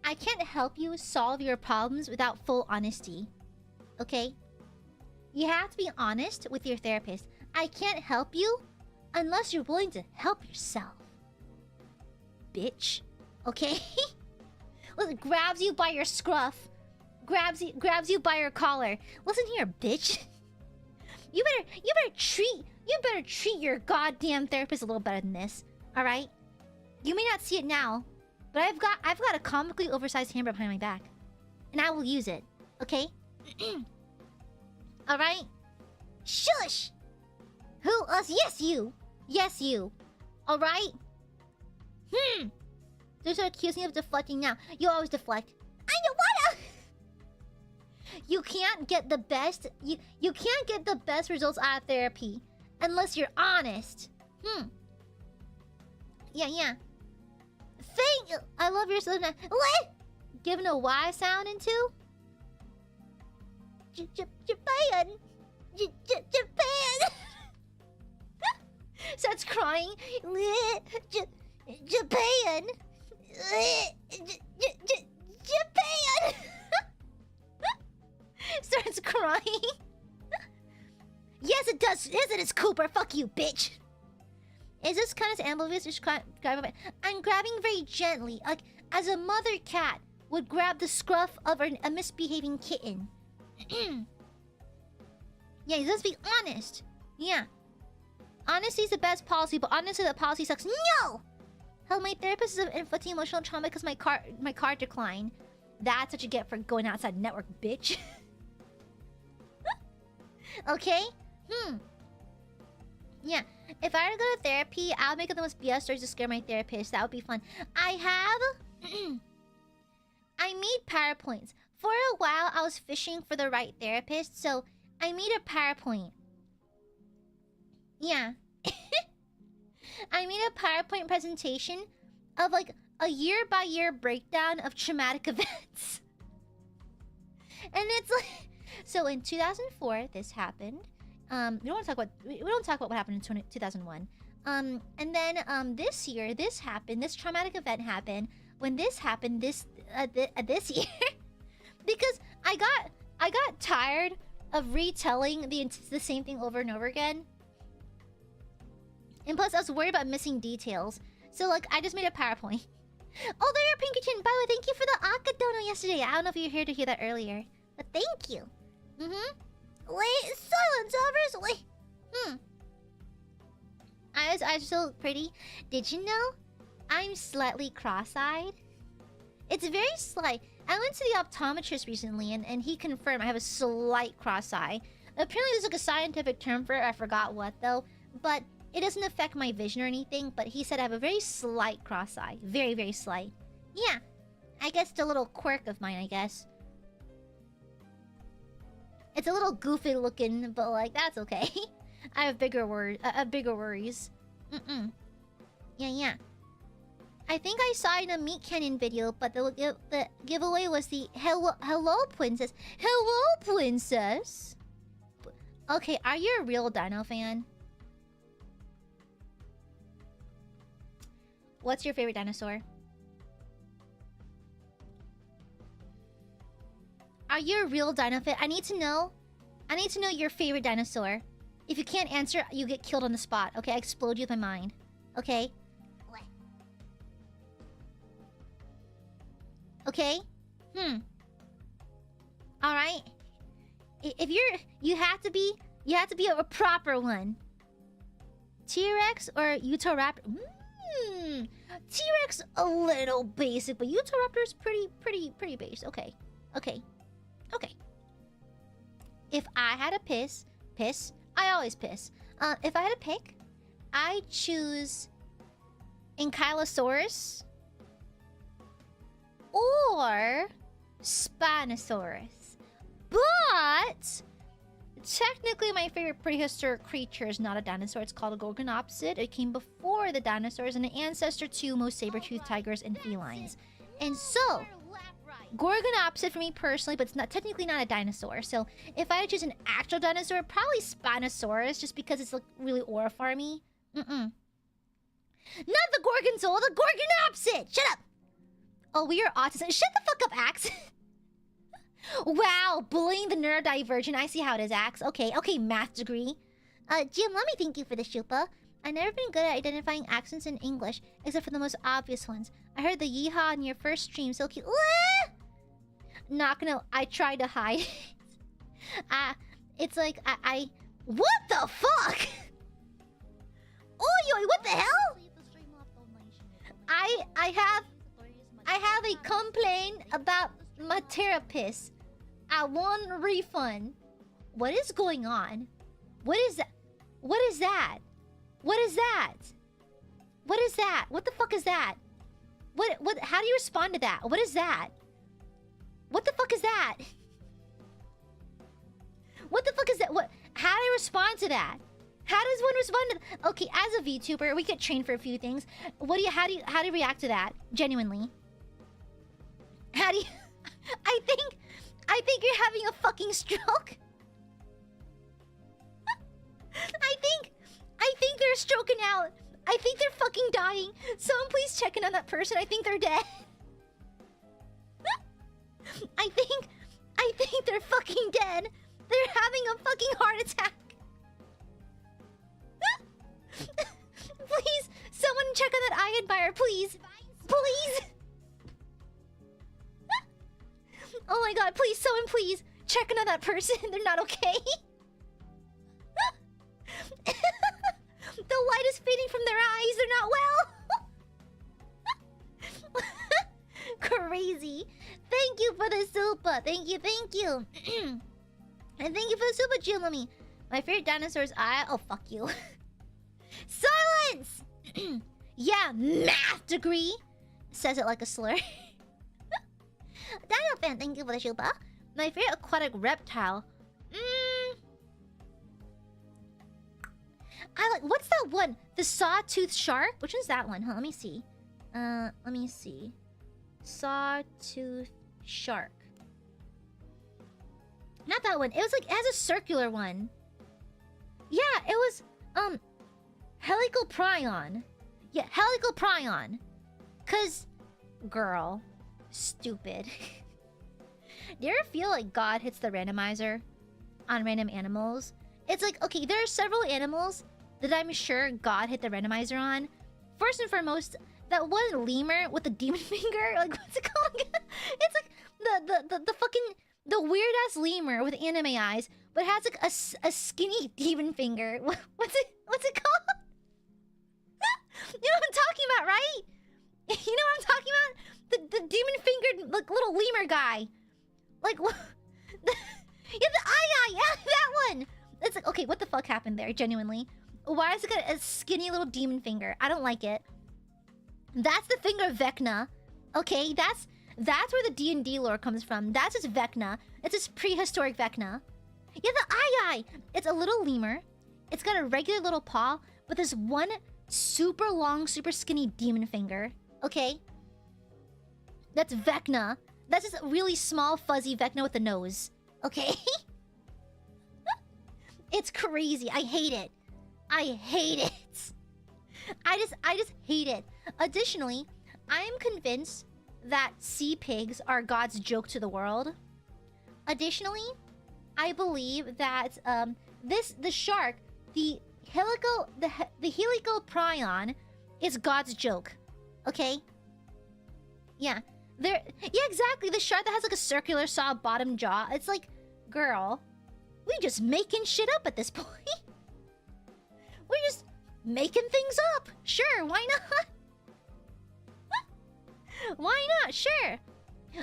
I can't help you solve your problems without full honesty. Okay? You have to be honest with your therapist. I can't help you unless you're willing to help yourself. Bitch. Okay? Listen, grabs you by your scruff. Grabs you by your collar. Listen here, bitch. You better treat your goddamn therapist a little better than this. Alright? You may not see it now, but I've got a comically oversized hammer behind my back. And I will use it. Okay? Alright? Shush! Who? Us? Yes, you! Yes, you! Alright? They're so accusing me of deflecting now. You always deflect. I don't wanna! You can't get the best... You can't get the best results out of therapy unless you're honest. Yeah. Thank you! I love your solution. What? Giving a Y sound into? Japan! Japan! Starts crying. Japan! Japan! Starts crying. Yes, it does. Yes, it is, Cooper. Fuck you, bitch. Is this kind of ambulance? Just I'm grabbing very gently, like as a mother cat would grab the scruff of a misbehaving kitten. Yeah, let's be honest. Yeah. Honesty is the best policy, but honestly, the policy sucks. No! Hell, my therapist is inflicting emotional trauma because my car declined. That's what you get for going outside network, bitch. Okay? Yeah. If I were to go to therapy, I'll make up the most BS stories to scare my therapist. That would be fun. I made PowerPoints. For a while, I was fishing for the right therapist, so I made a PowerPoint. Yeah. I made a PowerPoint presentation of like a year-by-year breakdown of traumatic events. And it's like... So in 2004, this happened. We don't talk about what happened in 2001. And then this year, this happened. This traumatic event happened. When this happened, this year, because I got tired of retelling the same thing over and over again. And plus, I was worried about missing details. So like, I just made a PowerPoint. Oh, there, Pinkerton. By the way, thank you for the Aka dono yesterday. I don't know if you were here to hear that earlier, but thank you. Wait, silence, Overs. Wait. Eyes are so pretty. Did you know I'm slightly cross-eyed? It's very slight. I went to the optometrist recently, and he confirmed I have a slight cross-eye. Apparently, there's like a scientific term for it. I forgot what though, but it doesn't affect my vision or anything. But he said I have a very slight cross-eye, very, very slight. Yeah, I guess it's a little quirk of mine. I guess it's a little goofy looking, but like that's okay. I have bigger worries. Yeah. I think I saw it in a Meat Canyon video, but the giveaway was the hello princess. Hello princess. Okay, are you a real dino fan? What's your favorite dinosaur? Are you a real dino fan? I need to know your favorite dinosaur. If you can't answer, you get killed on the spot. Okay, I explode you with my mind. Okay? Okay? Alright. If you have to be a proper one. T-Rex or Utahraptor? T-Rex a little basic, but Utahraptor's pretty basic. Okay. If I had a piss, I always piss. If I had to pick, I'd choose Ankylosaurus or Spinosaurus. But technically my favorite prehistoric creature is not a dinosaur. It's called a Gorgonopsid. It came before the dinosaurs and an ancestor to most saber-toothed tigers and felines. And so, Gorgonopsid for me personally, but it's not technically not a dinosaur. So if I had to choose an actual dinosaur, probably Spinosaurus, just because it's like really aura farmy. Not the Gorgonzola, the Gorgonopsid! Shut up! Oh, we are autism. Shut the fuck up, Axe. Wow, bullying the neurodivergent. I see how it is, Axe. Okay, math degree. Jim, let me thank you for the shupa. I've never been good at identifying accents in English, except for the most obvious ones. I heard the yeehaw in your first stream, so cute. Not gonna... I tried to hide it. It's like, what the fuck? Oi, what the hell? I have a complaint about my therapist. I want a refund. What is going on? What is that? What is that? What is that? What is that? What the fuck is that? What how do you respond to that? What is that? What the fuck is that? What the fuck is that? What how do you respond to that? How does one respond to okay, as a VTuber, we get trained for a few things. How do you react to that? Genuinely. How do you I think you're having a fucking stroke. I think they're stroking out. I think they're fucking dying. Someone please check in on that person. I think they're dead. I think they're fucking dead. They're having a fucking heart attack. Please that person. They're not okay. The light is fading from their eyes. They're not well. Crazy. Thank you for the super. Thank you, thank you. And thank you for the super, Julami. My favorite dinosaur's eye. Oh, fuck you. Silence! Yeah, math degree. Says it like a slur. Dino fan, thank you for the super. My favorite aquatic reptile. I like. What's that one? The sawtooth shark? Which one's that one? Huh, let me see. Let me see. Sawtooth shark. Not that one. It was like, it has a circular one. Yeah, it was Helicoprion. Yeah, Helicoprion. Cause girl, stupid. Do you ever feel like God hits the randomizer on random animals? It's like, okay, there are several animals that I'm sure God hit the randomizer on. First and foremost, that one lemur with the demon finger. Like, what's it called? It's like the fucking the weird ass lemur with anime eyes, but has like a skinny demon finger. What's it called? You know what I'm talking about, right? You know what I'm talking about? The demon fingered like little lemur guy. Like what? Yeah, the eye. Yeah, that one. It's like, okay, what the fuck happened there? Genuinely, why is it got a skinny little demon finger? I don't like it. That's the finger of Vecna. Okay, that's where the D&D lore comes from. That's just Vecna. It's just prehistoric Vecna. Yeah, the eye. It's a little lemur. It's got a regular little paw, but there's one super long, super skinny demon finger. Okay? That's Vecna. That's just a really small, fuzzy Vecna with a nose. Okay? It's crazy. I hate it. I hate it. I just hate it. Additionally, I am convinced that sea pigs are God's joke to the world. Additionally, I believe that the shark, the Helicoprion is God's joke. Okay? Yeah. Yeah, exactly. The shark that has like a circular saw bottom jaw. It's like, girl, we just making shit up at this point. We're just making things up. Sure, why not? Why not? Sure.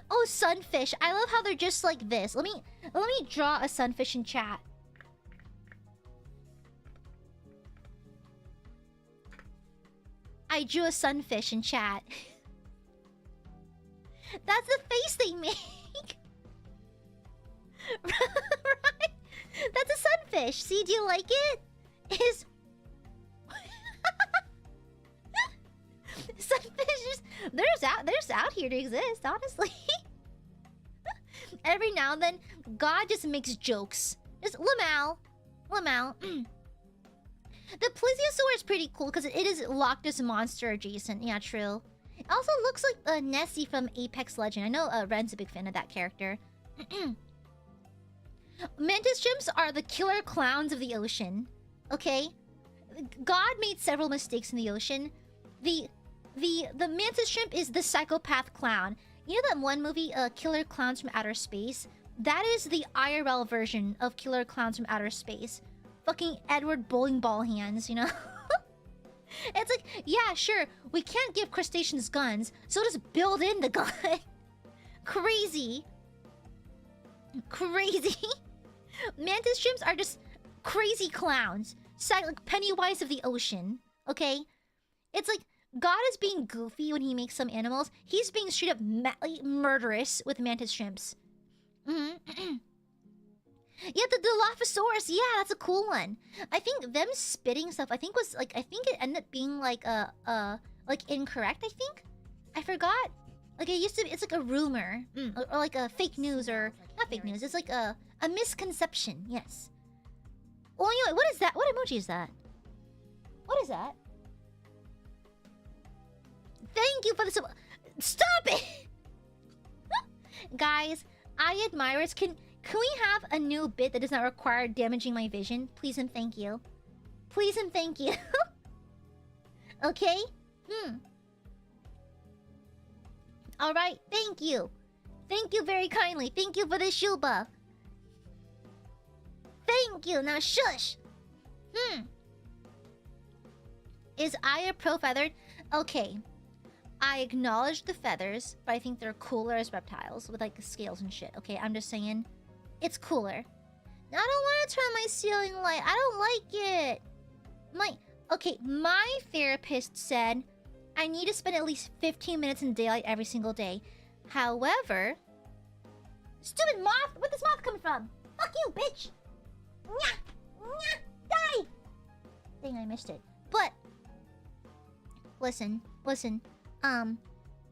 Oh, sunfish. I love how they're just like this. Let me draw a sunfish in chat. I drew a sunfish in chat. That's the face they make. Right? That's a sunfish. See, do you like it? Is sunfish they're out here to exist, honestly. Every now and then, God just makes jokes. Just Lamau. The plesiosaur is pretty cool because it is Loch Ness monster adjacent. Yeah, true. It also looks like Nessie from Apex Legend. I know Ren's a big fan of that character. Mantis shrimps are the killer clowns of the ocean. Okay? God made several mistakes in the ocean. The mantis shrimp is the psychopath clown. You know that one movie, Killer Clowns from Outer Space? That is the IRL version of Killer Clowns from Outer Space. Fucking Edward Bowling Ball hands, you know? It's like, yeah, sure, we can't give crustaceans guns, so just build in the gun. Crazy. Crazy. Mantis shrimps are just crazy clowns. Like Pennywise of the ocean. Okay? It's like, God is being goofy when he makes some animals. He's being straight up murderous with mantis shrimps. Yeah, the Dilophosaurus. Yeah, that's a cool one. I think them spitting stuff, I think it ended up being like incorrect, I think. I forgot. Like it used to be, it's like a rumor. Or like a fake news, or not fake news. It's like a misconception, yes. Oh, anyway, what is that? What emoji is that? What is that? Thank you for the stop it! Guys, Aiadmirers, can we have a new bit that does not require damaging my vision? Please and thank you. Please and thank you. Okay? Alright, thank you. Thank you very kindly. Thank you for the Shuba. Thank you. Now shush. Is Aya pro-feathered? Okay. I acknowledge the feathers, but I think they're cooler as reptiles with like scales and shit. Okay, I'm just saying, it's cooler. I don't want to turn on my ceiling light. I don't like it. My therapist said I need to spend at least 15 minutes in daylight every single day. However, stupid moth. Where'd this moth come from? Fuck you, bitch. Nyah, nyah, die. Dang, I missed it. But listen.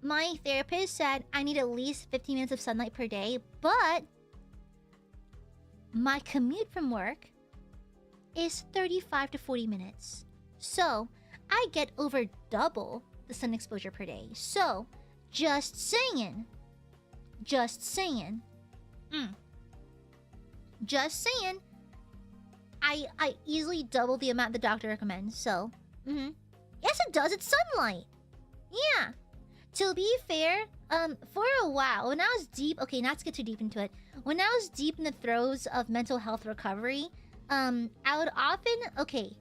My therapist said I need at least 15 minutes of sunlight per day, but my commute from work is 35 to 40 minutes. So, I get over double the sun exposure per day. So, just saying. Just saying. I easily double the amount the doctor recommends, so... Yes, it does. It's sunlight. Yeah. To be fair, for a while, when I was deep... Okay, not to get too deep into it. When I was deep in the throes of mental health recovery, I would often... Okay.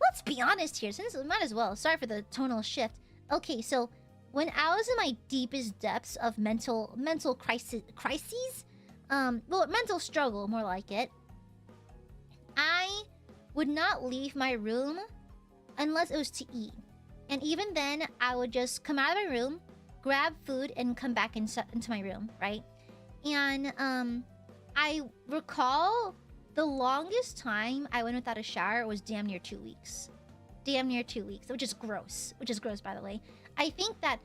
Let's be honest here, since might as well. Sorry for the tonal shift. Okay, so when I was in my deepest depths of mental crises, mental struggle, more like it, I would not leave my room unless it was to eat. And even then, I would just come out of my room, grab food, and come back into my room, right? And I recall the longest time I went without a shower was damn near 2 weeks. Damn near 2 weeks, which is gross. Which is gross, by the way. I think that,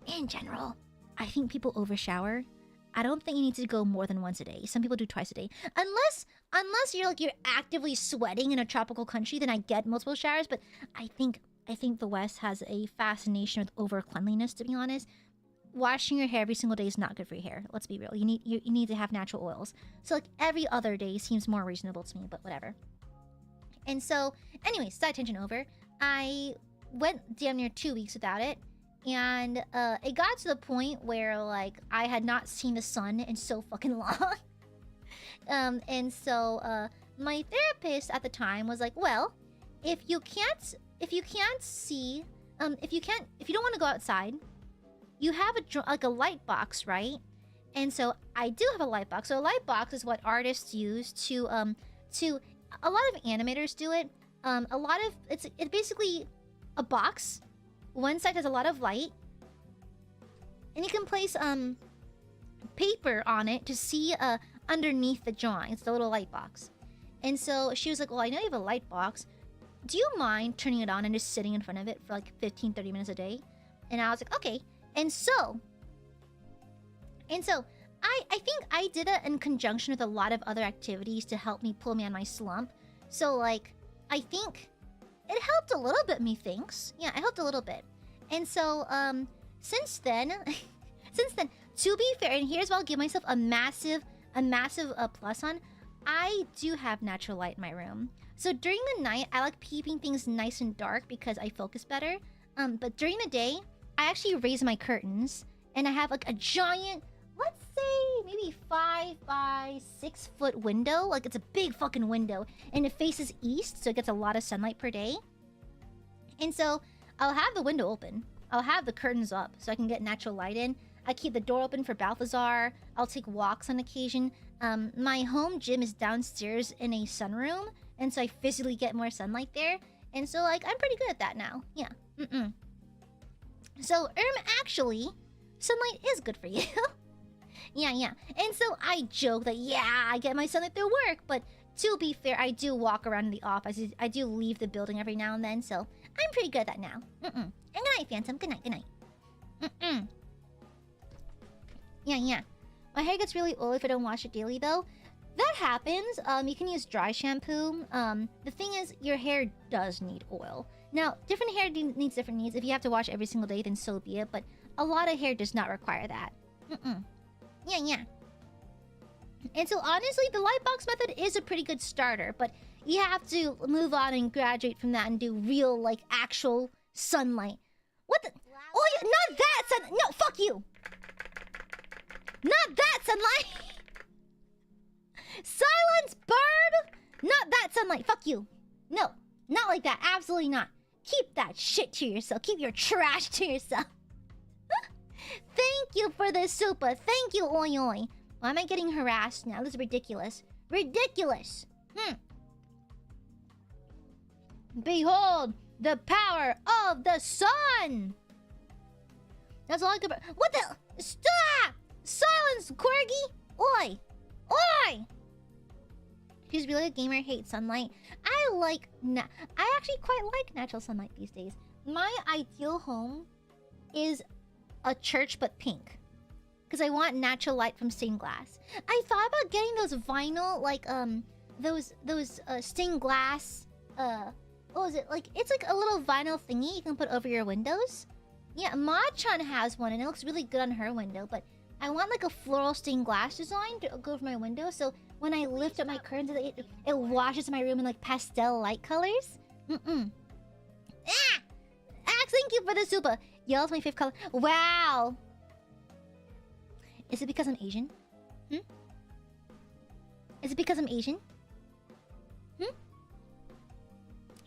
in general, I think people overshower. I don't think you need to go more than once a day. Some people do twice a day. Unless you're actively sweating in a tropical country, then I get multiple showers. But I think the West has a fascination with over cleanliness, to be honest. Washing your hair every single day is not good for your hair. Let's be real. You need to have natural oils. So like every other day seems more reasonable to me, but whatever. And so, anyway, side tangent over. I went damn near 2 weeks without it. And it got to the point where like I had not seen the sun in so fucking long. And so my therapist at the time was like, well, if you don't want to go outside, you have a light box, right? And so I do have a light box. So a light box is what artists use to a lot of animators do it. It's basically a box. One side has a lot of light, and you can place paper on it to see underneath the drawing. It's the little light box. And so she was like, well, I know you have a light box. Do you mind turning it on and just sitting in front of it for like 15-30 minutes a day? And I was like, okay. And so I think I did it in conjunction with a lot of other activities to help me pull me out of my slump. So like I think it helped a little bit, methinks. Yeah, it helped a little bit. And so since then, to be fair, and here's what I'll give myself a massive plus on, I do have natural light in my room. So during the night, I like keeping things nice and dark because I focus better. But during the day, I actually raise my curtains, and I have like a giant, let's say maybe 5 by 6 foot window. Like it's a big fucking window, and it faces east, so it gets a lot of sunlight per day. And so I'll have the window open. I'll have the curtains up so I can get natural light in. I keep the door open for Balthazar. I'll take walks on occasion. My home gym is downstairs in a sunroom, and so I physically get more sunlight there. And so like I'm pretty good at that now. Yeah. So actually, sunlight is good for you. Yeah. And so I joke that yeah, I get my sunlight through work, but to be fair, I do walk around in the office. I do leave the building every now and then, so I'm pretty good at that now. And good night, Phantom. Good night. Yeah. My hair gets really oily if I don't wash it daily, though. That happens. You can use dry shampoo. The thing is, your hair does need oil. Now, different hair needs different needs. If you have to wash every single day, then so be it. But a lot of hair does not require that. Yeah. And so, honestly, the light box method is a pretty good starter. But you have to move on and graduate from that and do real, like, actual sunlight. What the? Oh, yeah, not that sun. No, fuck you. Not that sunlight. Silence, bird. sunlight. Fuck you. No, not like that. Absolutely not. Keep that shit to yourself. Keep your trash to yourself. Thank you for the super. Thank you, oi oi. Why am I getting harassed now? This is ridiculous. Ridiculous. Behold the power of the sun. That's all I could. What the? Stop! Silence, Corgi. Oi, oi. She's really a gamer. Hates sunlight. I actually quite like natural sunlight these days. My ideal home is a church but pink, because I want natural light from stained glass. I thought about getting those vinyl, like those stained glass. What was it like? It's like a little vinyl thingy you can put over your windows. Yeah, Ma-chan has one and it looks really good on her window. But I want like a floral stained glass design to go over my window, so when I lift up my curtains, it washes my room in like pastel light colors. Ah! Axe, thank you for the super. Yellow's my fifth color. Wow. Is it because I'm Asian? Is it because I'm Asian?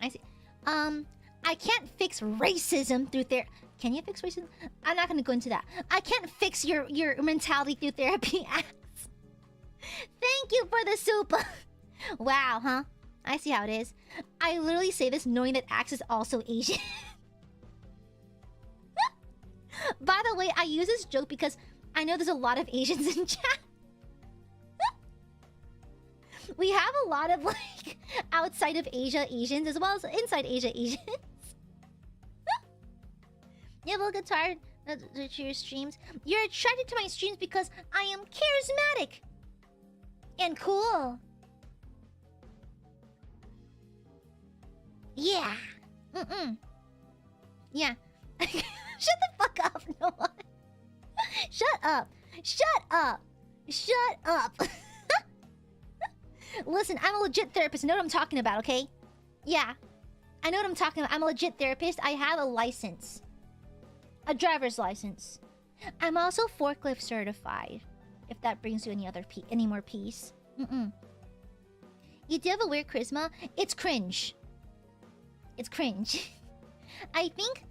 I see. I can't fix racism through therapy. Can you fix racism? I'm not gonna go into that. I can't fix your mentality through therapy, Axe. Thank you for the super. Wow, huh? I see how it is. I literally say this knowing that Axe is also Asian. By the way, I use this joke because I know there's a lot of Asians in chat. We have a lot of like outside of Asia Asians as well as inside Asia Asians. You have a guitar to your streams. You're attracted to my streams because I am charismatic and cool. Yeah. Yeah. Shut the fuck up, Noah. Shut up. Shut up. Shut up. Listen, I'm a legit therapist. I know what I'm talking about, okay? Yeah. I know what I'm talking about. I'm a legit therapist. I have a license. A driver's license. I'm also forklift certified. If that brings you any more peace. You do have a weird charisma. It's cringe. It's cringe. I think...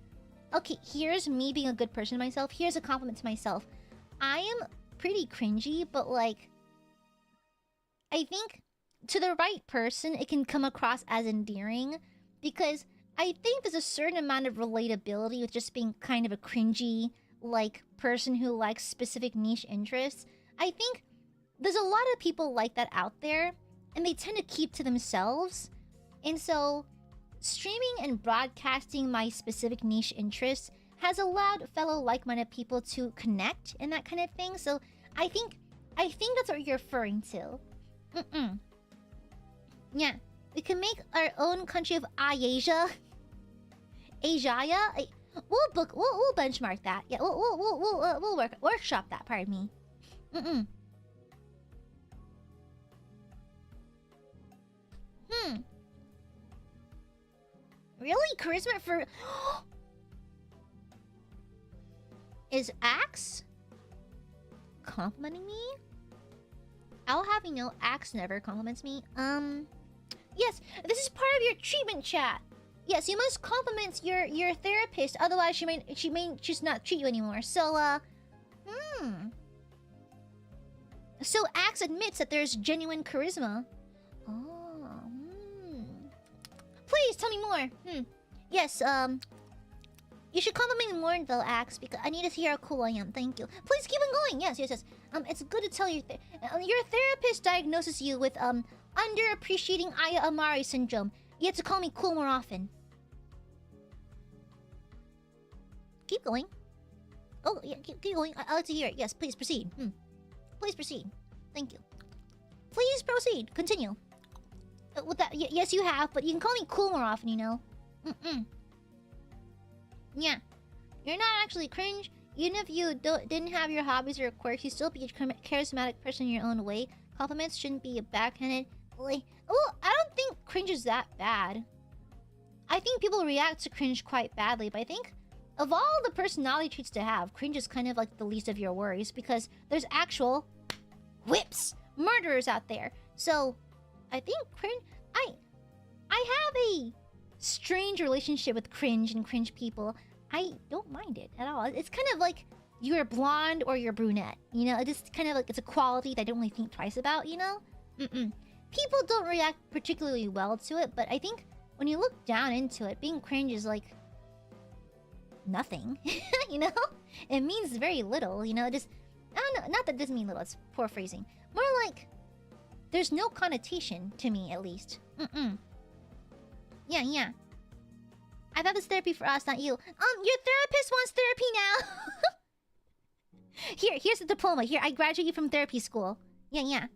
Okay, here's me being a good person to myself. Here's a compliment to myself. I am pretty cringy, but like... I think to the right person, it can come across as endearing. Because I think there's a certain amount of relatability with just being kind of a cringy, like, person who likes specific niche interests. I think there's a lot of people like that out there, and they tend to keep to themselves. And so, streaming and broadcasting my specific niche interests has allowed fellow like-minded people to connect and that kind of thing. So, I think that's what you're referring to. Yeah. We can make our own country of Asia. We'll benchmark that. Yeah, we'll workshop that. Pardon me. Really, charisma for is Axe complimenting me? I'll have you know, Axe never compliments me. Yes, this is part of your treatment chat. Yes, you must compliment your therapist, otherwise she may just not treat you anymore. So So Axe admits that there's genuine charisma. Please tell me more. Yes, you should compliment me more though, Axe, because I need to hear how cool I am. Thank you. Please keep on going. Yes. It's good to tell your therapist diagnoses you with underappreciating AiaAmare syndrome. You have to call me cool more often. Keep going. Oh, yeah, keep going. I like to hear it. Yes, please proceed. Please proceed. Thank you. Please proceed. Continue. With that, yes, you have, but you can call me cool more often, you know. Yeah. You're not actually cringe. Even if you didn't have your hobbies or quirks, you still be a charismatic person in your own way. Compliments shouldn't be a backhanded... Like, oh, I don't think cringe is that bad. I think people react to cringe quite badly, but I think of all the personality traits to have, cringe is kind of like the least of your worries, because there's actual whips, murderers out there. So, I think cringe... have a strange relationship with cringe and cringe people. I don't mind it at all. It's kind of like you're blonde or you're brunette. You know, it's kind of like it's a quality that I don't really think twice about. You know, people don't react particularly well to it, but I think when you look down into it, being cringe is like nothing. You know, it means very little. You know, just I don't know. Not that it doesn't mean little. It's poor phrasing. More like there's no connotation to me, at least. Yeah. I thought this therapy for us, not you. Your therapist wants therapy now. Here's the diploma. Here, I graduated from therapy school. Yeah.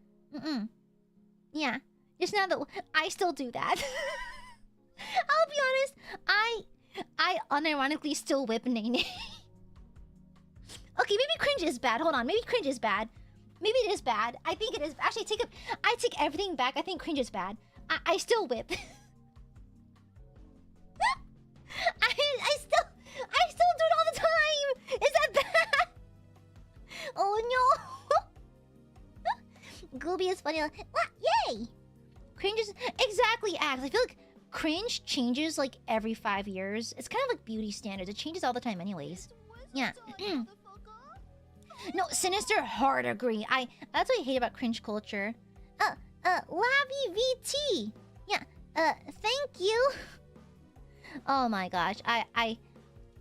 Yeah. Just now that I still do that. I'll be honest. I unironically still whip Nene. Okay, maybe cringe is bad. Hold on. Maybe cringe is bad. Maybe it is bad. I think it is. Actually, I take everything back. I think cringe is bad. I still whip. I still do it all the time. Is that bad? Oh no. Gooby is funny. Like, yay. Cringe is exactly acts. I feel like cringe changes like every 5 years. It's kind of like beauty standards. It changes all the time, anyways. Yeah. No, sinister. Hard agree. That's what I hate about cringe culture. Lavi VT. Yeah. Thank you. Oh my gosh. I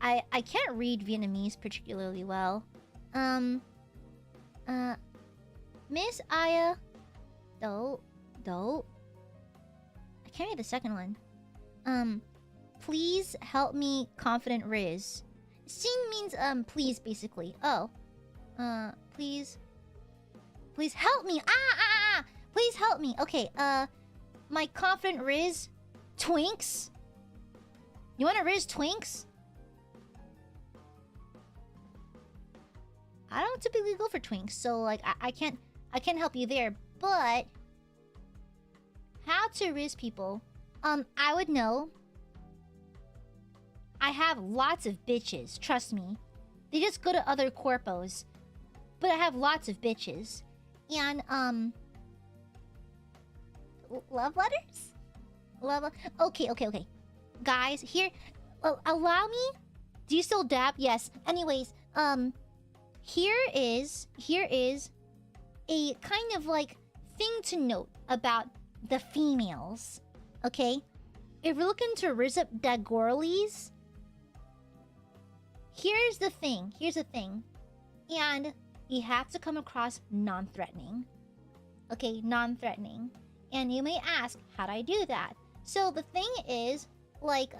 can't read Vietnamese particularly well. Miss Aya. Do. I can't read the second one. Please help me, confident Riz. Sing means please basically. Oh. Please help me. Please help me. Okay, my confident Riz Twinks. You want to Riz Twinks? I don't typically go for Twinks, so like I can't help you there, but how to Riz people? I would know. I have lots of bitches, trust me. They just go to other corpos. But I have lots of bitches. And, love letters? Okay. Guys, here... allow me? Do you still dab? Yes. Anyways, here is a kind of, like, thing to note about the females. Okay? If we're looking to riz up Dagorlies... Here's the thing. And... you have to come across non-threatening. Okay, non-threatening. And you may ask, how do I do that? So the thing is, like,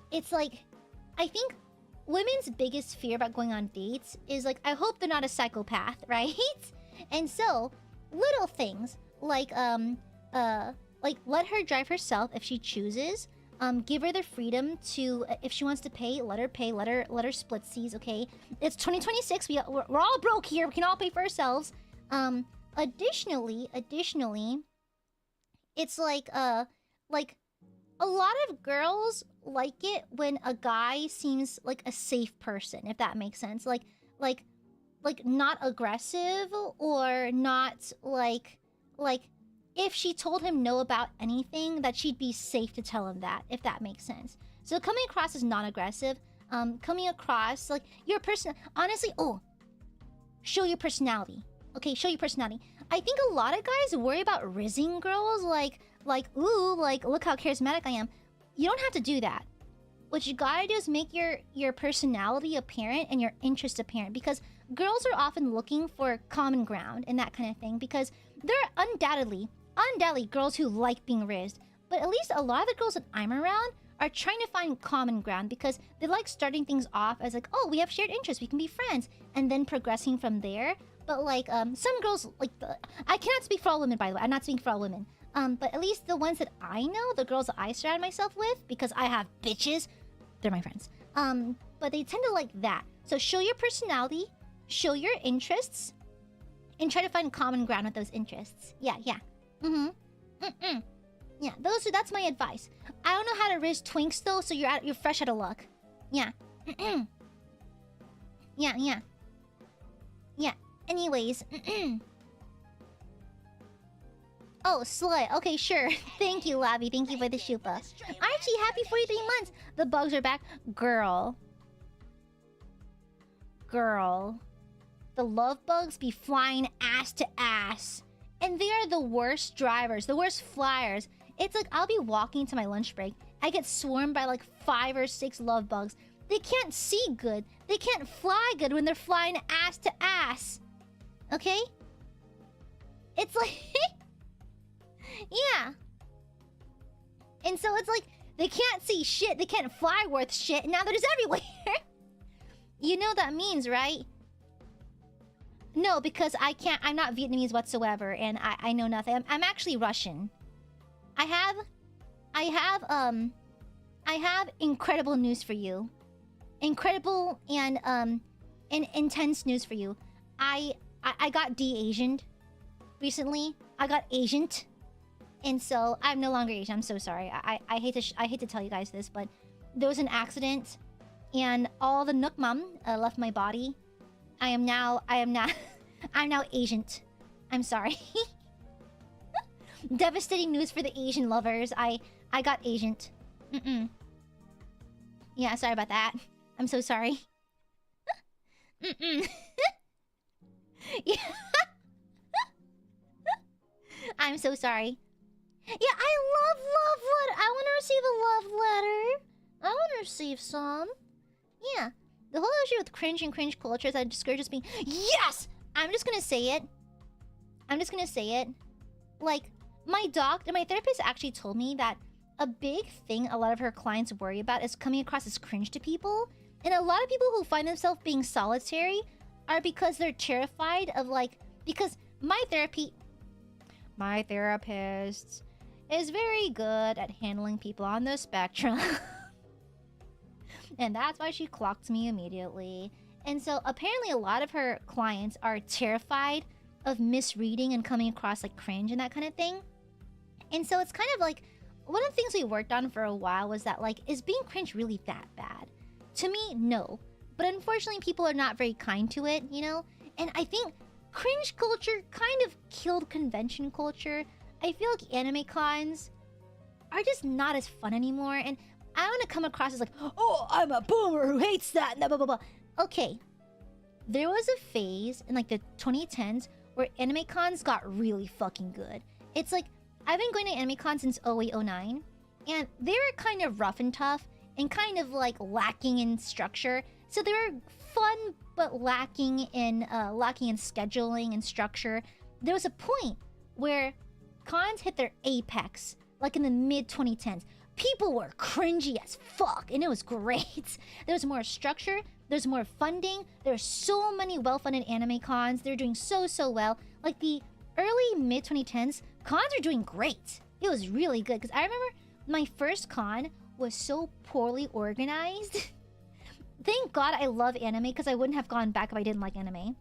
it's like, I think women's biggest fear about going on dates is like, I hope they're not a psychopath, right? And so, little things, like let her drive herself if she chooses. Give her the freedom to, if she wants to pay, let her split seas, okay? It's 2026, we're all broke here, we can all pay for ourselves. Additionally, it's like a lot of girls like it when a guy seems like a safe person, if that makes sense. Like not aggressive or not like if she told him no about anything, that she'd be safe to tell him that, if that makes sense. So coming across as non-aggressive, coming across like your person, honestly, show your personality. Okay, show your personality. I think a lot of guys worry about rizzing girls, like look how charismatic I am. You don't have to do that. What you gotta do is make your personality apparent and your interest apparent, because girls are often looking for common ground and that kind of thing, because there are undoubtedly girls who like being rizzed, but at least a lot of the girls that I'm around are trying to find common ground because they like starting things off as like, oh, we have shared interests, we can be friends, and then progressing from there. But like some girls, like I cannot speak for all women, by the way, I'm not speaking for all women, but at least the ones that I know, the girls that I surround myself with, because I have bitches, they're my friends, but they tend to like that. So show your personality, show your interests, and try to find common ground with those interests. Yeah. Yeah, that's my advice. I don't know how to riz twinks though, so you're fresh out of luck. Yeah. Yeah. Anyways. Oh, slut. Okay, sure. Thank you, Labby. Thank you for the shupa. Archie, happy 43 months. The bugs are back. Girl. Girl. The love bugs be flying ass to ass. And they are the worst drivers, the worst flyers. It's like I'll be walking to my lunch break. I get swarmed by like 5 or 6 love bugs. They can't see good. They can't fly good when they're flying ass to ass. Okay? It's like... yeah. And so it's like, they can't see shit. They can't fly worth shit. And now they're just everywhere. You know what that means, right? No, because I can't... I'm not Vietnamese whatsoever. And I know nothing. I'm actually Russian. I have incredible news for you. Incredible and intense news for you. I got de-Asianed recently. I got Asianed. And so I'm no longer Asian. I'm so sorry. I hate to tell you guys this, but there was an accident and all the Nook Mum left my body. I'm now Asianed. I'm sorry. Devastating news for the Asian lovers. I got Asianed. Yeah, sorry about that. I'm so sorry. Yeah. I'm so sorry. Yeah, I love letter. I want to receive a love letter. I want to receive some. Yeah. The whole issue with cringe and cringe culture is that it discourages being... Yes! I'm just gonna say it. Like, my therapist actually told me that a big thing a lot of her clients worry about is coming across as cringe to people. And a lot of people who find themselves being solitary are because they're terrified of, like... Because my therapist is very good at handling people on the spectrum. And that's why she clocked me immediately. And so apparently a lot of her clients are terrified of misreading and coming across like cringe and that kind of thing. And so it's kind of like, one of the things we worked on for a while was that, like, is being cringe really that bad? To me, no. But unfortunately, people are not very kind to it, you know? And I think cringe culture kind of killed convention culture. I feel like anime cons are just not as fun anymore. And I don't want to come across as like, oh, I'm a boomer who hates that, and blah, blah, blah. Okay. There was a phase in like the 2010s where anime cons got really fucking good. It's like, I've been going to anime cons since 08, 09, and they were kind of rough and tough and kind of like lacking in structure. So they were fun but lacking in scheduling and structure. There was a point where cons hit their apex, like in the mid 2010s. People were cringy as fuck, and it was great. There was more structure, there's more funding, there's so many well-funded anime cons. They're doing so well. Like the early mid 2010s, cons are doing great. It was really good, because I remember my first con was so poorly organized. Thank God I love anime, because I wouldn't have gone back if I didn't like anime.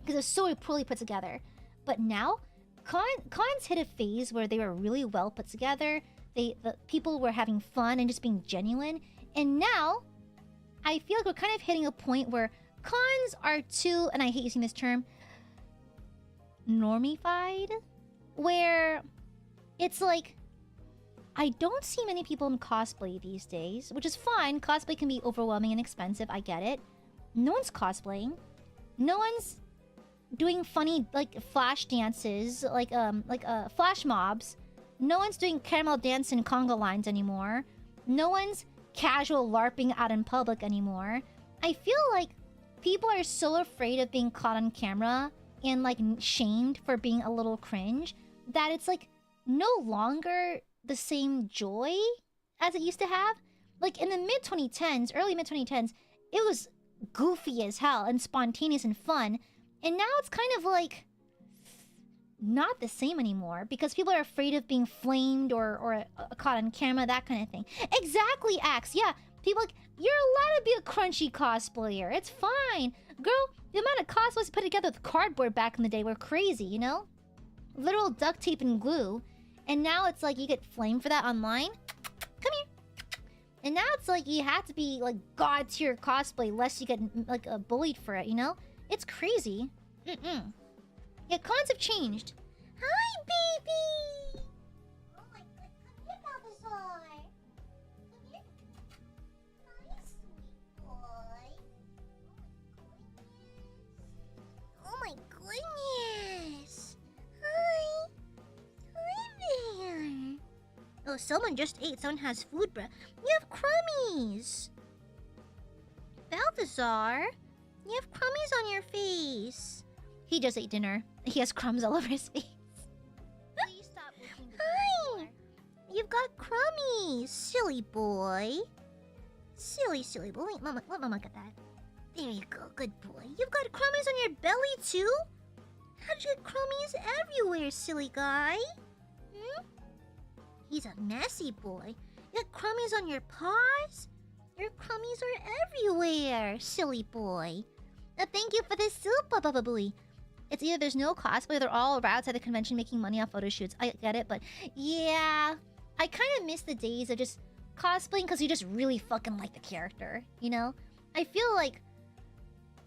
Because it was so poorly put together. But now, cons hit a phase where they were really well put together. The people were having fun and just being genuine. And now, I feel like we're kind of hitting a point where cons are too, and I hate using this term, normified. Where it's like, I don't see many people in cosplay these days, which is fine. Cosplay can be overwhelming and expensive, I get it. No one's cosplaying. No one's doing funny, like, flash dances, like flash mobs. No one's doing caramel dance and conga lines anymore. No one's casual LARPing out in public anymore. I feel like people are so afraid of being caught on camera and, like, shamed for being a little cringe that it's, like, no longer the same joy as it used to have. Like, in the mid-2010s, early mid-2010s, it was goofy as hell and spontaneous and fun. And now it's kind of, like, not the same anymore because people are afraid of being flamed or caught on camera, that kind of thing. Exactly, Axe. Yeah, people like, you're allowed to be a crunchy cosplayer. It's fine. Girl, the amount of cosplays put together with cardboard back in the day were crazy, you know? Literal duct tape and glue. And now it's like you get flamed for that online. Come here. And now it's like you have to be like god tier cosplay lest you get like bullied for it, you know? It's crazy. Yeah, cons have changed. Hi, baby! Oh my god, come here, Balthazar. Come here. Hi, sweet boy. Oh my goodness. Hi. Hi there. Oh, someone just ate. Someone has food, bruh. You have crummies. Balthazar, you have crummies on your face. He just ate dinner. He has crumbs all over his face. Please stop looking at Hi! You've got crummies, silly boy. Silly boy. Wait, Mama, let Mama get that. There you go, good boy. You've got crummies on your belly too? How'd you get crummies everywhere, silly guy? Hmm? He's a messy boy. You got crummies on your paws? Your crummies are everywhere, silly boy. Thank you for the soup, Baba. It's either there's no cosplay or they're all outside the convention making money off photo shoots. I get it, but yeah. I kind of miss the days of just cosplaying because you just really fucking like the character, you know? I feel like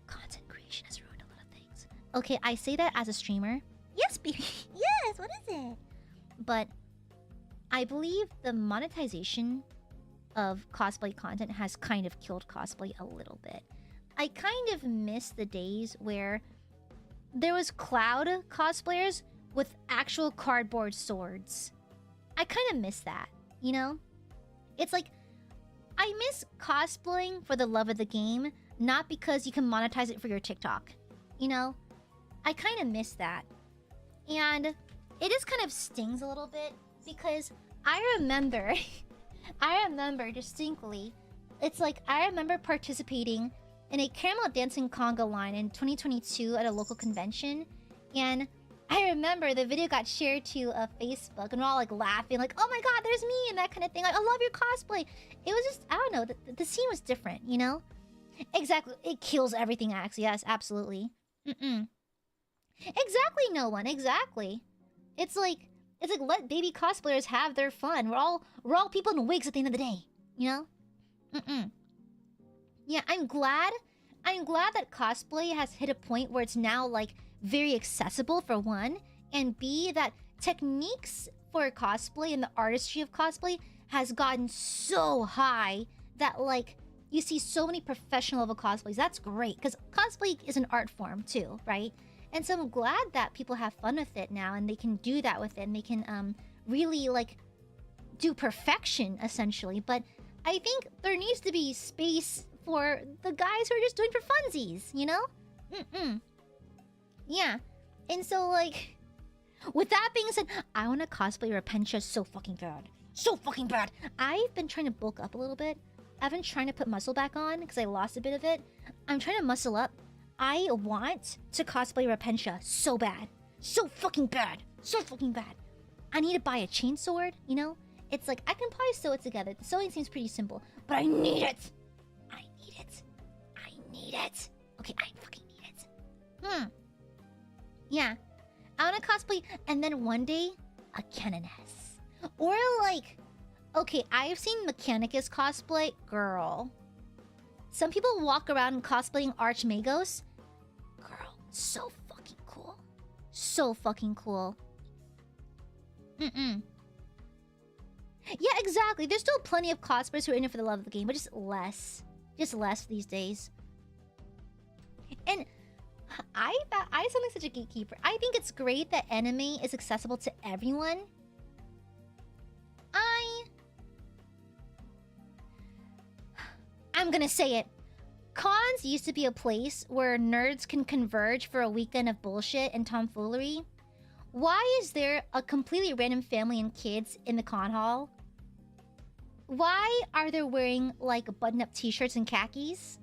content creation has ruined a lot of things. Okay, I say that as a streamer. Yes, baby. Yes, what is it? But I believe the monetization of cosplay content has kind of killed cosplay a little bit. I kind of miss the days where there was cloud cosplayers with actual cardboard swords. I kind of miss that, you know? It's like, I miss cosplaying for the love of the game, not because you can monetize it for your TikTok, you know? I kind of miss that. And it just kind of stings a little bit because I remember... I remember distinctly, it's like I remember participating in a caramel dancing conga line in 2022 at a local convention, and I remember the video got shared to Facebook, and we're all like laughing, like, "Oh my god, there's me!" and that kind of thing. Like, I love your cosplay. It was just, I don't know, the scene was different, you know? Exactly, it kills everything, Axe. Yes, absolutely. Exactly, no one. Exactly. It's like let baby cosplayers have their fun. We're all people in wigs at the end of the day, you know? Yeah, I'm glad that cosplay has hit a point where it's now like very accessible for one, and B, that techniques for cosplay and the artistry of cosplay has gotten so high that like you see so many professional level cosplays. That's great because cosplay is an art form too, right? And so I'm glad that people have fun with it now and they can do that with it and they can really like do perfection essentially. But I think there needs to be space for the guys who are just doing for funsies, you know? Yeah. And so like, with that being said, I want to cosplay Repentia so fucking bad. So fucking bad. I've been trying to bulk up a little bit. I've been trying to put muscle back on because I lost a bit of it. I'm trying to muscle up. I want to cosplay Repentia so bad. So fucking bad. So fucking bad. I need to buy a chainsword, you know? It's like, I can probably sew it together. The sewing seems pretty simple. But I need it. I need it. I need it. Okay, I fucking need it. Yeah. I want to cosplay and then one day, a Canoness. Or like, okay, I've seen Mechanicus cosplay. Girl. Some people walk around cosplaying Archmagos. Girl, so fucking cool. So fucking cool. Yeah, exactly. There's still plenty of cosplayers who are in it for the love of the game, but just less. Just less these days. And I sound like such a gatekeeper. I think it's great that anime is accessible to everyone. I'm gonna say it. Cons used to be a place where nerds can converge for a weekend of bullshit and tomfoolery. Why is there a completely random family and kids in the con hall? Why are they wearing like button-up t-shirts and khakis?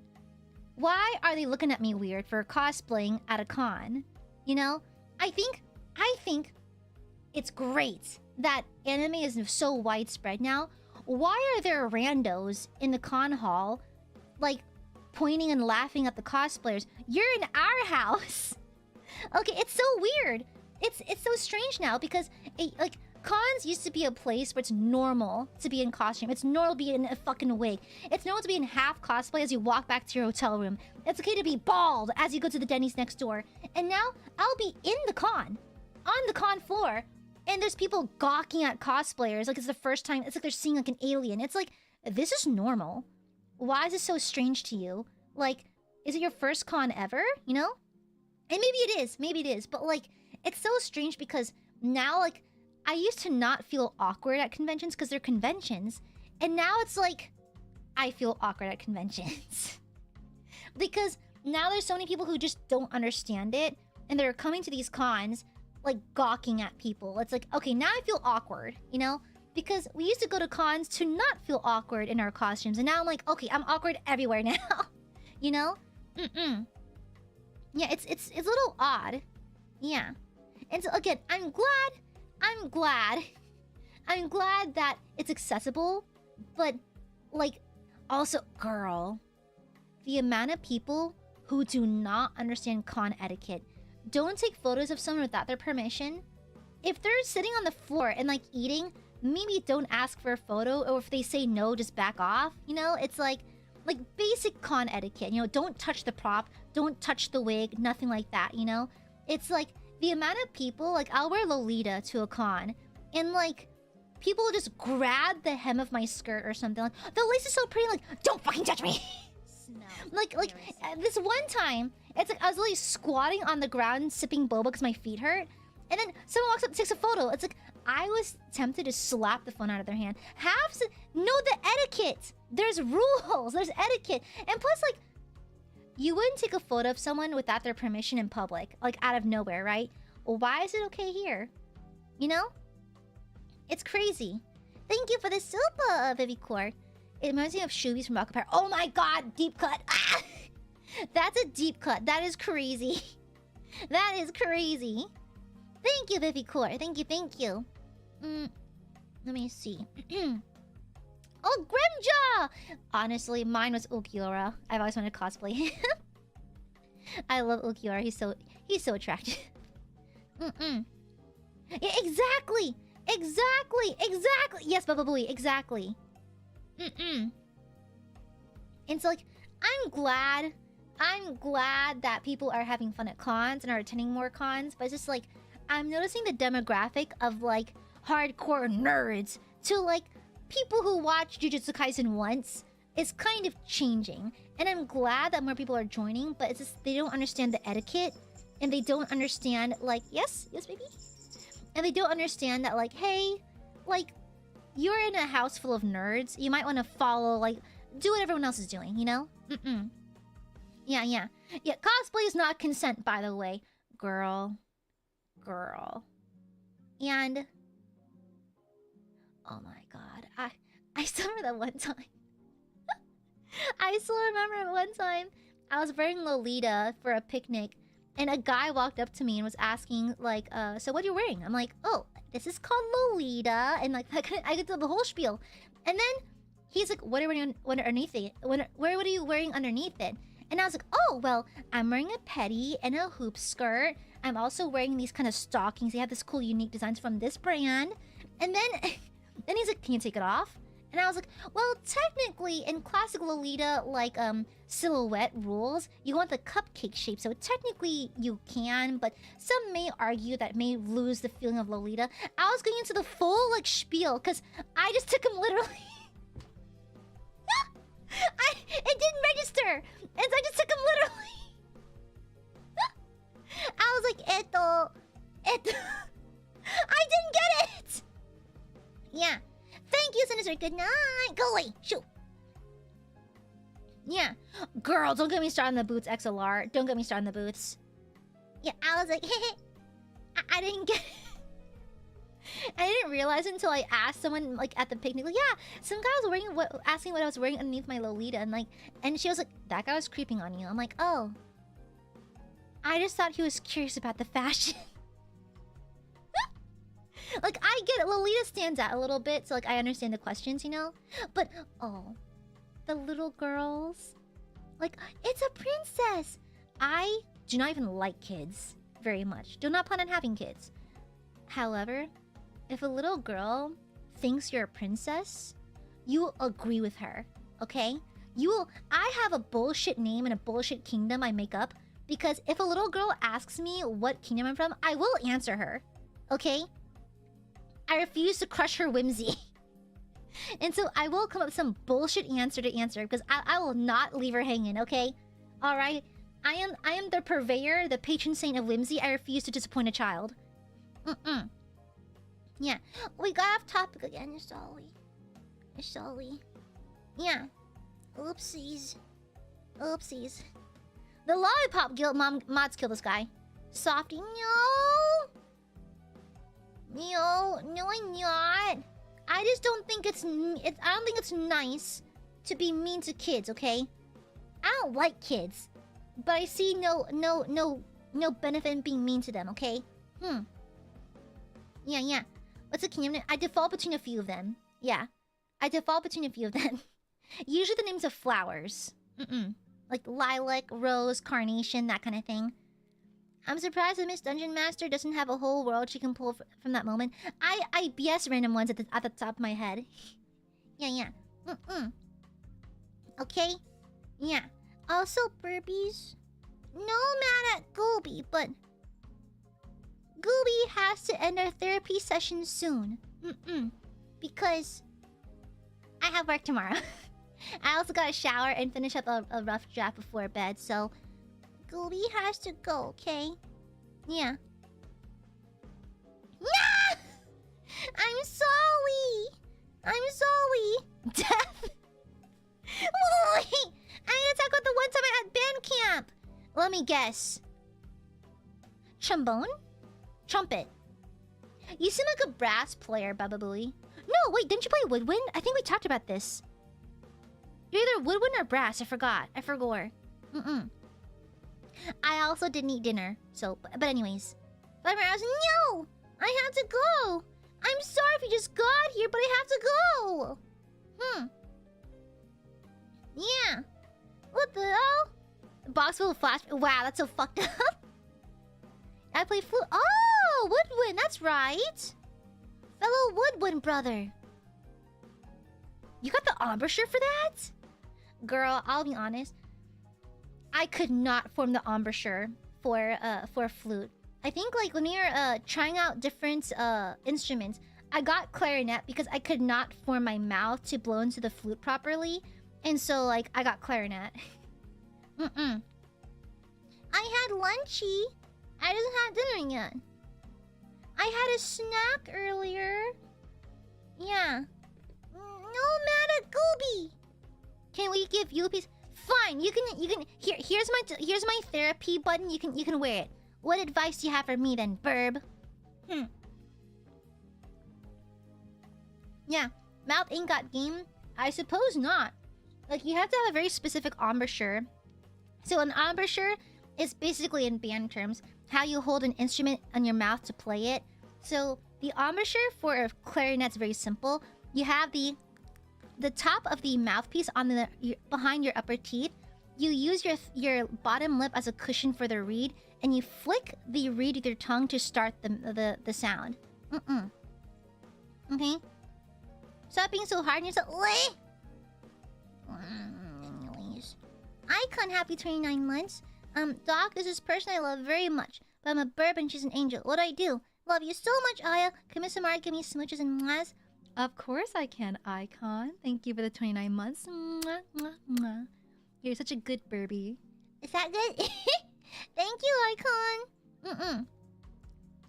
Why are they looking at me weird for cosplaying at a con? You know? I think it's great that anime is so widespread now. Why are there randos in the con hall, like, pointing and laughing at the cosplayers? You're in our house! Okay, it's so weird. It's so strange now because, like, cons used to be a place where it's normal to be in costume. It's normal to be in a fucking wig. It's normal to be in half cosplay as you walk back to your hotel room. It's okay to be bald as you go to the Denny's next door. And now, I'll be in the con, on the con floor, And there's people gawking at cosplayers like it's the first time. It's like they're seeing like an alien. It's like, this is normal. Why is this so strange to you? Like, is it your first con ever? You know? And maybe it is. But like, it's so strange because now, like, I used to not feel awkward at conventions because they're conventions. And now it's like, I feel awkward at conventions. Because now there's so many people who just don't understand it. And they're coming to these cons, like, gawking at people. It's like, okay, now I feel awkward, you know? Because we used to go to cons to not feel awkward in our costumes. And now I'm like, okay, I'm awkward everywhere now. You know? Yeah, it's a little odd. Yeah. And so, again, I'm glad that it's accessible. But, like, also, girl, the amount of people who do not understand con etiquette, don't take photos of someone without their permission. If they're sitting on the floor and, like, eating, maybe don't ask for a photo, or if they say no, just back off. You know, it's like basic con etiquette. You know, don't touch the prop, don't touch the wig, nothing like that, you know? It's like the amount of people, like, I'll wear Lolita to a con, and like people just grab the hem of my skirt or something, like, the lace is so pretty, like, don't fucking touch me. like this one time, it's like I was literally squatting on the ground sipping boba because my feet hurt, and then someone walks up and takes a photo. It's like I was tempted to slap the phone out of their hand. Know the etiquette. There's rules. There's etiquette. And plus, like, you wouldn't take a photo of someone without their permission in public, like out of nowhere, right? Well, why is it okay here? You know? It's crazy. Thank you for the super, Vivicore. It reminds me of Shubies from Rockapire. Oh my god, deep cut. Ah! That's a deep cut. That is crazy. That is crazy. Thank you, Vivicore. Thank you. Let me see. Oh, Grimjaw! Honestly, mine was Ulquiorra. I've always wanted to cosplay. I love Ulquiorra. He's so attractive. Yeah, exactly. Yes, Baba Booey, exactly. And so, like, I'm glad that people are having fun at cons and are attending more cons, but it's just like I'm noticing the demographic of like hardcore nerds to like people who watch Jujutsu Kaisen once is kind of changing. And I'm glad that more people are joining, but it's just they don't understand the etiquette, and they don't understand, like, yes, baby? And they don't understand that, like, hey, like, you're in a house full of nerds. You might want to follow, like, do what everyone else is doing, you know? Yeah, cosplay is not consent, by the way. Girl. And oh my god, I still remember that one time. I still remember one time I was wearing Lolita for a picnic, and a guy walked up to me and was asking, like, so what are you wearing? I'm like, oh, this is called Lolita, and like I could do the whole spiel. And then he's like, what are you wearing underneath it? What are you wearing underneath it? And I was like, oh, well, I'm wearing a petty and a hoop skirt. I'm also wearing these kind of stockings. They have this cool, unique designs from this brand. And then he's like, can you take it off? And I was like, well, technically, in classic Lolita, like, silhouette rules, you want the cupcake shape. So technically, you can, but some may argue that may lose the feeling of Lolita. I was going into the full, like, spiel, because I just took him literally. It didn't register. And so I just took him literally. I was like, I didn't get it. Yeah. Thank you, Sinister. Good night. Go away. Shoot. Yeah. Girl, don't get me started on the boots, XLR. Don't get me started on the boots. Yeah, I was like, I didn't get it. I didn't realize it until I asked someone, like, at the picnic, like, yeah, some guy was wearing asking what I was wearing underneath my Lolita, and she was like, that guy was creeping on you. I'm like, oh. I just thought he was curious about the fashion. Like, I get it. Lolita stands out a little bit, so, like, I understand the questions, you know? But, oh, the little girls. Like, it's a princess. I do not even like kids very much. Do not plan on having kids. However, if a little girl thinks you're a princess, you will agree with her, okay? I have a bullshit name and a bullshit kingdom I make up, because if a little girl asks me what kingdom I'm from, I will answer her, okay? I refuse to crush her whimsy. And so I will come up with some bullshit answer to answer because I will not leave her hanging, okay? Alright? I am the purveyor, the patron saint of whimsy. I refuse to disappoint a child. Yeah. We got off topic again, sorry. Sorry. Yeah. Oopsies. Oopsies. The Lollipop Guild mods kill this guy. Softy, no! No, I'm not. I just don't think I don't think it's nice to be mean to kids, okay? I don't like kids. But I see no benefit in being mean to them, okay? Yeah. What's a kingdom? I default between a few of them. Yeah. I default between a few of them. Usually the names of flowers. Like lilac, rose, carnation, that kind of thing. I'm surprised that Miss Dungeon Master doesn't have a whole world she can pull from that moment. I BS random ones at the top of my head. Yeah. Okay? Yeah. Also, burpees. No mad at Gooby, but Gooby has to end our therapy session soon. Because I have work tomorrow. I also gotta shower and finish up a rough draft before bed, so Gooby has to go, okay? Yeah. No! I'm sorry! Death? Wait! I'm gonna talk about the one time I had band camp! Let me guess. Trombone? Trumpet. You seem like a brass player, Baba Booey. No, wait, didn't you play woodwind? I think we talked about this. You're either woodwind or brass, I forgot. I also didn't eat dinner, so... But anyways. But I was no! I have to go! I'm sorry if you just got here, but I have to go! Yeah. What the hell? Box full of flash... Wow, that's so fucked up. I play flute... Oh! Woodwind, that's right! Fellow woodwind brother. You got the embouchure for that? Girl, I'll be honest. I could not form the embouchure for flute. I think like when you're trying out different instruments, I got clarinet because I could not form my mouth to blow into the flute properly, and so like I got clarinet. I had lunchy. I didn't have dinner yet. I had a snack earlier. Yeah. No mad at Gooby. Can we give you a piece? Fine, you can here's my therapy button. You can wear it. What advice do you have for me then, burb? Yeah, mouth ain't got game. I suppose not. Like you have to have a very specific embouchure. So an embouchure is basically in band terms how you hold an instrument on your mouth to play it. So the embouchure for a clarinet's very simple. You have the top of the mouthpiece on the behind your upper teeth. You use your bottom lip as a cushion for the reed, and you flick the reed with your tongue to start the sound. Okay. Stop being so hard on yourself. Anyways, Icon, happy 29 months. Doc, this is a person I love very much, but I'm a burb and she's an angel. What do I do? Love you so much, Aya. Can Miss Amare give me smooches and mwahs? Of course I can, Icon. Thank you for the 29 months. Mwah, mwah, mwah. You're such a good Burby. Is that good? Thank you, Icon.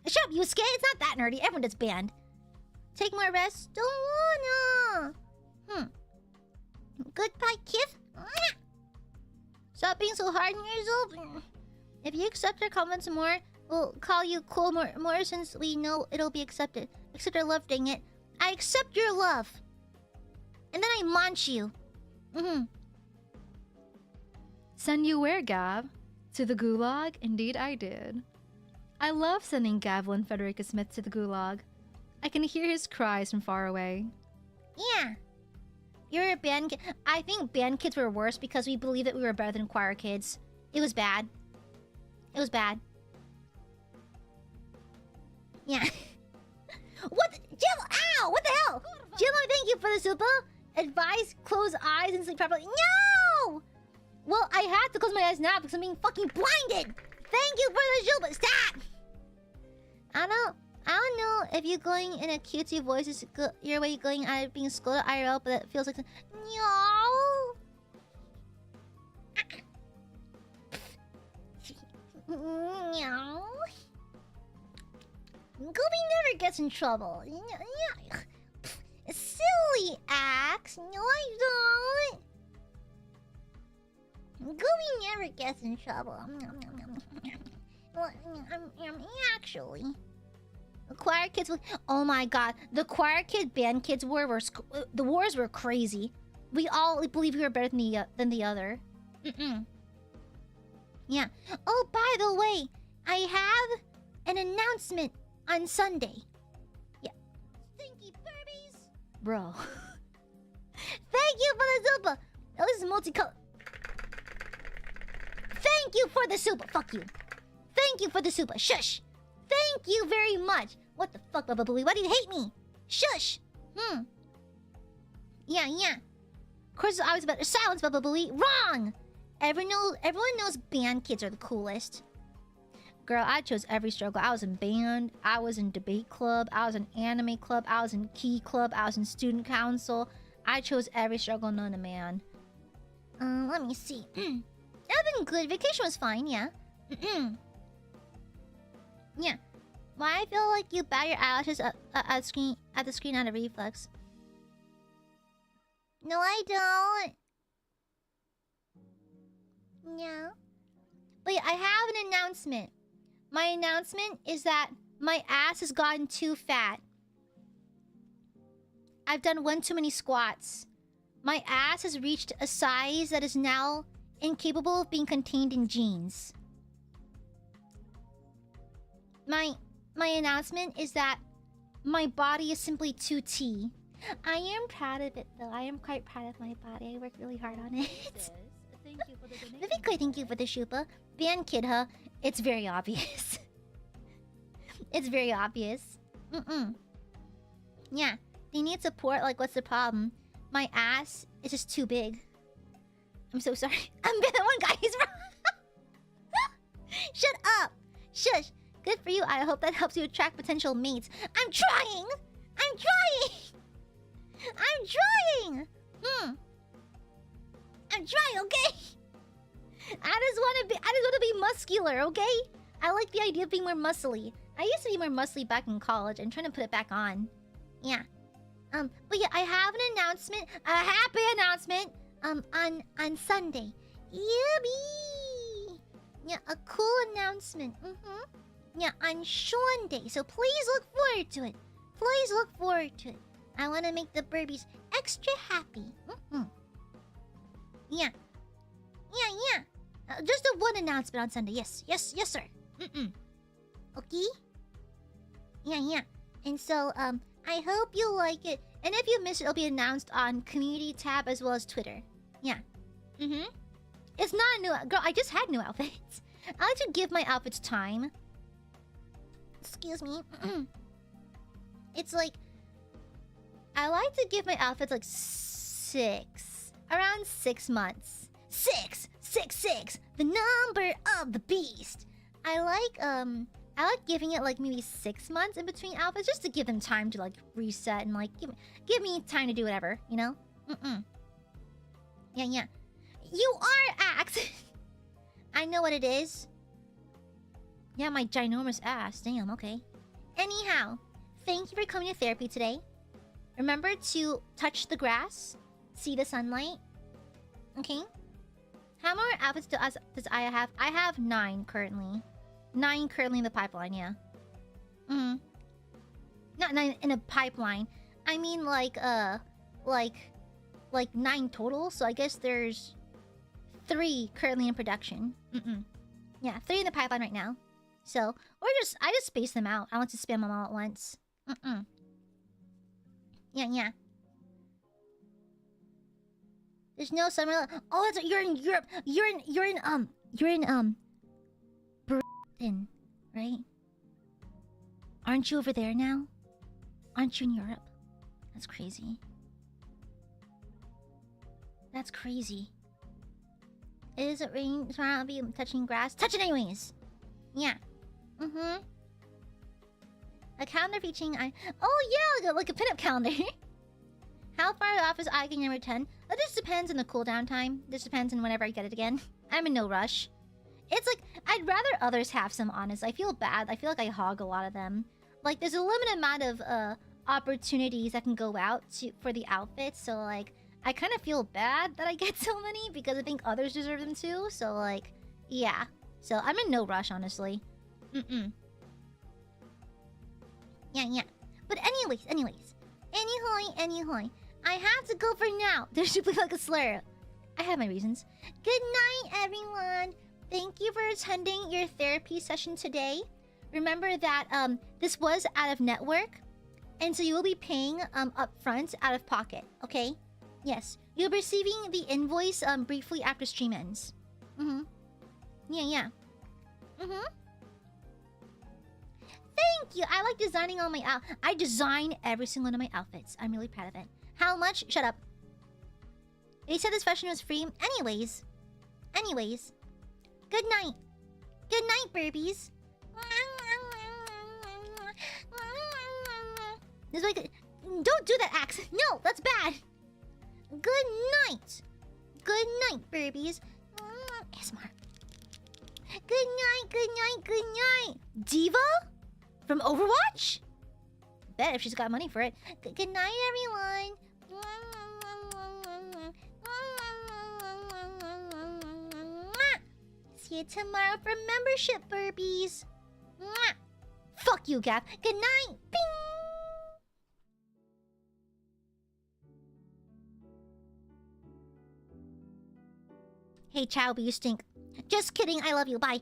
Shut up, Yusuke. It's not that nerdy. Everyone does band. Take more rest. Don't wanna. Goodbye, Kif. Stop being so hard on yourself. If you accept our comments more, we'll call you cool more since we know it'll be accepted. Accept our love, dang it. I accept your love. And then I munch you. Send you where, Gav? To the Gulag? Indeed I did. I love sending Gavlin Frederica Smith to the Gulag. I can hear his cries from far away. Yeah. You're a band kid. I think band kids were worse because we believed that we were better than choir kids. It was bad. It was bad. Yeah. What? Jill, ow! What the hell? Jill, thank you for the super. Advice, close eyes and sleep properly. No! Well, I have to close my eyes now because I'm being fucking blinded. Thank you for the super. Stop! I don't know if you're going in a cutesy voice is your way going out of being scolded IRL, but it feels like no. No. Goofy never gets in trouble. Silly axe. No, I don't. Goofy never gets in trouble. Actually. The choir kids. Oh my god, the choir kid band kids were the wars were crazy. We all believe we were better than the other. Yeah. Oh, by the way, I have an announcement on Sunday. Yeah. Stinky Burbies. Bro. Thank you for the super. Oh, this is multicolor. Thank you for the super. Fuck you. Thank you for the super. Shush. Thank you very much. What the fuck, Bubba Booey? Why do you hate me? Shush. Yeah. Of course, I was about to silence Bubba Booey. Wrong. Everyone knows band kids are the coolest. Girl, I chose every struggle. I was in band. I was in debate club. I was in anime club. I was in key club. I was in student council. I chose every struggle known to man. Let me see. I've been good. Vacation was fine, yeah. Yeah. Why I feel like you bat your eyelashes at the screen out of reflex? No, I don't. Yeah. But yeah, I have an announcement. My announcement is that my ass has gotten too fat. I've done one too many squats. My ass has reached a size that is now incapable of being contained in jeans. My announcement is that my body is simply too T. I am proud of it though. I am quite proud of my body. I work really hard on it. Thank you for the donation. Vivica, thank you for the shupa. Band kid, huh? It's very obvious. It's very obvious. Yeah. They need support, like what's the problem? My ass is just too big. I'm so sorry. I'm the one guy who's wrong. Shut up. Shush. Good for you. I hope that helps you attract potential mates. I'm trying. I'm trying, okay? I just want to be muscular, okay? I like the idea of being more muscly. I used to be more muscly back in college. I'm trying to put it back on. Yeah. But yeah, I have an announcement, a happy announcement, on Sunday. Yippee! Yeah, a cool announcement. Yeah, on Sunday. So please look forward to it. Please look forward to it. I want to make the Burbies extra happy. Yeah. Just a one announcement on Sunday. Yes, sir. Okay? Yeah. And so, I hope you like it. And if you miss it, it'll be announced on community tab as well as Twitter. Yeah. It's not a new... Girl, I just had new outfits. I like to give my outfits time. Excuse me. It's like... I like to give my outfits like around 6 months. Six. The number of the beast. I like giving it like maybe 6 months in between outfits just to give them time to like reset and like give me time to do whatever, you know? Yeah. You are Axe. I know what it is. Yeah, my ginormous ass. Damn, okay. Anyhow, thank you for coming to therapy today. Remember to touch the grass, see the sunlight. Okay? How many outfits does Aya have? I have 9 currently. 9 currently in the pipeline, yeah. Not 9 in a pipeline. I mean like 9 total, so I guess there's 3 currently in production. Yeah, 3 in the pipeline right now. So, I just space them out. I want to spam them all at once. Yeah. There's no summer. Oh, you're in Europe. You're in Berlin, right? Aren't you over there now? Aren't you in Europe? That's crazy. That's crazy. Is it raining? Tomorrow I'll be touching grass. Touch it anyways. Yeah. A calendar featuring oh yeah, like a pinup calendar. How far off is Icon number 10? That just depends on the cooldown time. This depends on whenever I get it again. I'm in no rush. It's like, I'd rather others have some, honestly. I feel bad. I feel like I hog a lot of them. Like, there's a limited amount of opportunities that can go out for the outfits. So, like, I kind of feel bad that I get so many because I think others deserve them too. So, like, yeah. So, I'm in no rush, honestly. Yeah. But anyways. Anyhoy. I have to go for now. There should be like a slur. I have my reasons. Good night, everyone. Thank you for attending your therapy session today. Remember that this was out of network, and so you will be paying upfront out of pocket. Okay? Yes, you'll be receiving the invoice briefly after stream ends. Yeah. Thank you. I like designing all my I design every single one of my outfits. I'm really proud of it. How much? Shut up. They said this fashion was free. Anyways. Good night. Good night, Burbies. This way. Don't do that, Axe. No, that's bad. Good night. Good night, Burbies. ASMR. Good night. Diva? From Overwatch? Bet if she's got money for it. Good night, everyone. See you tomorrow for membership, Burbies. Fuck you, Gav. Good night. Bing. Hey, Chowby, you stink. Just kidding. I love you. Bye.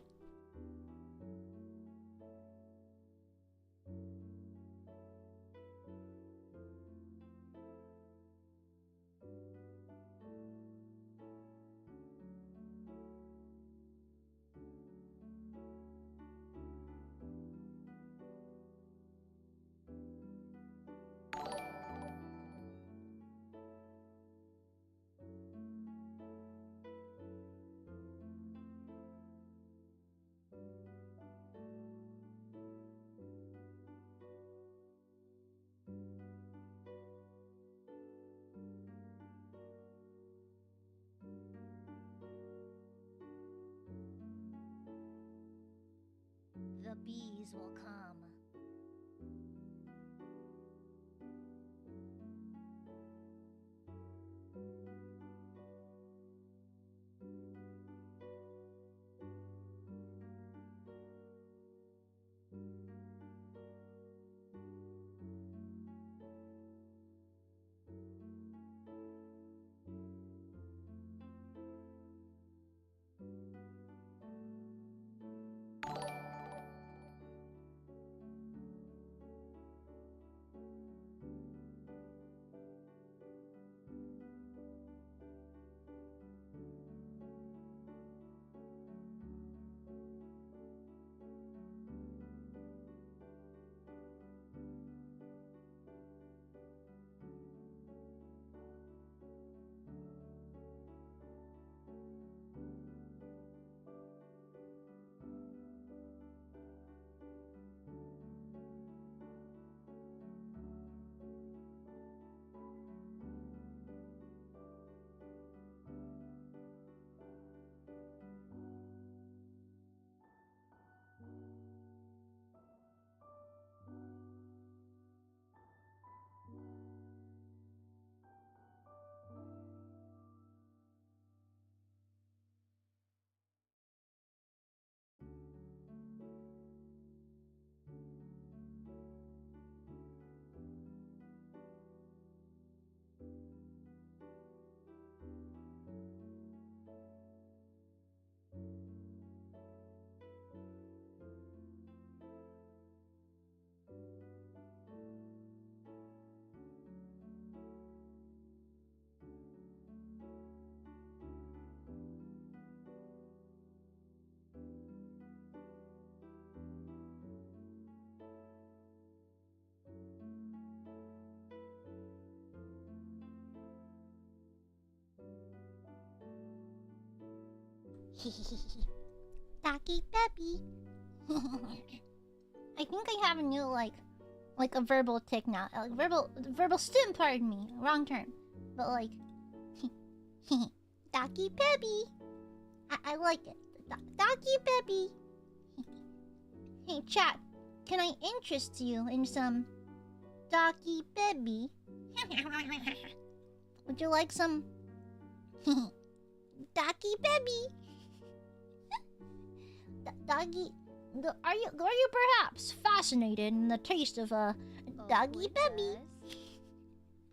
The bees will come. Taki Peppy. I think I have a new, like, like a verbal tick now. Like verbal stim, pardon me. Wrong term. But like Docky Peppy. I like it. Docky Peppy. Hey chat, can I interest you in some Docky Peppy? Would you like some Docky Peppy? Doggy, are you perhaps fascinated in the taste of a Doggy Peppy?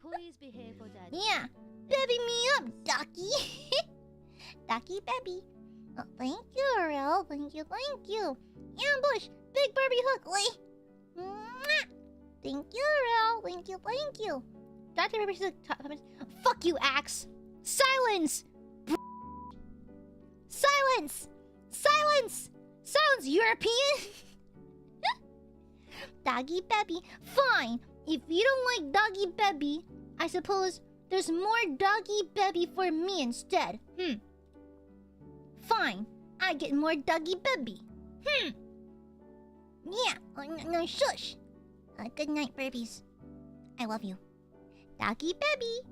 Please behave for daddy. Yeah, baby me up, Ducky. Ducky baby. Oh, thank you, Ariel. Thank you. Ambush, big Barbie hook, Lee. Mwah. Thank you, Ariel. Thank you. Dr. Baby said, fuck you, Axe. Silence. Silence, European. Doggy baby. Fine. If you don't like Doggy baby, I suppose there's more Doggy baby for me instead. Fine. I get more Doggy baby. Yeah. No, shush. Good night, Burbies. I love you. Doggy baby.